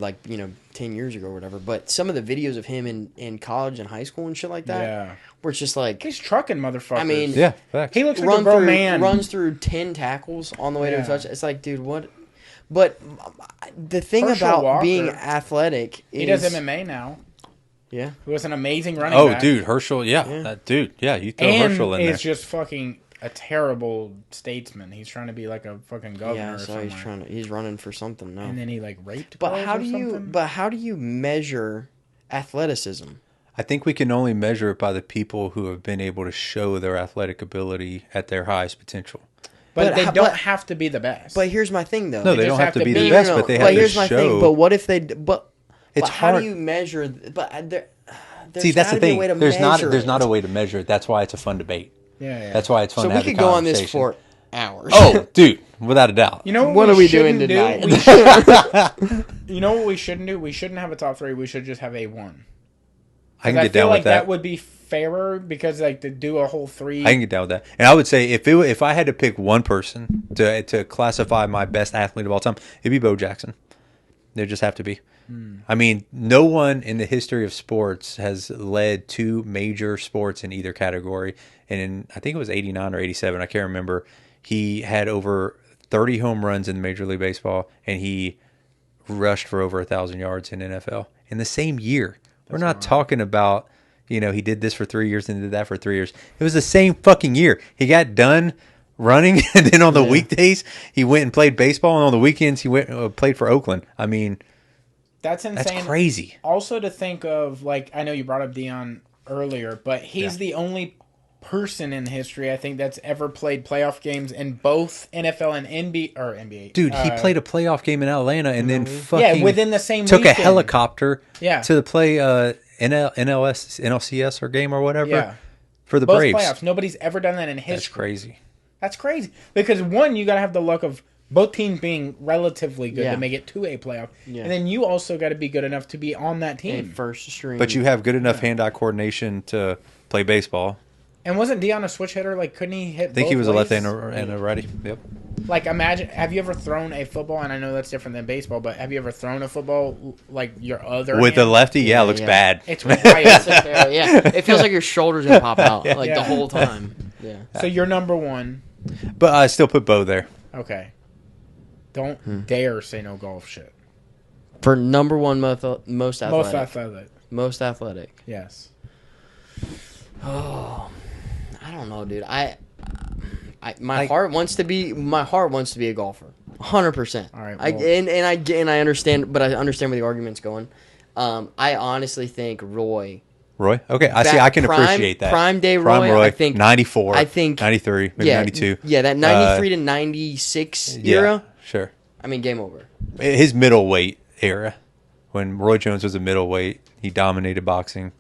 10 years ago or whatever. But some of the videos of him in college and high school and shit like that, Yeah. were just like He's trucking motherfuckers. I mean, Yeah, facts. he looks like a grown man. runs through 10 tackles on the way to a Yeah. touchdown. It's like, dude, what? But the thing Herschel about Walker. being athletic is He does MMA now. Yeah. He was an amazing running Oh, back. dude, Herschel. Yeah, Yeah. that dude. Yeah, you throw And Herschel in there. is just fucking a terrible statesman. He's trying to be like a fucking governor Yeah, or so something. he's running for something now. And then he like raped But girls how or do you something? how do you measure athleticism? I think we can only measure it by the people who have been able to show their athletic ability at their highest potential. But they but- don't have to be the best. But here's my thing though. No, they just don't have have to to be be- the best, but they have but to here's my show. thing. But what if they but It's how hard. do you measure there's See, that's gotta the be a thing. way to There's measure not it. a way to measure it. That's why it's a fun debate. yeah. That's why it's fun So to we have could the go on this conversation. for hours. Oh, dude, without a doubt. You know What are we doing shouldn't do? tonight? We should- you know what we shouldn't do? We shouldn't have a top 3. We should just have a 1. I can I get feel down like with that. that would be fairer because like to do a whole 3. I can get down with that. And I would say if I had to pick one person to classify my best athlete of all time, it'd be Bo Jackson. There just have to be. I mean, no one in the history of sports has led 2 major sports in either category. And in, I think it was 89 or 87, I can't remember. He had over 30 home runs in Major League Baseball, and he rushed for over 1,000 yards in NFL in the same year. We're not talking about, he did this for 3 years and did that for 3 years. It was the same fucking year. He got done running, and then on the weekdays, he went and played baseball, and on the weekends, he went played for Oakland. I mean, That's insane. that's crazy. Also to think of, like, I know you brought up Dion earlier, but he's the only person in history, I think, that's ever played playoff games in both NFL and NBA. Dude, he played a playoff game in Atlanta and then fucking within the same took weekend. a helicopter Yeah. to play NLCS or game or whatever Yeah. for the Both Braves. playoffs. Nobody's ever done that in history. That's crazy. That's crazy. Because one, you got to have the luck of both teams being relatively good Yeah. to make it to a playoff. Yeah. And then you also got to be good enough to be on that A team. first string. But you have good enough hand-eye coordination to play baseball. And wasn't Dion a switch hitter? Like, couldn't he hit I think he both was a ways? left and a righty. Yep. Like, imagine, have you ever thrown a football, and I know that's different than baseball, but have you ever thrown a football, like, your other With the hand? lefty, yeah, it looks yeah. bad. It's wild. yeah, it feels like your shoulders gonna pop out like Yeah. the whole time. Yeah. So you're number 1. But I still put Bo there. Okay. Don't dare say no golf shit. For number one most athletic. Most athletic. Most athletic. Yes. Oh, I don't know, dude. My heart wants to be a golfer. 100%. All right. I understand, but I understand where the argument's going. I honestly think Roy. Roy? Okay, I can appreciate that. Prime day Roy, I think 94. I think 93, maybe 92. Yeah, that 93 to 96 era. Sure. I mean, game over. His middleweight era, when Roy Jones was a middleweight, he dominated boxing.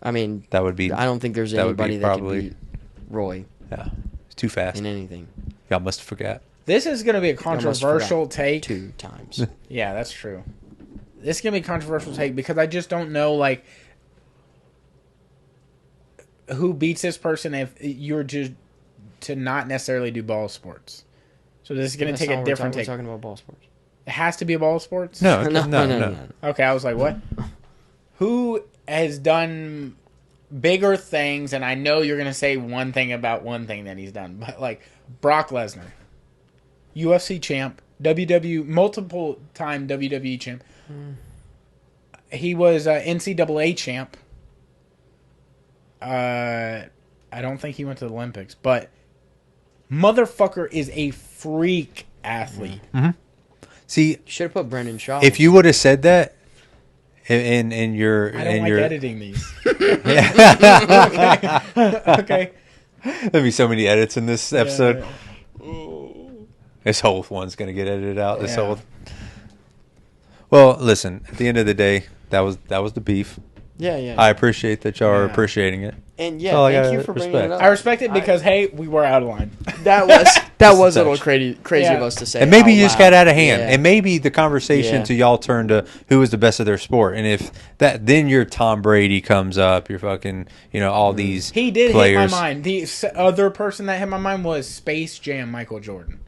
I mean, That would be. I don't think there's anybody that can beat Roy. Yeah, it's too fast. In anything. Y'all must forget. This is going to be a controversial take. 2 times. Yeah, that's true. This is going to be a controversial take because I just don't know, like, who beats this person if you're just to not necessarily do ball sports. So this is going to take a different take. We're talking about ball sports. It has to be a ball sports? No. Okay, I was like, what? Who has done bigger things, and I know you're going to say one thing about one thing that he's done, but like Brock Lesnar, UFC champ, multiple time WWE champ. He was NCAA champ. I don't think he went to the Olympics, but motherfucker is a freak athlete. Mm-hmm. See, you should have put Brendan Shaw. If you would have said that in your, I don't like editing these. Okay. There'll be so many edits in this episode. Yeah. This whole one's gonna get edited out. This whole. Well, listen. At the end of the day, that was the beef. Yeah. I appreciate that y'all are appreciating it. And thank you for bringing it up. I respect it because we were out of line. That was a little crazy of us to say. And maybe you just got out of hand. And maybe the conversation to y'all turned to who was the best of their sport. And if that, then your Tom Brady comes up, your fucking, all these He did players. hit my mind. The other person that hit my mind was Space Jam Michael Jordan.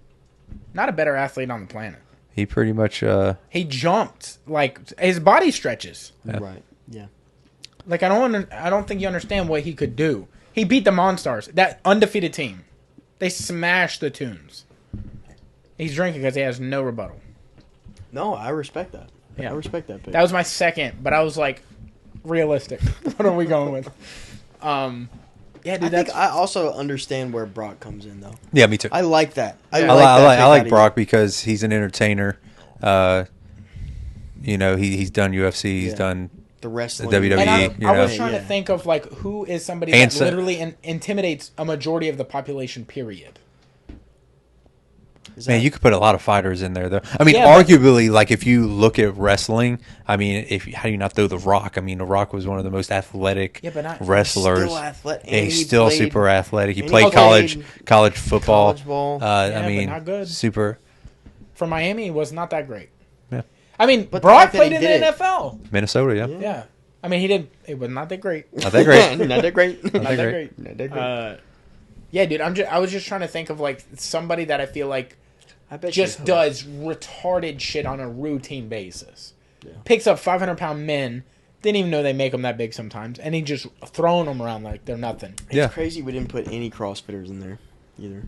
Not a better athlete on the planet. He pretty much. He jumped. Like, his body stretches. Yeah. Right. Yeah. Like, I don't think you understand what he could do. He beat the Monstars, that undefeated team. They smashed the Tunes. He's drinking because he has no rebuttal. No, I respect that. Yeah. I respect that pick. That was my second, but I was like, realistic. What are we going with? Yeah, dude. I also understand where Brock comes in, though. Yeah, me too. I like that. I like Brock because he's an entertainer. He's done UFC. He's done the wrestling, WWE. And I was trying to think of like who is somebody that literally intimidates a majority of the population. Period. Man, you could put a lot of fighters in there, though. I mean, arguably, like if you look at wrestling, I mean, how do you not throw The Rock? I mean, The Rock was one of the most athletic wrestlers. Still athletic, and he's still super athletic. He played college football. College ball. I mean, but not good. Super. For Miami, he was not that great. Yeah. I mean, but Brock played in the NFL. Minnesota, yeah. I mean, he did. It was not that great. Not that great. Not that great. Not that great. Not that great. Yeah, dude. I was just trying to think of like somebody that I feel like just does retarded shit on a routine basis. Yeah. Picks up 500-pound men. Didn't even know they make them that big sometimes, and he just throwing them around like they're nothing. It's crazy we didn't put any CrossFitters in there either.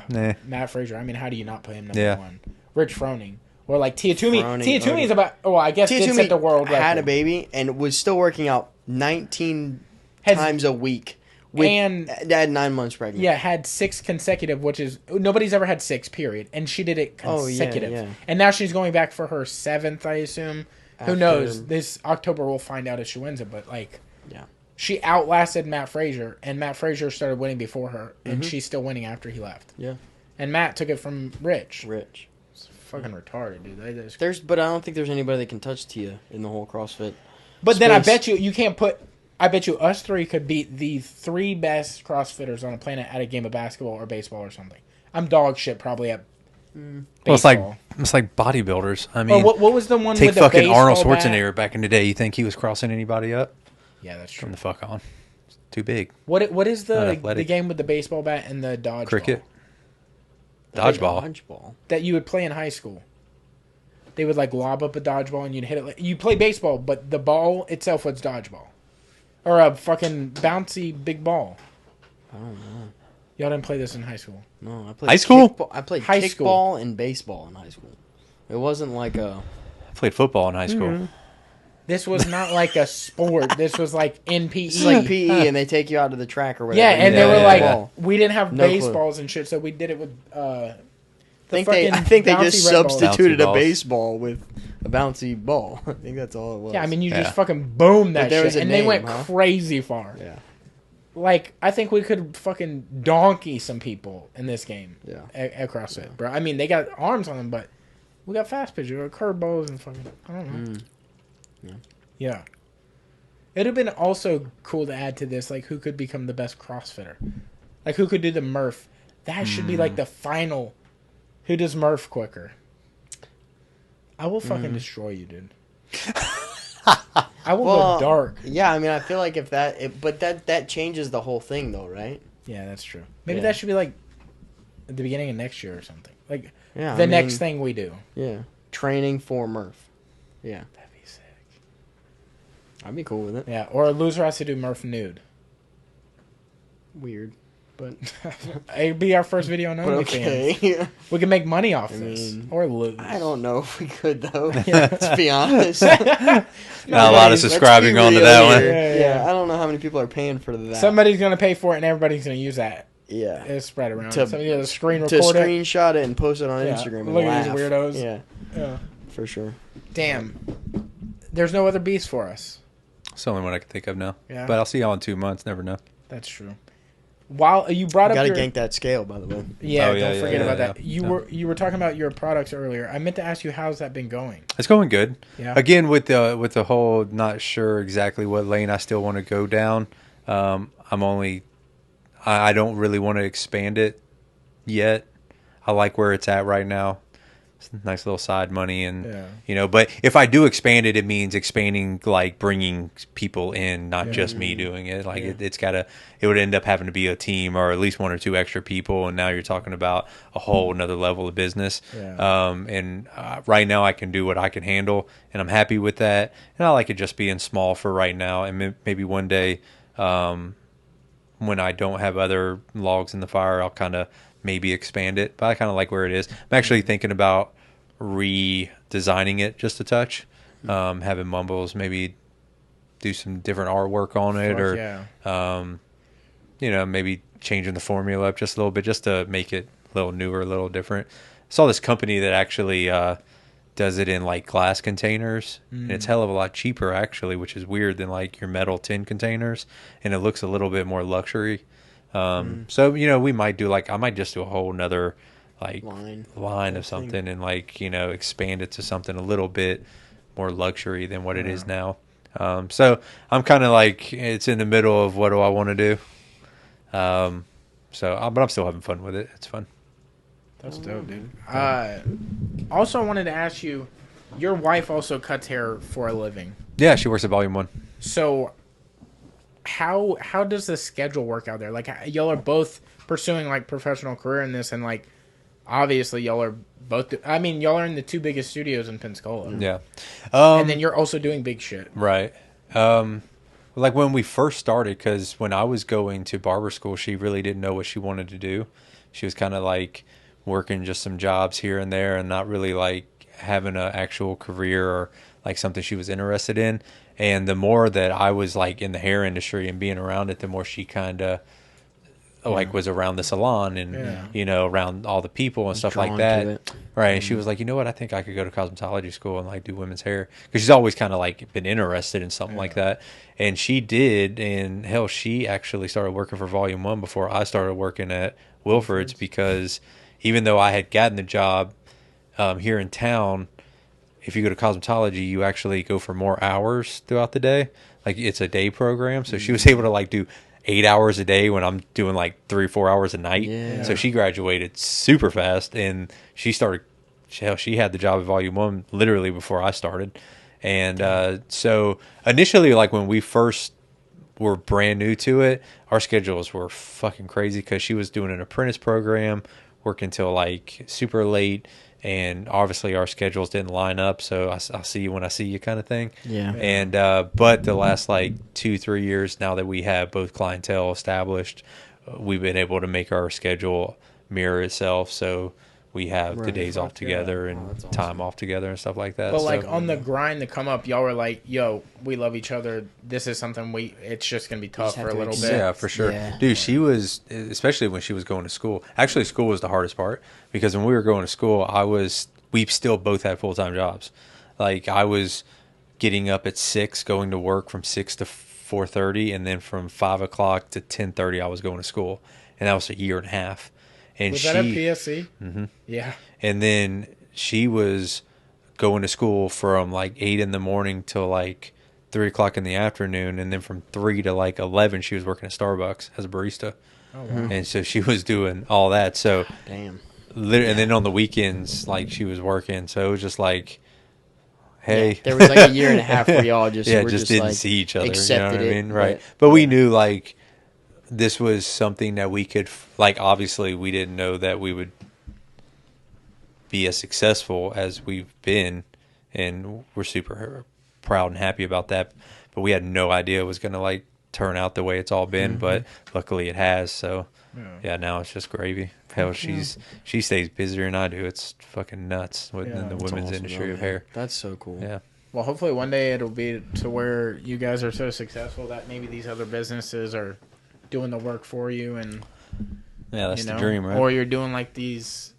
Nah. Matt Frazier. I mean, how do you not put him number one? Rich Froning. Or like Tia Toomey. Tia Toomey is about. Oh, I guess did set the world record. Had a baby and was still working out 19 times a week. And had 9 months pregnant. Yeah, had 6 consecutive, which is nobody's ever had 6. Period. And she did it consecutive. Yeah. And now she's going back for her 7th, I assume. Who knows? This October we'll find out if she wins it. But like, she outlasted Matt Frazier, and Matt Frazier started winning before her, and she's still winning after he left. Yeah. And Matt took it from Rich. It's fucking retarded, dude. But I don't think there's anybody that can touch Tia in the whole CrossFit. But space. Then I bet you can't put. I bet you us 3 could beat the 3 best CrossFitters on the planet at a game of basketball or baseball or something. I'm dog shit probably at baseball. Well, it's like bodybuilders. I mean, what was the one take with the fucking Arnold baseball Schwarzenegger back in the day. You think he was crossing anybody up? Yeah, that's true. From the fuck on. It's too big. What is the game with the baseball bat and the dodgeball? Cricket. Dodgeball. Dodgeball. That you would play in high school. They would like lob up a dodgeball and you'd hit it. You play baseball, but the ball itself was dodgeball. Or a fucking bouncy big ball. I don't know. Y'all didn't play this in high school. No, I played high school. I played kickball and baseball in high school. It wasn't like a. I played football in high school. This was not like a sport. This was like in PE. It's like PE, and they take you out to the track or whatever. Yeah, and Yeah, they were yeah, like, yeah. we didn't have No clue. baseballs and shit, so we did it with. I think they just bouncy red balls. substituted Bouncy a balls. baseball with a bouncy ball. I think that's all it was. Yeah, I mean, you Yeah. just fucking boom that But there shit, was a and they name, went huh? crazy far. Yeah. Like, I think we could fucking donkey some people in this game. Yeah. At CrossFit, bro. I mean, they got arms on them, but we got fast pitches or curveballs and fucking. I don't know. Yeah. It'd have been also cool to add to this, like, who could become the best CrossFitter? Like, who could do the Murph? That should be, like, the final. Who does Murph quicker? I will fucking destroy you, dude. I will go dark. Yeah, I mean, I feel like if but that changes the whole thing, though, right? Yeah, that's true. Maybe Yeah. that should be, like, at the beginning of next year or something. Like, Yeah, the I next mean, thing we do. Yeah, training for Murph. Yeah, That'd be sick. I'd be cool with it. Yeah, or a loser has to do Murph nude. Weird, but It'd be our first video on but OnlyFans. okay. We can make money off this. mean, Or lose. I don't know if we could though. Let's be honest. Not a lot of Let's be subscribing onto real that here. one. Yeah. I don't know how many people are paying for that. Somebody's going to pay for it, and everybody's going to use that. yeah. It's spread around. To- Somebody has a screen To record it. screenshot it and post it on Yeah, Instagram and look at these laugh. weirdos. Yeah, Yeah. for sure. Damn. There's no other beast for us. It's the only one I can think of now. Yeah. But I'll see y'all in 2 months. Never know. That's true. While you brought up Gotta your... gank that scale, by the way. Yeah, Oh, yeah, don't yeah, forget yeah, about yeah. that. You Yeah. were talking about your products earlier. I meant to ask you, how's that been going? It's going good. Yeah. Again, with the whole not sure exactly what lane I still want to go down. I don't really want to expand it yet. I like where it's at right now. It's nice little side money, and but if I do expand it, it means expanding, like bringing people in, not just me doing it. Like it would end up having to be a team or at least one or two extra people, and now you're talking about a whole another level of business. Right now I can do what I can handle, and I'm happy with that. And I like it just being small for right now, and maybe one day when I don't have other logs in the fire, I'll kind of maybe expand it, but I kind of like where it is. I'm actually thinking about redesigning it just a touch, having Mumbles maybe do some different artwork on it, maybe changing the formula up just a little bit, just to make it a little newer, a little different. I saw this company that actually does it in like glass containers, and it's hell of a lot cheaper actually, which is weird than like your metal tin containers, and it looks a little bit more luxury. So we might do I might just do a whole nother like line of something, and expand it to something a little bit more luxury than what it is now. So I'm kind of like, it's in the middle of what do I want to do. But I'm still having fun with it. It's fun. That's dope, dude. Also, I wanted to ask you, your wife also cuts hair for a living. Yeah, she works at Volume 1. So, how does the schedule work out there? Like, y'all are both pursuing like professional career in this, and like obviously y'all are both. Y'all are in the two biggest studios in Pensacola. Yeah, and then you're also doing big shit. right. Like when we first started, because when I was going to barber school, she really didn't know what she wanted to do. She was kind of like working just some jobs here and there, and not really like having an actual career or like something she was interested in. And the more that I was like in the hair industry and being around it, the more she kind of was around the salon and around all the people and stuff like that. Right. And she was like, you know what, I think I could go to cosmetology school and like do women's hair, because she's always kind of like been interested in something like that. And she did, and hell, she actually started working for Volume 1 before I started working at Wilford's, because even though I had gotten the job here in town, if you go to cosmetology, you actually go for more hours throughout the day. Like, it's a day program. So she was able to like do 8 hours a day when I'm doing like 3 or 4 hours a night. Yeah. So she graduated super fast, and she had the job at Volume 1 literally before I started. And so initially, like when we first were brand new to it, our schedules were fucking crazy, because she was doing an apprentice program, working till like super late. And obviously our schedules didn't line up, so I'll see you when I see you kind of thing. Yeah. And but the last like 2-3 years, now that we have both clientele established, we've been able to make our schedule mirror itself. So we have the Right. days off Fuck yeah. together and that's awesome. time off together and stuff like that. But So, like on the grind to come up, y'all were like, "Yo, we love each other. This is something it's just gonna be tough just have for a to little accept. bit." yeah, for sure. Yeah. Dude, she was, especially when she was going to school. Actually, school was the hardest part because when we were going to school, we still both had full-time jobs. Like I was getting up at 6, going to work from 6 to 4:30, and then from 5 o'clock to 10:30, I was going to school, and that was a year and a half. And Was she, that at PSC? Mm-hmm. Yeah. and then she was going to school from like 8 in the morning till like 3 o'clock in the afternoon, and then from 3 to like 11, she was working at Starbucks as a barista. Oh wow. And so she was doing all that. So, Damn. and then on the weekends, like she was working. So it was just like, hey, Yeah, there was like a year and a half where y'all just yeah, were just didn't like, see each other. You know accepted what I it, mean? Right. but- But we knew like this was something that we could, like, obviously we didn't know that we would be as successful as we've been. And we're super proud and happy about that. But we had no idea it was going to like turn out the way it's all been. But luckily it has. So yeah, now it's just gravy. Hell, she stays busier than I do. It's fucking nuts within Yeah. the That's women's awesome, industry though, of man. hair. That's so cool. Yeah. Well, hopefully one day it'll be to where you guys are so successful that maybe these other businesses are doing the work for you, and Yeah, that's you know, the dream, right? or you're doing like these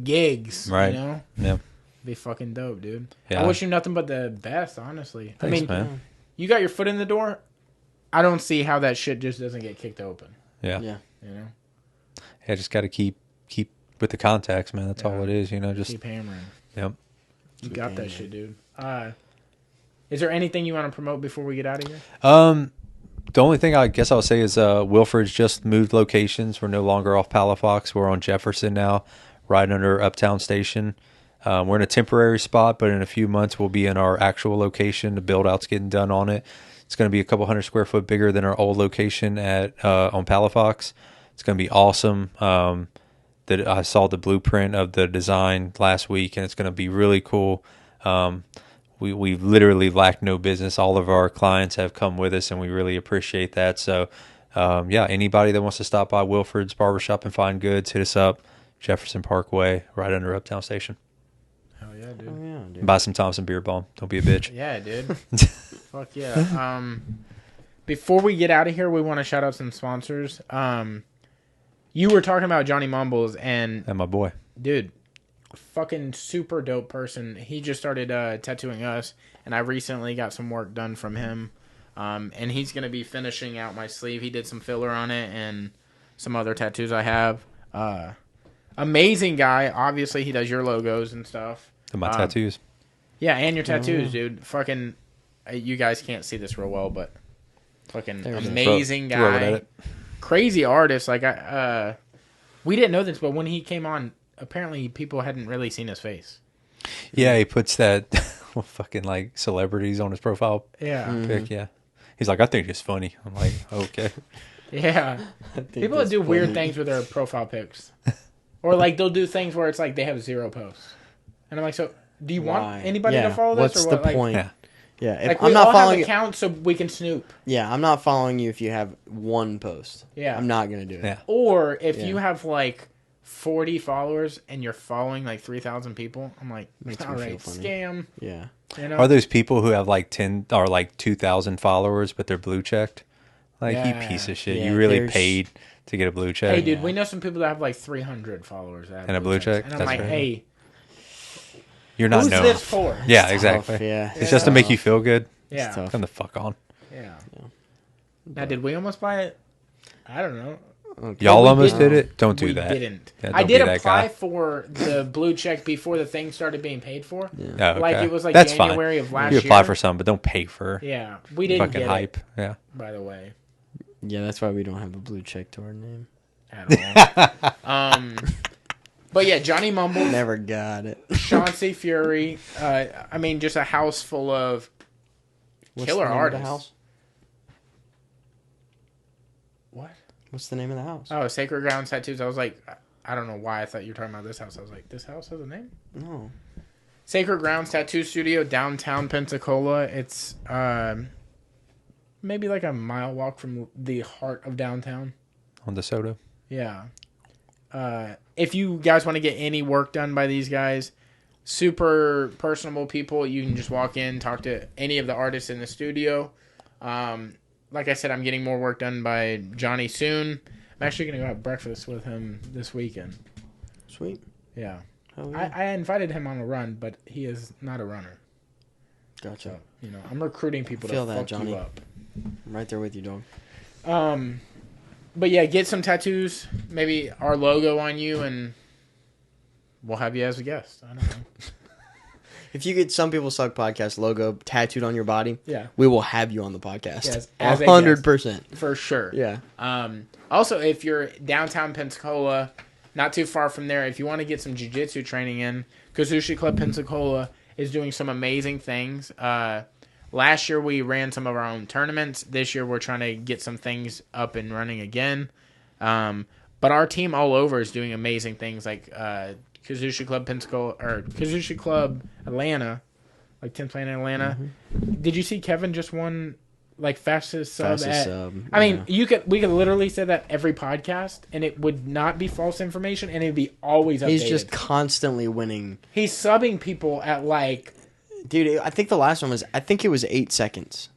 gigs, Right. You know, Yeah. be fucking dope, dude. Yeah. I wish you nothing but the best, honestly. Thanks, I mean, man. you got your foot in the door. I don't see how that shit just doesn't get kicked open. Yeah. Yeah. You know, Yeah, just got to keep with the contacts, man. That's all Yeah. it is, you know. Just keep hammering. yep. You got that shit, dude. Is there anything you want to promote before we get out of here? The only thing I guess I'll say is Wilford's just moved locations. We're no longer off Palafox. We're on Jefferson now, right under Uptown Station. We're in a temporary spot, but in a few months we'll be in our actual location. The build out's getting done on it. It's going to be a couple 100 square foot bigger than our old location at on Palafox. It's going to be awesome. That I saw the blueprint of the design last week, and it's going to be really cool. We literally lack no business. All of our clients have come with us, and we really appreciate that. So, yeah, anybody that wants to stop by Wilford's Barbershop and find goods, hit us up. Jefferson Parkway, right under Uptown Station. Hell yeah, dude. Oh, yeah, dude. Buy some Thompson beer bomb. Don't be a bitch. Yeah, dude. Fuck yeah. Before we get out of here, we want to shout out some sponsors. You were talking about Johnny Mumbles, and And my boy. dude, fucking super dope person. He just started tattooing us, and I recently got some work done from him. And he's gonna be finishing out my sleeve. He did some filler on it and some other tattoos I have. Amazing guy. Obviously, he does your logos and stuff. And my tattoos. Yeah, and your tattoos, dude. Fucking, you guys can't see this real well, but fucking There's a- amazing Throw it at guy. it. Crazy artist. Like we didn't know this, but when he came on, apparently people hadn't really seen his face. Yeah, he puts that fucking like celebrities on his profile Yeah, pic. Yeah. He's like, I think it's funny. I'm like, okay. yeah. People that do weird things with their profile pics, or like they'll do things where it's like they have 0 posts, and I'm like, so do you want anybody to follow this? What's or the what? Like, point? Yeah. Yeah, if like I'm we not all following. have accounts so we can snoop. Yeah, I'm not following you if you have one post. Yeah. I'm not gonna do it. Yeah. Or if Yeah. you have like 40 followers and you're following like 3,000 people, I'm like, Makes all me feel right, funny. scam. Yeah. You know? Are those people who have like 10 or like 2,000 followers, but they're blue checked? Like, you Yeah. piece of shit. Yeah, you really there's- paid to get a blue check? Hey, dude, we know some people that have like 300 followers. That have And a blue check? And I'm That's like, right. hey, You're not who's known. this for? Yeah, Tough, exactly. yeah. It's just to make you feel good. Yeah. tough. Come the fuck on. Yeah. Now, did we almost buy it? I don't know. Okay. Y'all we almost didn't. did it? Don't do We that. didn't. Yeah, I don't did be that apply guy. for the blue check before the thing started being paid for. Oh, okay. Like, it was like That's January fine. of last You apply year. for some, but don't pay for Yeah, we didn't fucking get hype. it, Yeah. by the way, Yeah, that's why we don't have a blue check to our name. at all. But yeah, Johnny Mumbles, Never got it. Chauncey Fury. I mean, just a house full of What's killer the name artists. Of the house? What? What's the name of the house? Oh, Sacred Grounds Tattoos. I was like, I don't know why I thought you were talking about this house. I was like, this house has a name? No. Sacred Grounds Tattoo Studio, downtown Pensacola. It's maybe like a mile walk from the heart of downtown. On DeSoto. Yeah. if you guys want to get any work done by these guys, super personable people. You can just walk in, talk to any of the artists in the studio. Like I said, I'm getting more work done by Johnny soon. I'm actually going to go have breakfast with him this weekend. Sweet. Yeah. Oh, yeah. I invited him on a run, but he is not a runner. Gotcha. So, I'm recruiting people Feel to that, fuck Johnny. you up. I'm right there with you, dog. But yeah, get some tattoos. Maybe our logo on you, and we'll have you as a guest. I don't know. If you get Some People Suck podcast logo tattooed on your body, Yeah. we will have you on the podcast. Yes, as a 100%. For sure. Yeah. Also, if you're downtown Pensacola, not too far from there, if you want to get some jiu-jitsu training in, Kazushi Club Pensacola is doing some amazing things. Last year, we ran some of our own tournaments. This year, we're trying to get some things up and running again. But our team all over is doing amazing things, like Kazushi Club Pensacola, or Kazushi Club Atlanta, like 10th Planet Atlanta. Mm-hmm. Did you see Kevin just won, like, fastest sub? I mean, we could literally say that every podcast, and it would not be false information, and it'd be always updated. He's just constantly winning. He's subbing people at, like... Dude, I think the last one was, 8 seconds.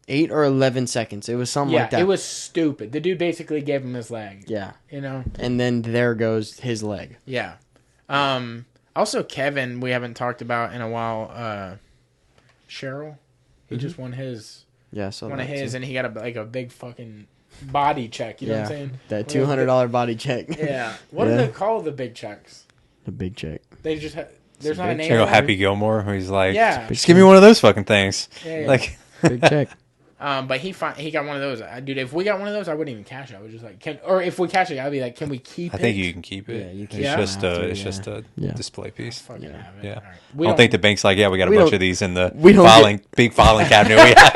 8 or 11 seconds. It was something like that. Yeah, it was stupid. The dude basically gave him his leg. Yeah. And then there goes his leg. Yeah. Also, Kevin, we haven't talked about in a while. Cheryl, he just won his. Yeah, so one of his, and he got a big fucking body check. You know what I'm saying? That $200 body check. Yeah. What do they call the big checks? The big check. They just there's not a name. Check out Happy Gilmore, where he's like, yeah, just give me one of those fucking things. Yeah. Like, big check. But he got one of those. Dude, if we got one of those, I wouldn't even cash it. I was just like, if we cash it, I'd be like, can we keep it? I think you can keep it. Yeah, you can. It's just a display piece. Fucking have it. Yeah. Right. I don't think the bank's like, we got a bunch of these in the big filing cabinet we have.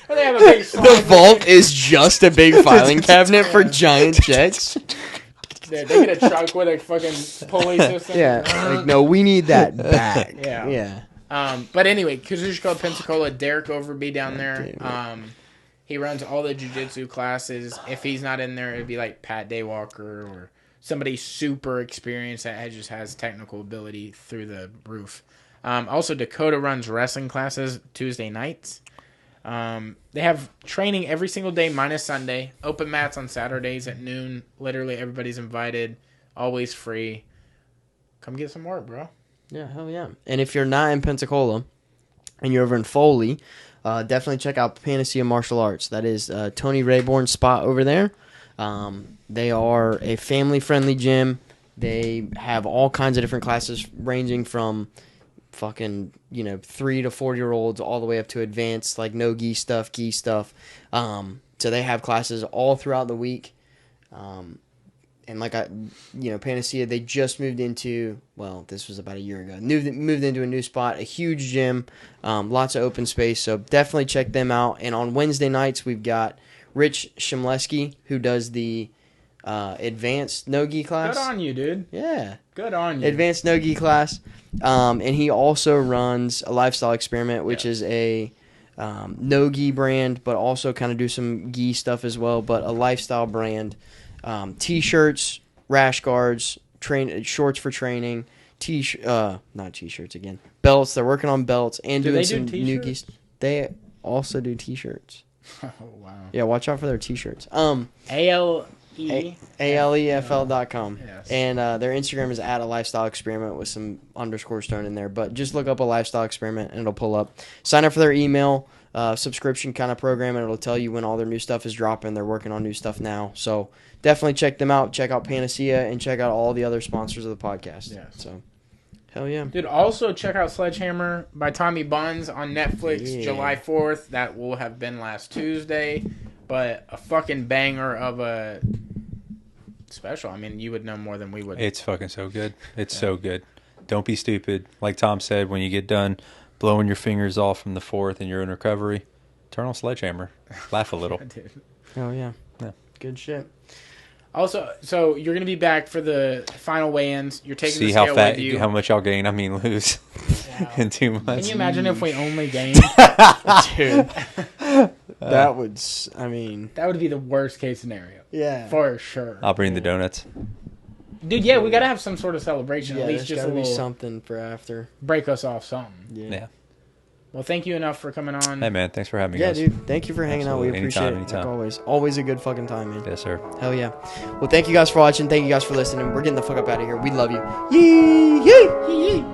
They have a big the vault is just a big filing cabinet for giant checks. They get a truck with a fucking pulley system. Yeah. Like, no, we need that back. Yeah. But anyway, Kazushi Club Pensacola, Derek Overby down there. He runs all the jiu-jitsu classes. If he's not in there, it'd be like Pat Daywalker or somebody super experienced that just has technical ability through the roof. Also, Dakota runs wrestling classes Tuesday nights. They have training every single day minus Sunday. Open mats on Saturdays at noon. Literally everybody's invited. Always free. Come get some work, bro. Yeah, hell yeah. And if you're not in Pensacola and you're over in Foley, definitely check out Panacea Martial Arts. That is Tony Rayborn's spot over there. They are a family-friendly gym. They have all kinds of different classes ranging from fucking 3 to 4-year-olds all the way up to advanced, like no gi stuff. So they have classes all throughout the week. And like Panacea, they just moved into, this was about a year ago, moved into a new spot, a huge gym, lots of open space. So definitely check them out. And on Wednesday nights, we've got Rich Shimleski, who does the advanced no-gi class. Good on you, dude. Yeah. Good on you. Advanced no-gi class. And he also runs a Lifestyle Experiment, which is a no-gi brand, but also kind of do some gi stuff as well, but a lifestyle brand. T-shirts, rash guards, shorts for training, not T-shirts again, belts. They're working on belts and doing some new gi. They also do T-shirts. Oh wow! Yeah, watch out for their T-shirts. ALEFL.com. Yes. And their Instagram is at a lifestyle experiment with some underscores thrown in there. But just look up a lifestyle experiment and it'll pull up. Sign up for their email subscription kind of program, and it'll tell you when all their new stuff is dropping. They're working on new stuff now. So definitely check them out. Check out Panacea and check out all the other sponsors of the podcast. Yes. So hell yeah. Dude, also check out Sledgehammer by Tommy Buns on Netflix July 4th. That will have been last Tuesday. But a fucking banger of a special. I mean, you would know more than we would. It's fucking so good. It's so good. Don't be stupid. Like Tom said, when you get done blowing your fingers off from the 4th and you're in recovery, turn on Sledgehammer. Laugh a little. Dude. Oh, yeah. Yeah. Good shit. Also, so you're going to be back for the final weigh-ins. You're taking See the scale with you. how much y'all gain. I mean, lose in 2 months. Can you imagine if we only gain? Dude. That would, I mean, That would be the worst case scenario. yeah. For sure. I'll bring the donuts. Dude, yeah, we gotta have some sort of celebration. Yeah, At least there's just a gotta be little something for after. break us off something. Yeah. Well, thank you enough for coming on. Hey, man. Thanks for having me, Yeah, guys. dude. Thank you for hanging out. We Absolutely. appreciate Anytime, it. Like anytime. always. Always a good fucking time, man. Yes, sir. Hell yeah. Well, thank you guys for watching. Thank you guys for listening. We're getting the fuck up out of here. We love you. Yee! Yee! Yee! Yee!